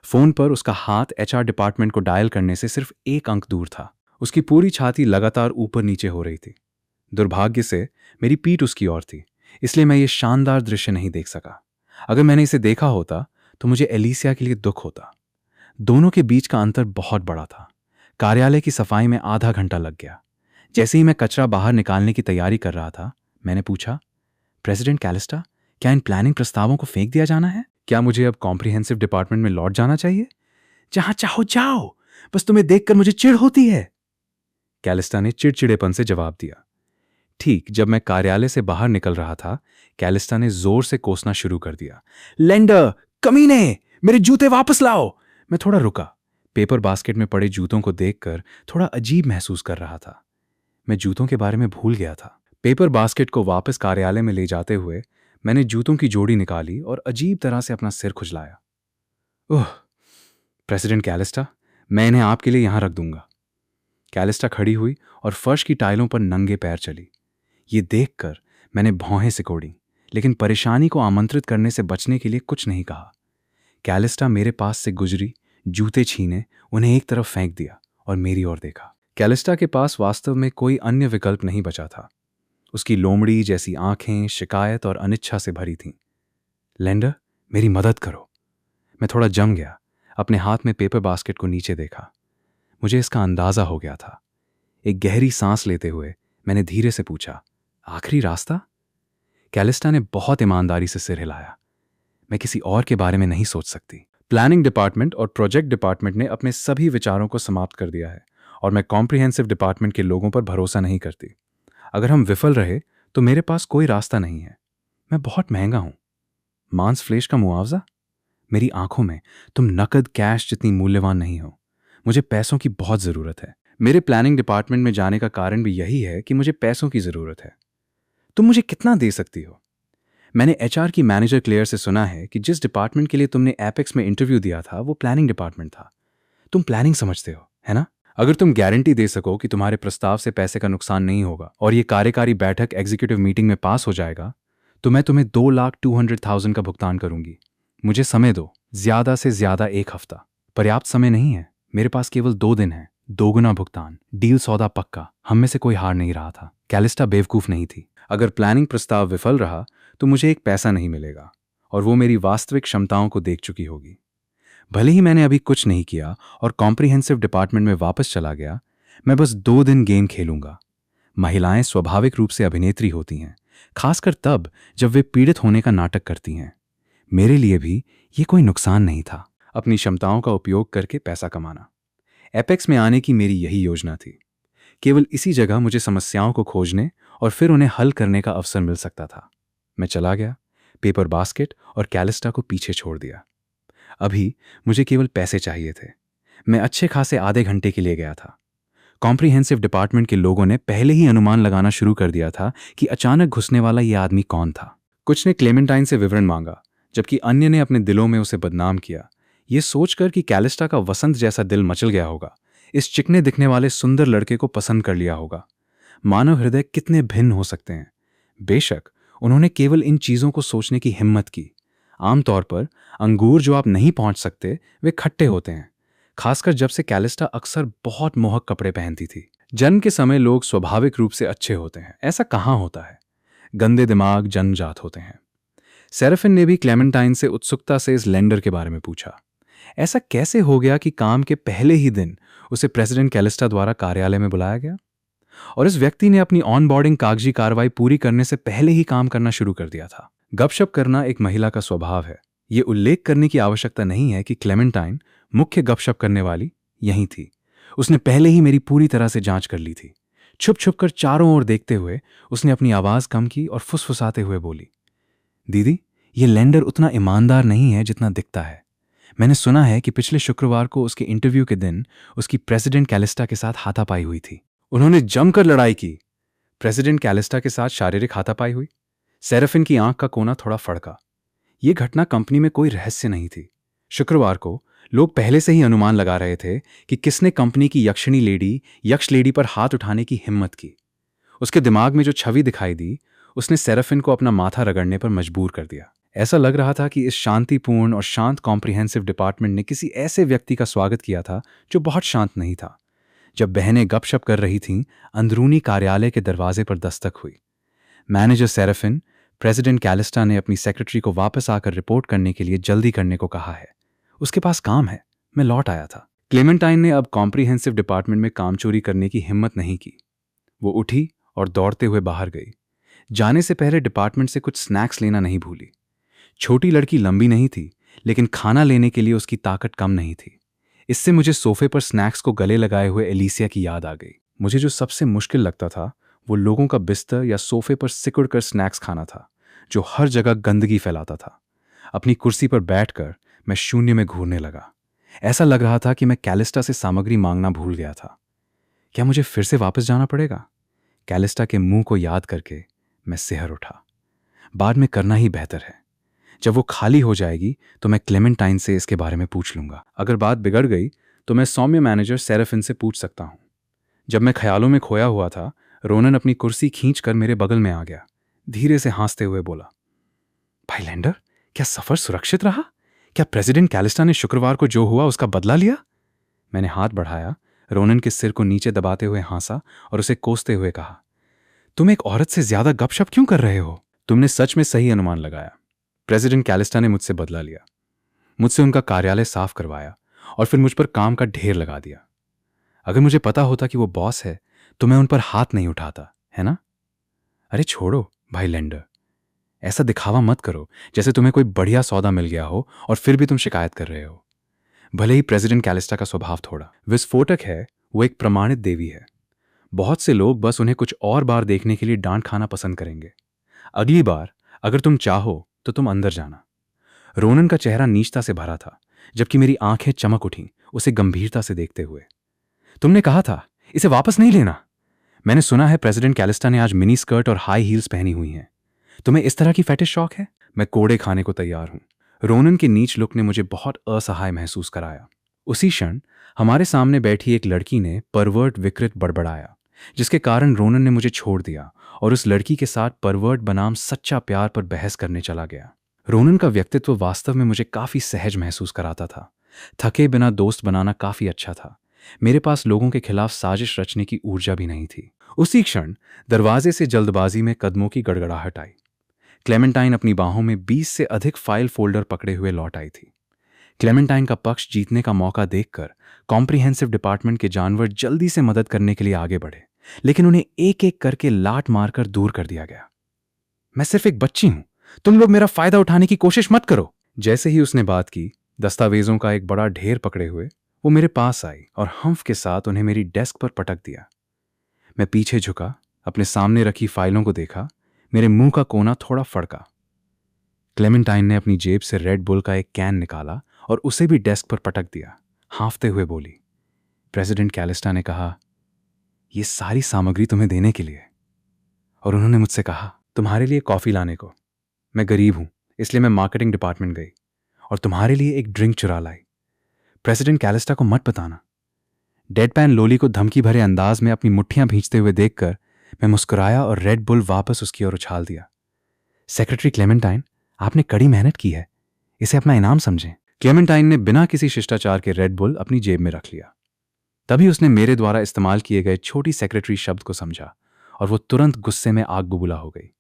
फोन पर उसका हाथ एचआर डिपार्टमेंट को डायल करने से सिर्फ 1 अंक दूर था। उसकी पूरी छाती लगातार ऊपर नीचे हो रही थी। दुर्भाग्य से मेरी पीठ उसकी ओर थी, इसलिए मैं ये शानदार दृश्य नहीं देख सका। अगर मैंने इसे देखा होता तो मुझे एलिसिया के लिए दुख होता। दोनों के बीच का अंतर बहुत बड़ा था। कार्यालय की सफाई में आधा घंटा लग गया। जैसे ही मैं कचरा बाहर निकालने की तैयारी कर रहा था, मैंने पूछा, प्रेसिडेंट कैलिस्टा, क्या इन प्लानिंग प्रस्तावों को फेंक दिया जाना है? क्या मुझे अब कॉम्प्रिहेंसिव डिपार्टमेंट में लौट जाना चाहिए? जहां चाहो जाओ, बस तुम्हें देखकर मुझे चिढ़ होती है, कैलिस्टा ने चिड़चिड़ेपन से जवाब दिया। ठीक जब मैं कार्यालय से बाहर निकल रहा था, कैलिस्टा ने जोर से कोसना शुरू कर दिया। लेंडर, कमीने, मेरे जूते वापस लाओ! मैं थोड़ा रुका। पेपर बास्केट में पड़े जूतों को देखकर थोड़ा अजीब महसूस कर रहा था। मैं जूतों के बारे में भूल गया था। पेपर बास्केट को वापस कार्यालय में ले जाते हुए मैंने जूतों की जोड़ी निकाली और अजीब तरह से अपना सिर खुजलाया। ओह, प्रेसिडेंट कैलिस्टा, मैं इन्हें आपके लिए यहां रख दूंगा। कैलिस्टा खड़ी हुई और फर्श की टाइलों पर नंगे पैर चली। ये देखकर मैंने भौहें सिकोड़ी, लेकिन परेशानी को आमंत्रित करने से बचने के लिए कुछ नहीं कहा। कैलिस्टा मेरे पास से गुजरी, जूते छीने उन्हें एक तरफ फेंक दिया और मेरी ओर देखा। कैलिस्टा के पास वास्तव में कोई अन्य विकल्प नहीं बचा था। उसकी लोमड़ी जैसी आंखें शिकायत और अनिच्छा से भरी थीं। लेंडर, मेरी मदद करो। मैं थोड़ा जम गया। अपने हाथ में पेपर बास्केट को नीचे देखा। मुझे इसका अंदाजा हो गया था। एक गहरी सांस लेते हुए मैंने धीरे से पूछा, आखिरी रास्ता? कैलिस्टा ने बहुत ईमानदारी से सिर हिलाया। मैं किसी और के बारे में नहीं सोच सकती। प्लानिंग डिपार्टमेंट और प्रोजेक्ट डिपार्टमेंट ने अपने सभी विचारों को समाप्त कर दिया है और मैं कॉम्प्रिहेंसिव डिपार्टमेंट के लोगों पर भरोसा नहीं करती। अगर हम विफल रहे तो मेरे पास कोई रास्ता नहीं है। मैं बहुत महंगा हूं। मांस फ्लेश का मुआवजा? मेरी आंखों में तुम नकद कैश जितनी मूल्यवान नहीं हो। मुझे पैसों की बहुत जरूरत है। मेरे प्लानिंग डिपार्टमेंट में जाने का कारण भी यही है कि मुझे पैसों की जरूरत है। तुम मुझे कितना दे सकती हो? मैंने एचआर की मैनेजर क्लेयर से सुना है कि जिस डिपार्टमेंट के लिए तुमने एपेक्स में इंटरव्यू दिया था वो प्लानिंग डिपार्टमेंट था। तुम प्लानिंग समझते हो, है ना? अगर तुम गारंटी दे सको कि तुम्हारे प्रस्ताव से पैसे का नुकसान नहीं होगा और ये कार्यकारी बैठक एग्जीक्यूटिव मीटिंग में पास हो जाएगा, तो मैं तुम्हें 2,200,000 का भुगतान करूंगी। मुझे समय दो, ज्यादा से ज्यादा 1 हफ्ता। पर्याप्त समय नहीं है, मेरे पास केवल 2 दिन है। 2 गुना भुगतान, डील सौदा पक्का। हम में से कोई हार नहीं रहा था। कैलिस्टा बेवकूफ नहीं थी। अगर प्लानिंग प्रस्ताव विफल रहा तो मुझे एक पैसा नहीं मिलेगा और वो मेरी वास्तविक क्षमताओं को देख चुकी होगी। भले ही मैंने अभी कुछ नहीं किया और कॉम्प्रिहेंसिव डिपार्टमेंट में वापस चला गया, मैं बस 2 दिन गेम खेलूंगा। महिलाएं स्वाभाविक रूप से अभिनेत्री होती हैं, खासकर तब जब वे पीड़ित होने का नाटक करती हैं। मेरे लिए भी ये कोई नुकसान नहीं था। अपनी क्षमताओं का उपयोग करके पैसा कमाना, एपेक्स में आने की मेरी यही योजना थी। केवल इसी जगह मुझे समस्याओं को खोजने और फिर उन्हें हल करने का अवसर मिल सकता था। मैं चला गया, पेपर बास्केट और कैलिस्टा को पीछे छोड़ दिया। अभी मुझे केवल पैसे चाहिए थे। मैं अच्छे खासे आधे घंटे के लिए गया था। कॉम्प्रिहेंसिव डिपार्टमेंट के लोगों ने पहले ही अनुमान लगाना शुरू कर दिया था कि अचानक घुसने वाला यह आदमी कौन था। कुछ ने क्लेमेंटाइन से विवरण मांगा, जबकि अन्य ने अपने दिलों में उसे बदनाम किया, ये सोचकर कि कैलिस्टा का वसंत जैसा दिल मचल गया होगा, इस चिकने दिखने वाले सुंदर लड़के को पसंद कर लिया होगा। मानव हृदय कितने भिन्न हो सकते हैं। बेशक उन्होंने केवल इन चीजों को सोचने की हिम्मत की। आमतौर पर अंगूर जो आप नहीं पहुंच सकते वे खट्टे होते हैं, खासकर जब से कैलिस्टा अक्सर बहुत मोहक कपड़े पहनती थी। जन्म के समय लोग स्वाभाविक रूप से अच्छे होते हैं, ऐसा कहाँ होता है। गंदे दिमाग जन्मजात होते हैं। सेराफिन ने भी क्लेमेंटाइन से उत्सुकता से इस लेंडर के बारे में पूछा। ऐसा कैसे हो गया कि काम के पहले ही दिन उसे प्रेसिडेंट कैलिस्टा द्वारा कार्यालय में बुलाया गया और इस व्यक्ति ने अपनी ऑनबोर्डिंग कागजी कार्रवाई पूरी करने से पहले ही काम करना शुरू कर दिया था। गपशप करना एक महिला का स्वभाव है। यह उल्लेख करने की आवश्यकता नहीं है कि क्लेमेंटाइन, मुख्य गपशप करने वाली, यहीं थी। उसने पहले ही मेरी पूरी तरह से जांच कर ली थी। छुप छुप कर चारों ओर देखते हुए उसने अपनी आवाज कम की और फुसफुसाते हुए बोली, दीदी, ये लेंडर उतना ईमानदार नहीं है जितना दिखता है। मैंने सुना है कि पिछले शुक्रवार को उसके इंटरव्यू के दिन उसकी प्रेसिडेंट कैलिस्टा के साथ हाथापाई हुई थी। उन्होंने जमकर लड़ाई की। प्रेसिडेंट कैलिस्टा के साथ शारीरिक हाथापाई हुई। सेराफिन की आंख का कोना थोड़ा फड़का। यह घटना कंपनी में कोई रहस्य नहीं थी। शुक्रवार को लोग पहले से ही अनुमान लगा रहे थे कि किसने कंपनी की यक्षिणी लेडी, यक्ष लेडी पर हाथ उठाने की हिम्मत की। उसके दिमाग में जो छवि दिखाई दी, उसने सेराफिन को अपना माथा रगड़ने पर मजबूर कर दिया। ऐसा लग रहा था कि इस शांतिपूर्ण और शांत कॉम्प्रिहेंसिव डिपार्टमेंट ने किसी ऐसे व्यक्ति का स्वागत किया था जो बहुत शांत नहीं था। जब बहनें गपशप कर रही थीं, अंदरूनी कार्यालय के दरवाजे पर दस्तक हुई। मैनेजर सेराफिन, प्रेसिडेंट कैलिस्टा ने अपनी सेक्रेटरी को वापस आकर रिपोर्ट करने के लिए जल्दी करने को कहा है। उसके पास काम है। मैं लौट आया था। क्लेमेंटाइन ने अब कॉम्प्रिहेंसिव डिपार्टमेंट में काम चोरी करने की हिम्मत नहीं की। वो उठी और दौड़ते हुए बाहर गई। जाने से पहले डिपार्टमेंट से कुछ स्नैक्स लेना नहीं भूली। छोटी लड़की लंबी नहीं थी, लेकिन खाना लेने के लिए उसकी ताकत कम नहीं थी। इससे मुझे सोफे पर स्नैक्स को गले लगाए हुए एलिसिया की याद आ गई। मुझे जो सबसे मुश्किल लगता था वो लोगों का बिस्तर या सोफे पर सिकुड़ कर स्नैक्स खाना था, जो हर जगह गंदगी फैलाता था। अपनी कुर्सी पर बैठकर मैं शून्य में घूरने लगा। ऐसा लग रहा था कि मैं कैलिस्टा से सामग्री मांगना भूल गया था। क्या मुझे फिर से वापस जाना पड़ेगा? कैलिस्टा के मुंह को याद करके मैं सिहर उठा। बाद में करना ही बेहतर है। जब वो खाली हो जाएगी तो मैं क्लेमेंटाइन से इसके बारे में पूछ लूंगा। अगर बात बिगड़ गई तो मैं सौम्य मैनेजर सेराफिन से पूछ सकता हूं। जब मैं ख्यालों में खोया हुआ था, रोनन अपनी कुर्सी खींचकर मेरे बगल में आ गया। धीरे से हंसते हुए बोला, भाई लैंडर, क्या सफर सुरक्षित रहा? क्या प्रेसिडेंट कैलिस्टा ने शुक्रवार को जो हुआ उसका बदला लिया? मैंने हाथ बढ़ाया, रोनन के सिर को नीचे दबाते हुए हंसा और उसे कोसते हुए कहा, तुम एक औरत से ज्यादा गपशप क्यों कर रहे हो? तुमने सच में सही अनुमान लगाया। प्रेसिडेंट कैलिस्टा ने मुझसे बदला लिया। मुझसे उनका कार्यालय साफ करवाया और फिर मुझ पर काम का ढेर लगा दिया। अगर मुझे पता होता कि वो बॉस है तो मैं उन पर हाथ नहीं उठाता, है ना? अरे छोड़ो भाई लैंडर, ऐसा दिखावा मत करो जैसे तुम्हें कोई बढ़िया सौदा मिल गया हो और फिर भी तुम शिकायत कर रहे हो। भले ही प्रेसिडेंट कैलिस्टा का स्वभाव थोड़ा विस्फोटक है, वो एक प्रमाणित देवी है। बहुत से लोग बस उन्हें कुछ और बार देखने के लिए डांट खाना पसंद करेंगे। अगली बार अगर तुम चाहो तो तुम अंदर जाना। रोनन का चेहरा नीचता से भरा था, जबकि मेरी आंखें चमक उठीं उसे गंभीरता से देखते हुए। तुमने कहा था इसे वापस नहीं लेना। मैंने सुना है प्रेसिडेंट कैलिस्टा ने आज मिनी स्कर्ट और हाई हील्स पहनी हुई हैं। तुम्हें इस तरह की फैटिश शौक है? मैं कोड़े खाने को तैयार हूं। रोनन के नीच लुक ने मुझे बहुत असहाय महसूस कराया। उसी क्षण हमारे सामने बैठी एक लड़की ने परवर्ट विकृत बड़बड़ाया, जिसके कारण रोनन ने मुझे छोड़ दिया और उस लड़की के साथ परवर्ट बनाम सच्चा प्यार पर बहस करने चला गया। रोनन का व्यक्तित्व वास्तव में मुझे काफी सहज महसूस कराता था। थके बिना दोस्त बनाना काफी अच्छा था। मेरे पास लोगों के खिलाफ साजिश रचने की ऊर्जा भी नहीं थी। उसी क्षण दरवाजे से जल्दबाजी में कदमों की गड़गड़ाहट आई। क्लेमेंटाइन अपनी बाहों में 20 से अधिक फाइल फोल्डर पकड़े हुए लौट आई थी। क्लेमेंटाइन का पक्ष जीतने का मौका देखकर कॉम्प्रिहेंसिव डिपार्टमेंट के जानवर जल्दी से मदद करने के लिए आगे बढ़े, लेकिन उन्हें एक एक करके लात मारकर दूर कर दिया गया। मैं सिर्फ एक बच्ची हूं, तुम लोग मेरा फायदा उठाने की कोशिश मत करो। जैसे ही उसने बात की, दस्तावेजों का एक बड़ा ढेर पकड़े हुए वो मेरे पास आई और हंफ के साथ उन्हें मेरी डेस्क पर पटक दिया। मैं पीछे झुका, अपने सामने रखी फाइलों को देखा। मेरे मुंह का कोना थोड़ा फड़का। क्लेमेंटाइन ने अपनी जेब से रेड बुल का एक कैन निकाला और उसे भी डेस्क पर पटक दिया। हाँफते हुए बोली, प्रेसिडेंट कैलिस्टा ने कहा, यह सारी सामग्री तुम्हें देने के लिए, और उन्होंने मुझसे कहा तुम्हारे लिए कॉफी लाने को। मैं गरीब हूं, इसलिए मैं मार्केटिंग डिपार्टमेंट गई और तुम्हारे लिए एक ड्रिंक चुरा लाई। प्रेसिडेंट कैलिस्टा को मत बताना। डेडपैन लोली को धमकी भरे अंदाज में अपनी मुट्ठियां भींचते हुए देखकर मैं मुस्कुराया और रेड बुल वापस उसकी ओर उछाल दिया। सेक्रेटरी क्लेमेंटाइन, आपने कड़ी मेहनत की है, इसे अपना इनाम समझें। क्लेमेंटाइन ने बिना किसी शिष्टाचार के रेड बुल अपनी जेब में रख लिया। तभी उसने मेरे द्वारा इस्तेमाल किए गए छोटी सेक्रेटरी शब्द को समझा और वो तुरंत गुस्से में आग बबूला हो गई।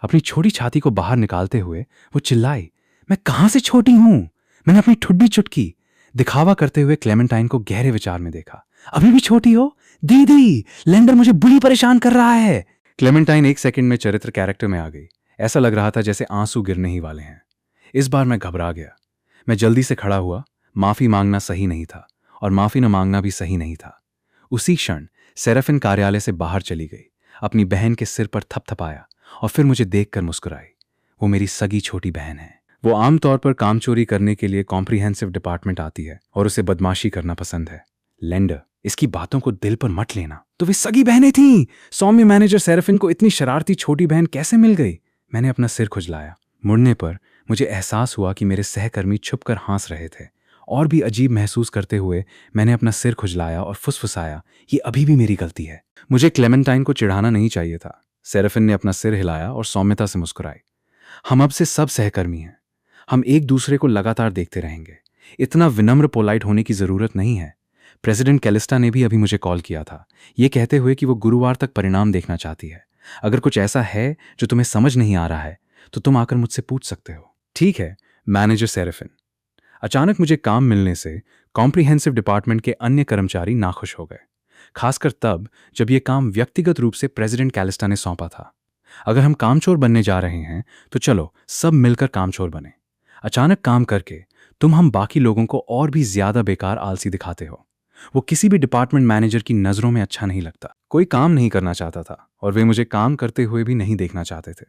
अपनी छोटी छाती को बाहर निकालते हुए वो चिल्लाई, मैं कहां से छोटी हूं? मैंने अपनी ठुड्डी चुटकी। दिखावा करते हुए क्लेमेंटाइन को गहरे विचार में देखा। अभी भी छोटी हो? दीदी, लैंडर मुझे बुरी परेशान कर रहा है। क्लेमेंटाइन एक सेकंड में चरित्र कैरेक्टर में आ गई। ऐसा लग रहा था जैसे आंसू गिरने ही वाले हैं। इस बार मैं घबरा गया। मैं जल्दी से खड़ा हुआ। माफी मांगना सही नहीं था और माफी न मांगना भी सही नहीं था। उसी क्षण सेराफिन कार्यालय से बाहर चली गई, अपनी बहन के सिर पर थपथपाया और फिर मुझे देखकर मुस्कुराई। वो मेरी सगी छोटी बहन है। वो आमतौर पर काम चोरी करने के लिए कॉम्प्रिहेंसिव डिपार्टमेंट आती है और उसे बदमाशी करना पसंद है। लैंडर, इसकी बातों को दिल पर मत लेना। तो वे सगी बहनें थीं। सौम्य मैनेजर सेराफिन को इतनी शरारती छोटी बहन कैसे मिल गई? मैंने अपना सिर खुजलाया। मुड़ने पर मुझे एहसास हुआ कि मेरे सहकर्मी छुपकर हंस रहे थे। और भी अजीब महसूस करते हुए मैंने अपना सिर खुजलाया और फुसफुसाया, ये अभी भी मेरी गलती है। मुझे क्लेमेंटाइन को चिढ़ाना नहीं चाहिए था। सेराफिन ने अपना सिर हिलाया और सौम्यता से मुस्कुराई। हम अब से सब सहकर्मी हैं। हम एक दूसरे को लगातार देखते रहेंगे। इतना विनम्र पोलाइट होने की जरूरत नहीं है। प्रेसिडेंट कैलिस्टा ने भी अभी मुझे कॉल किया था, ये कहते हुए कि वो गुरुवार तक परिणाम देखना चाहती है। अगर कुछ ऐसा है जो तुम्हें समझ नहीं आ रहा है तो तुम आकर मुझसे पूछ सकते हो। ठीक है, मैनेजर सेरेफिन। अचानक मुझे काम मिलने से कॉम्प्रिहेंसिव डिपार्टमेंट के अन्य कर्मचारी नाखुश हो गए, खासकर तब जब यह काम व्यक्तिगत रूप से प्रेसिडेंट कैलिस्टा ने सौंपा था। अगर हम कामचोर बनने जा रहे हैं तो चलो सब मिलकर कामचोर बने। अचानक काम करके तुम हम बाकी लोगों को और भी ज्यादा बेकार आलसी दिखाते हो। वो किसी भी डिपार्टमेंट मैनेजर की नजरों में अच्छा नहीं लगता। कोई काम नहीं करना चाहता था और वे मुझे काम करते हुए भी नहीं देखना चाहते थे।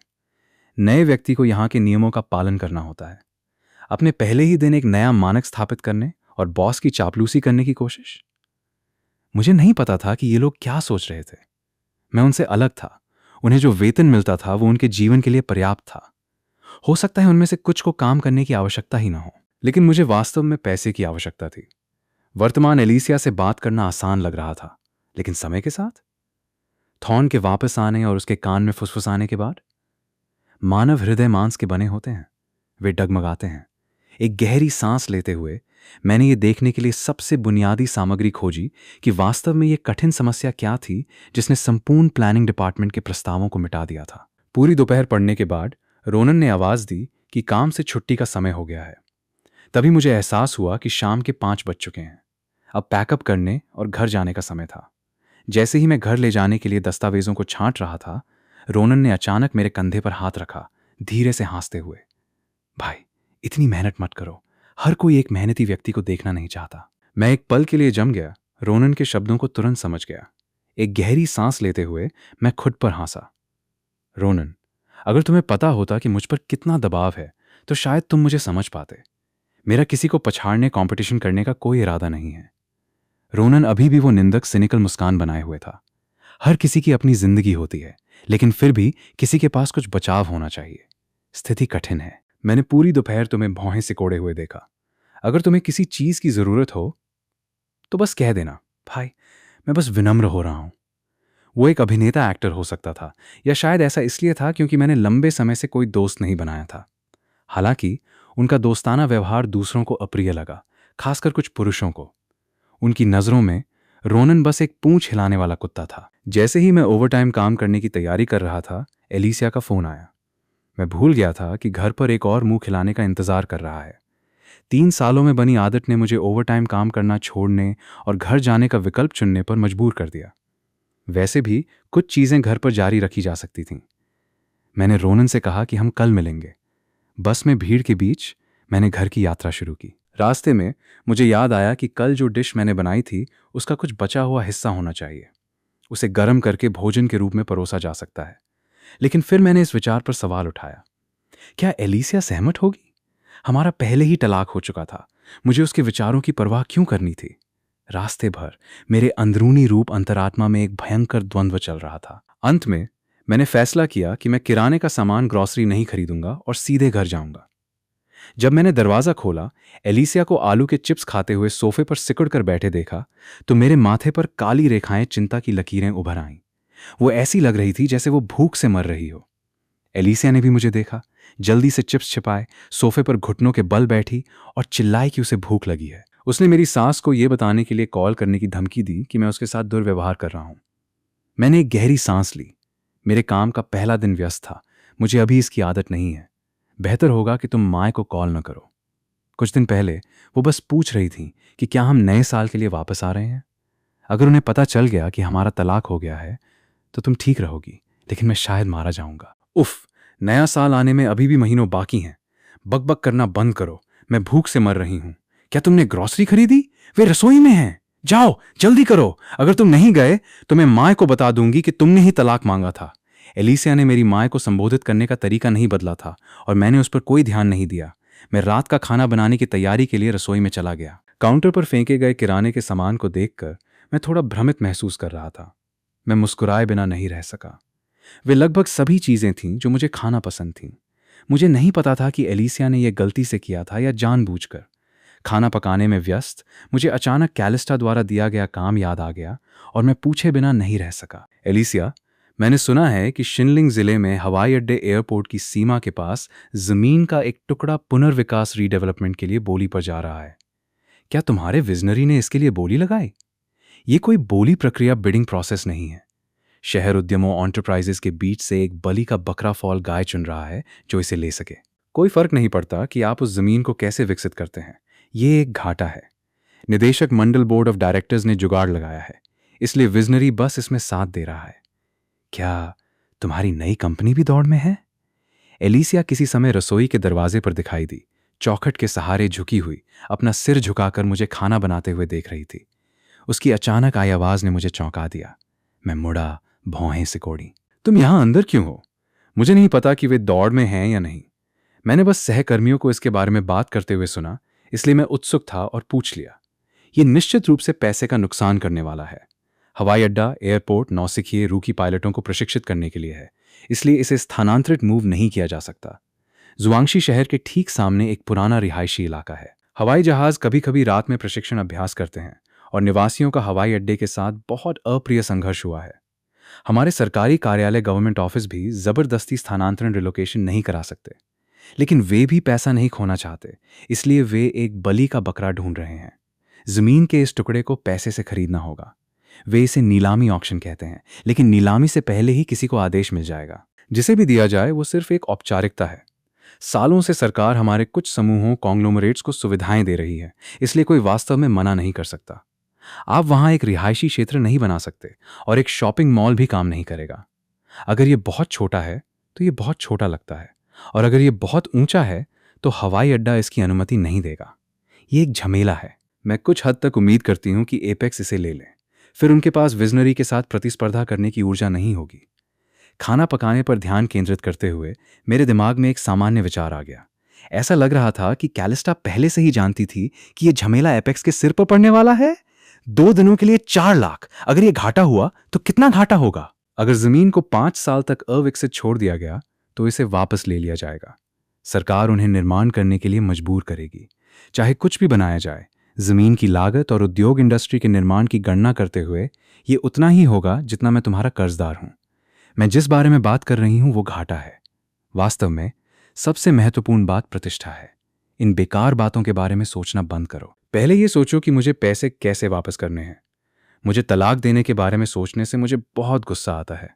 नए व्यक्ति को यहाँ के नियमों का पालन करना होता है। अपने पहले ही दिन एक नया मानक स्थापित करने और बॉस की चापलूसी करने की कोशिश। मुझे नहीं पता था कि ये लोग क्या सोच रहे थे। मैं उनसे अलग था। उन्हें जो वेतन मिलता था वो उनके जीवन के लिए पर्याप्त था। हो सकता है उनमें से कुछ को काम करने की आवश्यकता ही ना हो, लेकिन मुझे वास्तव में पैसे की आवश्यकता थी। वर्तमान एलिसिया से बात करना आसान लग रहा था, लेकिन समय के साथ थॉर्न के वापस आने और उसके कान में फुसफुसाने के बाद, मानव हृदय मांस के बने होते हैं, वे डगमगाते हैं। एक गहरी सांस लेते हुए मैंने ये देखने के लिए सबसे बुनियादी सामग्री खोजी कि वास्तव में ये कठिन समस्या क्या थी जिसने संपूर्ण प्लानिंग डिपार्टमेंट के प्रस्तावों को मिटा दिया था। पूरी दोपहर पढ़ने के बाद रोनन ने आवाज दी कि काम से छुट्टी का समय हो गया है। तभी मुझे एहसास हुआ कि शाम के 5 बज चुके हैं। अब पैकअप करने और घर जाने का समय था। जैसे ही मैं घर ले जाने के लिए दस्तावेजों को छांट रहा था, रोनन ने अचानक मेरे कंधे पर हाथ रखा, धीरे से हंसते हुए। भाई, इतनी मेहनत मत करो। हर कोई एक मेहनती व्यक्ति को देखना नहीं चाहता। मैं एक पल के लिए जम गया। रोनन के शब्दों को तुरंत समझ गया। एक गहरी सांस लेते हुए मैं खुद पर हंसा। रोनन, अगर तुम्हें पता होता कि मुझ पर कितना दबाव है तो शायद तुम मुझे समझ पाते। मेरा किसी को पछाड़ने कंपटीशन करने का कोई इरादा नहीं है। रोनन अभी भी वो निंदक सिनिकल मुस्कान बनाए हुए था। हर किसी की अपनी जिंदगी होती है, लेकिन फिर भी किसी के पास कुछ बचाव होना चाहिए। स्थिति कठिन है। मैंने पूरी दोपहर तुम्हें भौहें सिकोड़े हुए देखा। अगर तुम्हें किसी चीज की जरूरत हो तो बस कह देना। भाई, मैं बस विनम्र हो रहा हूं। वो एक अभिनेता एक्टर हो सकता था, या शायद ऐसा इसलिए था क्योंकि मैंने लंबे समय से कोई दोस्त नहीं बनाया था। हालांकि उनका दोस्ताना व्यवहार दूसरों को अप्रिय लगा, खासकर कुछ पुरुषों को। उनकी नजरों में रोनन बस एक पूंछ हिलाने वाला कुत्ता था। जैसे ही मैं ओवरटाइम काम करने की तैयारी कर रहा था, एलिसिया का फोन आया। मैं भूल गया था कि घर पर एक और मुंह खिलाने का इंतजार कर रहा है। 3 सालों में बनी आदत ने मुझे ओवरटाइम काम करना छोड़ने और घर जाने का विकल्प चुनने पर मजबूर कर दिया। वैसे भी कुछ चीजें घर पर जारी रखी जा सकती थीं। मैंने रोनन से कहा कि हम कल मिलेंगे। बस में भीड़ के बीच मैंने घर की यात्रा शुरू की। रास्ते में मुझे याद आया कि कल जो डिश मैंने बनाई थी उसका कुछ बचा हुआ हिस्सा होना चाहिए। उसे गर्म करके भोजन के रूप में परोसा जा सकता है। लेकिन फिर मैंने इस विचार पर सवाल उठाया, क्या एलिसिया सहमत होगी? हमारा पहले ही तलाक हो चुका था। मुझे उसके विचारों की परवाह क्यों करनी थी? रास्ते भर मेरे अंदरूनी रूप अंतरात्मा में एक भयंकर द्वंद्व चल रहा था। अंत में मैंने फैसला किया कि मैं किराने का सामान ग्रॉसरी नहीं खरीदूंगा और सीधे घर जाऊंगा। जब मैंने दरवाजा खोला, एलिसिया को आलू के चिप्स खाते हुए सोफे पर सिकुड़ कर बैठे देखा तो मेरे माथे पर काली रेखाएं, चिंता की लकीरें उभर आईं। वो ऐसी लग रही थी जैसे वो भूख से मर रही हो। एलिसिया ने भी मुझे देखा, जल्दी से चिप्स छिपाए सोफे पर घुटनों के बल बैठी और चिल्लाई कि उसे भूख लगी है। उसने मेरी सास को यह बताने के लिए कॉल करने की धमकी दी कि मैं उसके साथ दुर्व्यवहार कर रहा हूं। मैंने एक गहरी सांस ली। मेरे काम का पहला दिन व्यस्त था। मुझे अभी इसकी आदत नहीं है। बेहतर होगा कि तुम माए को कॉल न करो। कुछ दिन पहले वो बस पूछ रही थी कि क्या हम नए साल के लिए वापस आ रहे हैं। अगर उन्हें पता चल गया कि हमारा तलाक हो गया है तो तुम ठीक रहोगी, लेकिन मैं शायद मारा जाऊंगा। उफ, नया साल आने में अभी भी महीनों बाकी हैं। बकबक करना बंद करो। मैं भूख से मर रही हूं। क्या तुमने ग्रॉसरी खरीदी? वे रसोई में हैं। जाओ, जल्दी करो। अगर तुम नहीं गए तो मैं माए को बता दूंगी कि तुमने ही तलाक मांगा था। एलिसिया ने मेरी माए को संबोधित करने का तरीका नहीं बदला था और मैंने उस पर कोई ध्यान नहीं दिया। मैं रात का खाना बनाने की तैयारी के लिए रसोई में चला गया। काउंटर पर फेंके गए किराने के सामान को देखकर मैं थोड़ा भ्रमित महसूस कर रहा था। मैं मुस्कुराए बिना नहीं रह सका। वे लगभग सभी चीजें थीं जो मुझे खाना पसंद थीं। मुझे नहीं पता था कि एलिसिया ने यह गलती से किया था या जानबूझकर। खाना पकाने में व्यस्त मुझे अचानक कैलिस्टा द्वारा दिया गया काम याद आ गया और मैं पूछे बिना नहीं रह सका। एलिसिया, मैंने सुना है कि शिनलिंग जिले में हवाई अड्डे एयरपोर्ट की सीमा के पास जमीन का एक टुकड़ा पुनर्विकास रीडेवलपमेंट के लिए बोली पर जा रहा है। क्या तुम्हारे विजनरी ने इसके लिए बोली लगाई? ये कोई बोली प्रक्रिया बिडिंग प्रोसेस नहीं है। शहर उद्यमों एंटरप्राइजेस के बीच से एक बलि का बकरा फॉल गाय चुन रहा है जो इसे ले सके। कोई फर्क नहीं पड़ता कि आप उस जमीन को कैसे विकसित करते हैं, ये एक घाटा है। निदेशक मंडल बोर्ड ऑफ डायरेक्टर्स ने जुगाड़ लगाया है, इसलिए विजनरी बस इसमें साथ दे रहा है। क्या तुम्हारी नई कंपनी भी दौड़ में है? एलिसिया किसी समय रसोई के दरवाजे पर दिखाई दी, चौखट के सहारे झुकी हुई, अपना सिर झुकाकर मुझे खाना बनाते हुए देख रही थी। उसकी अचानक आई आवाज ने मुझे चौंका दिया। मैं मुड़ा, भौहें सिकोड़ी। तुम यहां अंदर क्यों हो? मुझे नहीं पता कि वे दौड़ में हैं या नहीं। मैंने बस सहकर्मियों को इसके बारे में बात करते हुए सुना, इसलिए मैं उत्सुक था और पूछ लिया। यह निश्चित रूप से पैसे का नुकसान करने वाला है। हवाई अड्डा, एयरपोर्ट, नौसिखिए, रूकी पायलटों को प्रशिक्षित करने के लिए है, इसलिए इसे स्थानांतरित मूव नहीं किया जा सकता। जुआंगशी शहर के ठीक सामने एक पुराना रिहायशी इलाका है। हवाई जहाज कभी कभी रात में प्रशिक्षण अभ्यास करते हैं और निवासियों का हवाई अड्डे के साथ बहुत अप्रिय संघर्ष हुआ है। हमारे सरकारी कार्यालय, गवर्नमेंट ऑफिस भी जबरदस्ती स्थानांतरण रिलोकेशन नहीं करा सकते, लेकिन वे भी पैसा नहीं खोना चाहते, इसलिए वे एक बलि का बकरा ढूंढ रहे हैं। जमीन के इस टुकड़े को पैसे से खरीदना होगा। वे इसे नीलामी ऑक्शन कहते हैं, लेकिन नीलामी से पहले ही किसी को आदेश मिल जाएगा। जिसे भी दिया जाए वो सिर्फ एक औपचारिकता है। सालों से सरकार हमारे कुछ समूहों, कॉन्ग्लोमरेट्स को सुविधाएं दे रही है, इसलिए कोई वास्तव में मना नहीं कर सकता। आप वहां एक रिहायशी क्षेत्र नहीं बना सकते और एक शॉपिंग मॉल भी काम नहीं करेगा। अगर ये बहुत छोटा है तो ये बहुत छोटा लगता है, और अगर ये बहुत ऊंचा है तो हवाई अड्डा इसकी अनुमति नहीं देगा। ये एक झमेला है। मैं कुछ हद तक उम्मीद करती हूं कि एपेक्स इसे ले ले, फिर उनके पास विजनरी के साथ प्रतिस्पर्धा करने की ऊर्जा नहीं होगी। खाना पकाने पर ध्यान केंद्रित करते हुए मेरे दिमाग में एक सामान्य विचार आ गया। ऐसा लग रहा था कि कैलिस्टा पहले से ही जानती थी कि यह झमेला एपेक्स के सिर पर पड़ने वाला है। 2 दिनों के लिए 4 लाख। अगर यह घाटा हुआ तो कितना घाटा होगा? अगर जमीन को 5 साल तक अविकसित छोड़ दिया गया तो इसे वापस ले लिया जाएगा। सरकार उन्हें निर्माण करने के लिए मजबूर करेगी। चाहे कुछ भी बनाया जाए, जमीन की लागत और उद्योग इंडस्ट्री के निर्माण की गणना करते हुए ये उतना ही होगा जितना मैं तुम्हारा कर्जदार हूं। मैं जिस बारे में बात कर रही हूं वो घाटा है। वास्तव में सबसे महत्वपूर्ण बात प्रतिष्ठा है। इन बेकार बातों के बारे में सोचना बंद करो। पहले ये सोचो कि मुझे पैसे कैसे वापस करने हैं। मुझे तलाक देने के बारे में सोचने से मुझे बहुत गुस्सा आता है।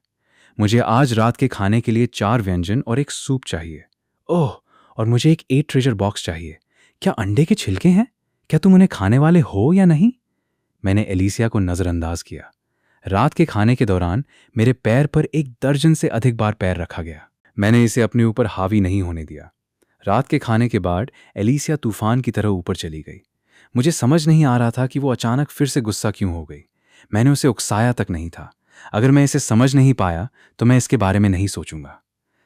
मुझे आज रात के खाने के लिए 4 व्यंजन और एक सूप चाहिए। ओह, और मुझे एक 8 ट्रेजर बॉक्स चाहिए। क्या अंडे के छिलके हैं? क्या तुम उन्हें खाने वाले हो या नहीं? मैंने एलिसिया को नजरअंदाज किया। रात के खाने के दौरान मेरे पैर पर 1 दर्जन से अधिक बार पैर रखा गया। मैंने इसे अपने ऊपर हावी नहीं होने दिया। रात के खाने के बाद एलिसिया तूफान की तरह ऊपर चली गई। मुझे समझ नहीं आ रहा था कि वो अचानक फिर से गुस्सा क्यों हो गई। मैंने उसे उकसाया तक नहीं था। अगर मैं इसे समझ नहीं पाया तो मैं इसके बारे में नहीं सोचूंगा।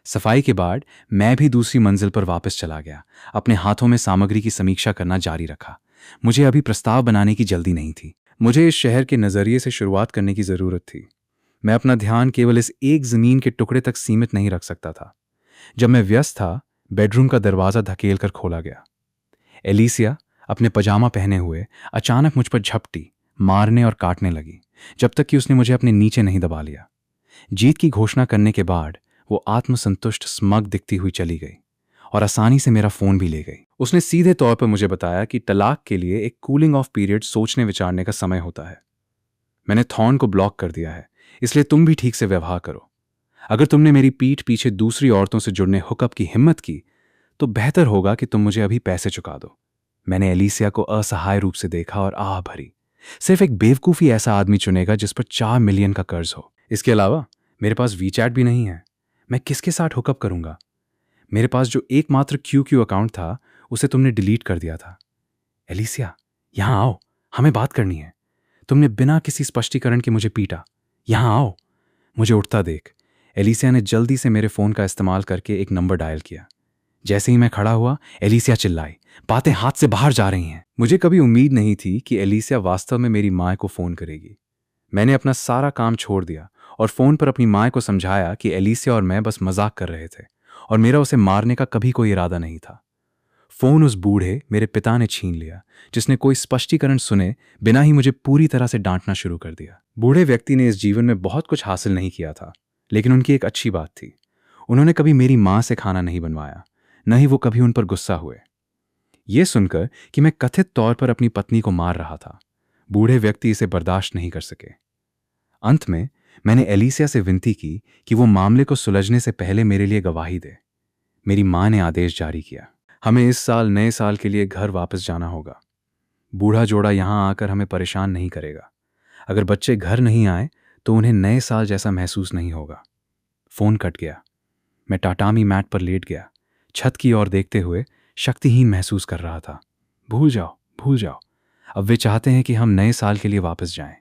सफाई के बाद मैं भी दूसरी मंजिल पर वापस चला गया। अपने हाथों में सामग्री की समीक्षा करना जारी रखा। मुझे अभी प्रस्ताव बनाने की जल्दी नहीं थी। मुझे इस शहर के नजरिए से शुरुआत करने की जरूरत थी। मैं अपना ध्यान केवल इस एक जमीन के टुकड़े तक सीमित नहीं रख सकता था। जब मैं व्यस्त था, बेडरूम का दरवाजा धकेल कर खोला गया। एलिसिया अपने पजामा पहने हुए अचानक मुझ पर झपटी, मारने और काटने लगी, जब तक कि उसने मुझे अपने नीचे नहीं दबा लिया। जीत की घोषणा करने के बाद वो आत्मसंतुष्ट, स्मग दिखती हुई चली गई और आसानी से मेरा फोन भी ले गई। उसने सीधे तौर पर मुझे बताया कि तलाक के लिए एक कूलिंग ऑफ पीरियड सोचने विचारने का समय होता है। मैंने थॉर्न को ब्लॉक कर दिया है, इसलिए तुम भी ठीक से व्यवहार करो। अगर तुमने मेरी पीठ पीछे दूसरी औरतों से जुड़ने हुकअप की हिम्मत की तो बेहतर होगा कि तुम मुझे अभी पैसे चुका दो। मैंने एलिसिया को असहाय रूप से देखा और आह भरी। सिर्फ एक बेवकूफी ऐसा आदमी चुनेगा जिस पर 4 मिलियन का कर्ज हो। इसके अलावा मेरे पास वीचैट भी नहीं है। मैं किसके साथ हुकअप करूंगा? मेरे पास जो एकमात्र QQ अकाउंट था उसे तुमने डिलीट कर दिया था। एलिसिया, यहां आओ, हमें बात करनी है। तुमने बिना किसी स्पष्टीकरण के मुझे पीटा। यहां आओ। मुझे उठता देख एलिसिया ने जल्दी से मेरे फोन का इस्तेमाल करके एक नंबर डायल किया। जैसे ही मैं खड़ा हुआ, एलिसिया चिल्लाई, बातें हाथ से बाहर जा रही हैं। मुझे कभी उम्मीद नहीं थी कि एलिसिया वास्तव में मेरी माँ को फोन करेगी। मैंने अपना सारा काम छोड़ दिया और फोन पर अपनी माँ को समझाया कि एलिसिया और मैं बस मजाक कर रहे थे और मेरा उसे मारने का कभी कोई इरादा नहीं था। फोन उस बूढ़े मेरे पिता ने छीन लिया, जिसने कोई स्पष्टीकरण सुने बिना ही मुझे पूरी तरह से डांटना शुरू कर दिया। बूढ़े व्यक्ति ने इस जीवन में बहुत कुछ हासिल नहीं किया था, लेकिन उनकी एक अच्छी बात थी, उन्होंने कभी मेरी माँ से खाना नहीं बनवाया, न ही वो कभी उन पर गुस्सा हुए। ये सुनकर कि मैं कथित तौर पर अपनी पत्नी को मार रहा था, बूढ़े व्यक्ति इसे बर्दाश्त नहीं कर सके। अंत में मैंने एलिसिया से विनती की कि वो मामले को सुलझने से पहले मेरे लिए गवाही दे। मेरी माँ ने आदेश जारी किया, हमें इस साल नए साल के लिए घर वापस जाना होगा। बूढ़ा जोड़ा यहां आकर हमें परेशान नहीं करेगा। अगर बच्चे घर नहीं आए तो उन्हें नए साल जैसा महसूस नहीं होगा। फोन कट गया। मैं टाटामी मैट पर लेट गया, छत की ओर देखते हुए शक्तिहीन महसूस कर रहा था। भूल जाओ, भूल जाओ। अब वे चाहते हैं कि हम नए साल के लिए वापस जाएं।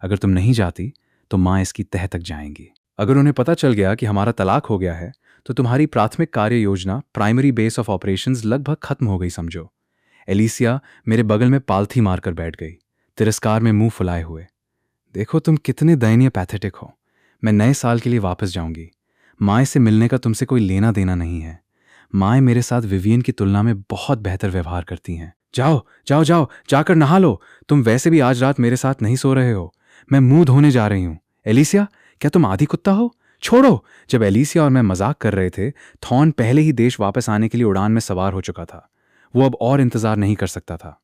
अगर तुम नहीं जाती तो माँ इसकी तह तक जाएंगी। अगर उन्हें पता चल गया कि हमारा तलाक हो गया है तो तुम्हारी प्राथमिक कार्य योजना, प्राइमरी बेस ऑफ ऑपरेशंस, लगभग खत्म हो गई समझो। एलिसिया मेरे बगल में पालथी मारकर बैठ गई, तिरस्कार में मुंह फुलाए हुए। देखो तुम कितने दयनीय पैथेटिक हो। मैं नए साल के लिए वापस जाऊंगी। माए से मिलने का तुमसे कोई लेना देना नहीं है। माए मेरे साथ विवियन की तुलना में बहुत बेहतर व्यवहार करती हैं। जाओ जाओ जाओ, जाकर नहा लो। तुम वैसे भी आज रात मेरे साथ नहीं सो रहे हो। मैं मुंह धोने जा रही हूं। एलिसिया, क्या तुम आधी कुत्ता हो? छोड़ो। जब एलिसिया और मैं मजाक कर रहे थे, थॉर्न पहले ही देश वापस आने के लिए उड़ान में सवार हो चुका था। वो अब और इंतजार नहीं कर सकता था।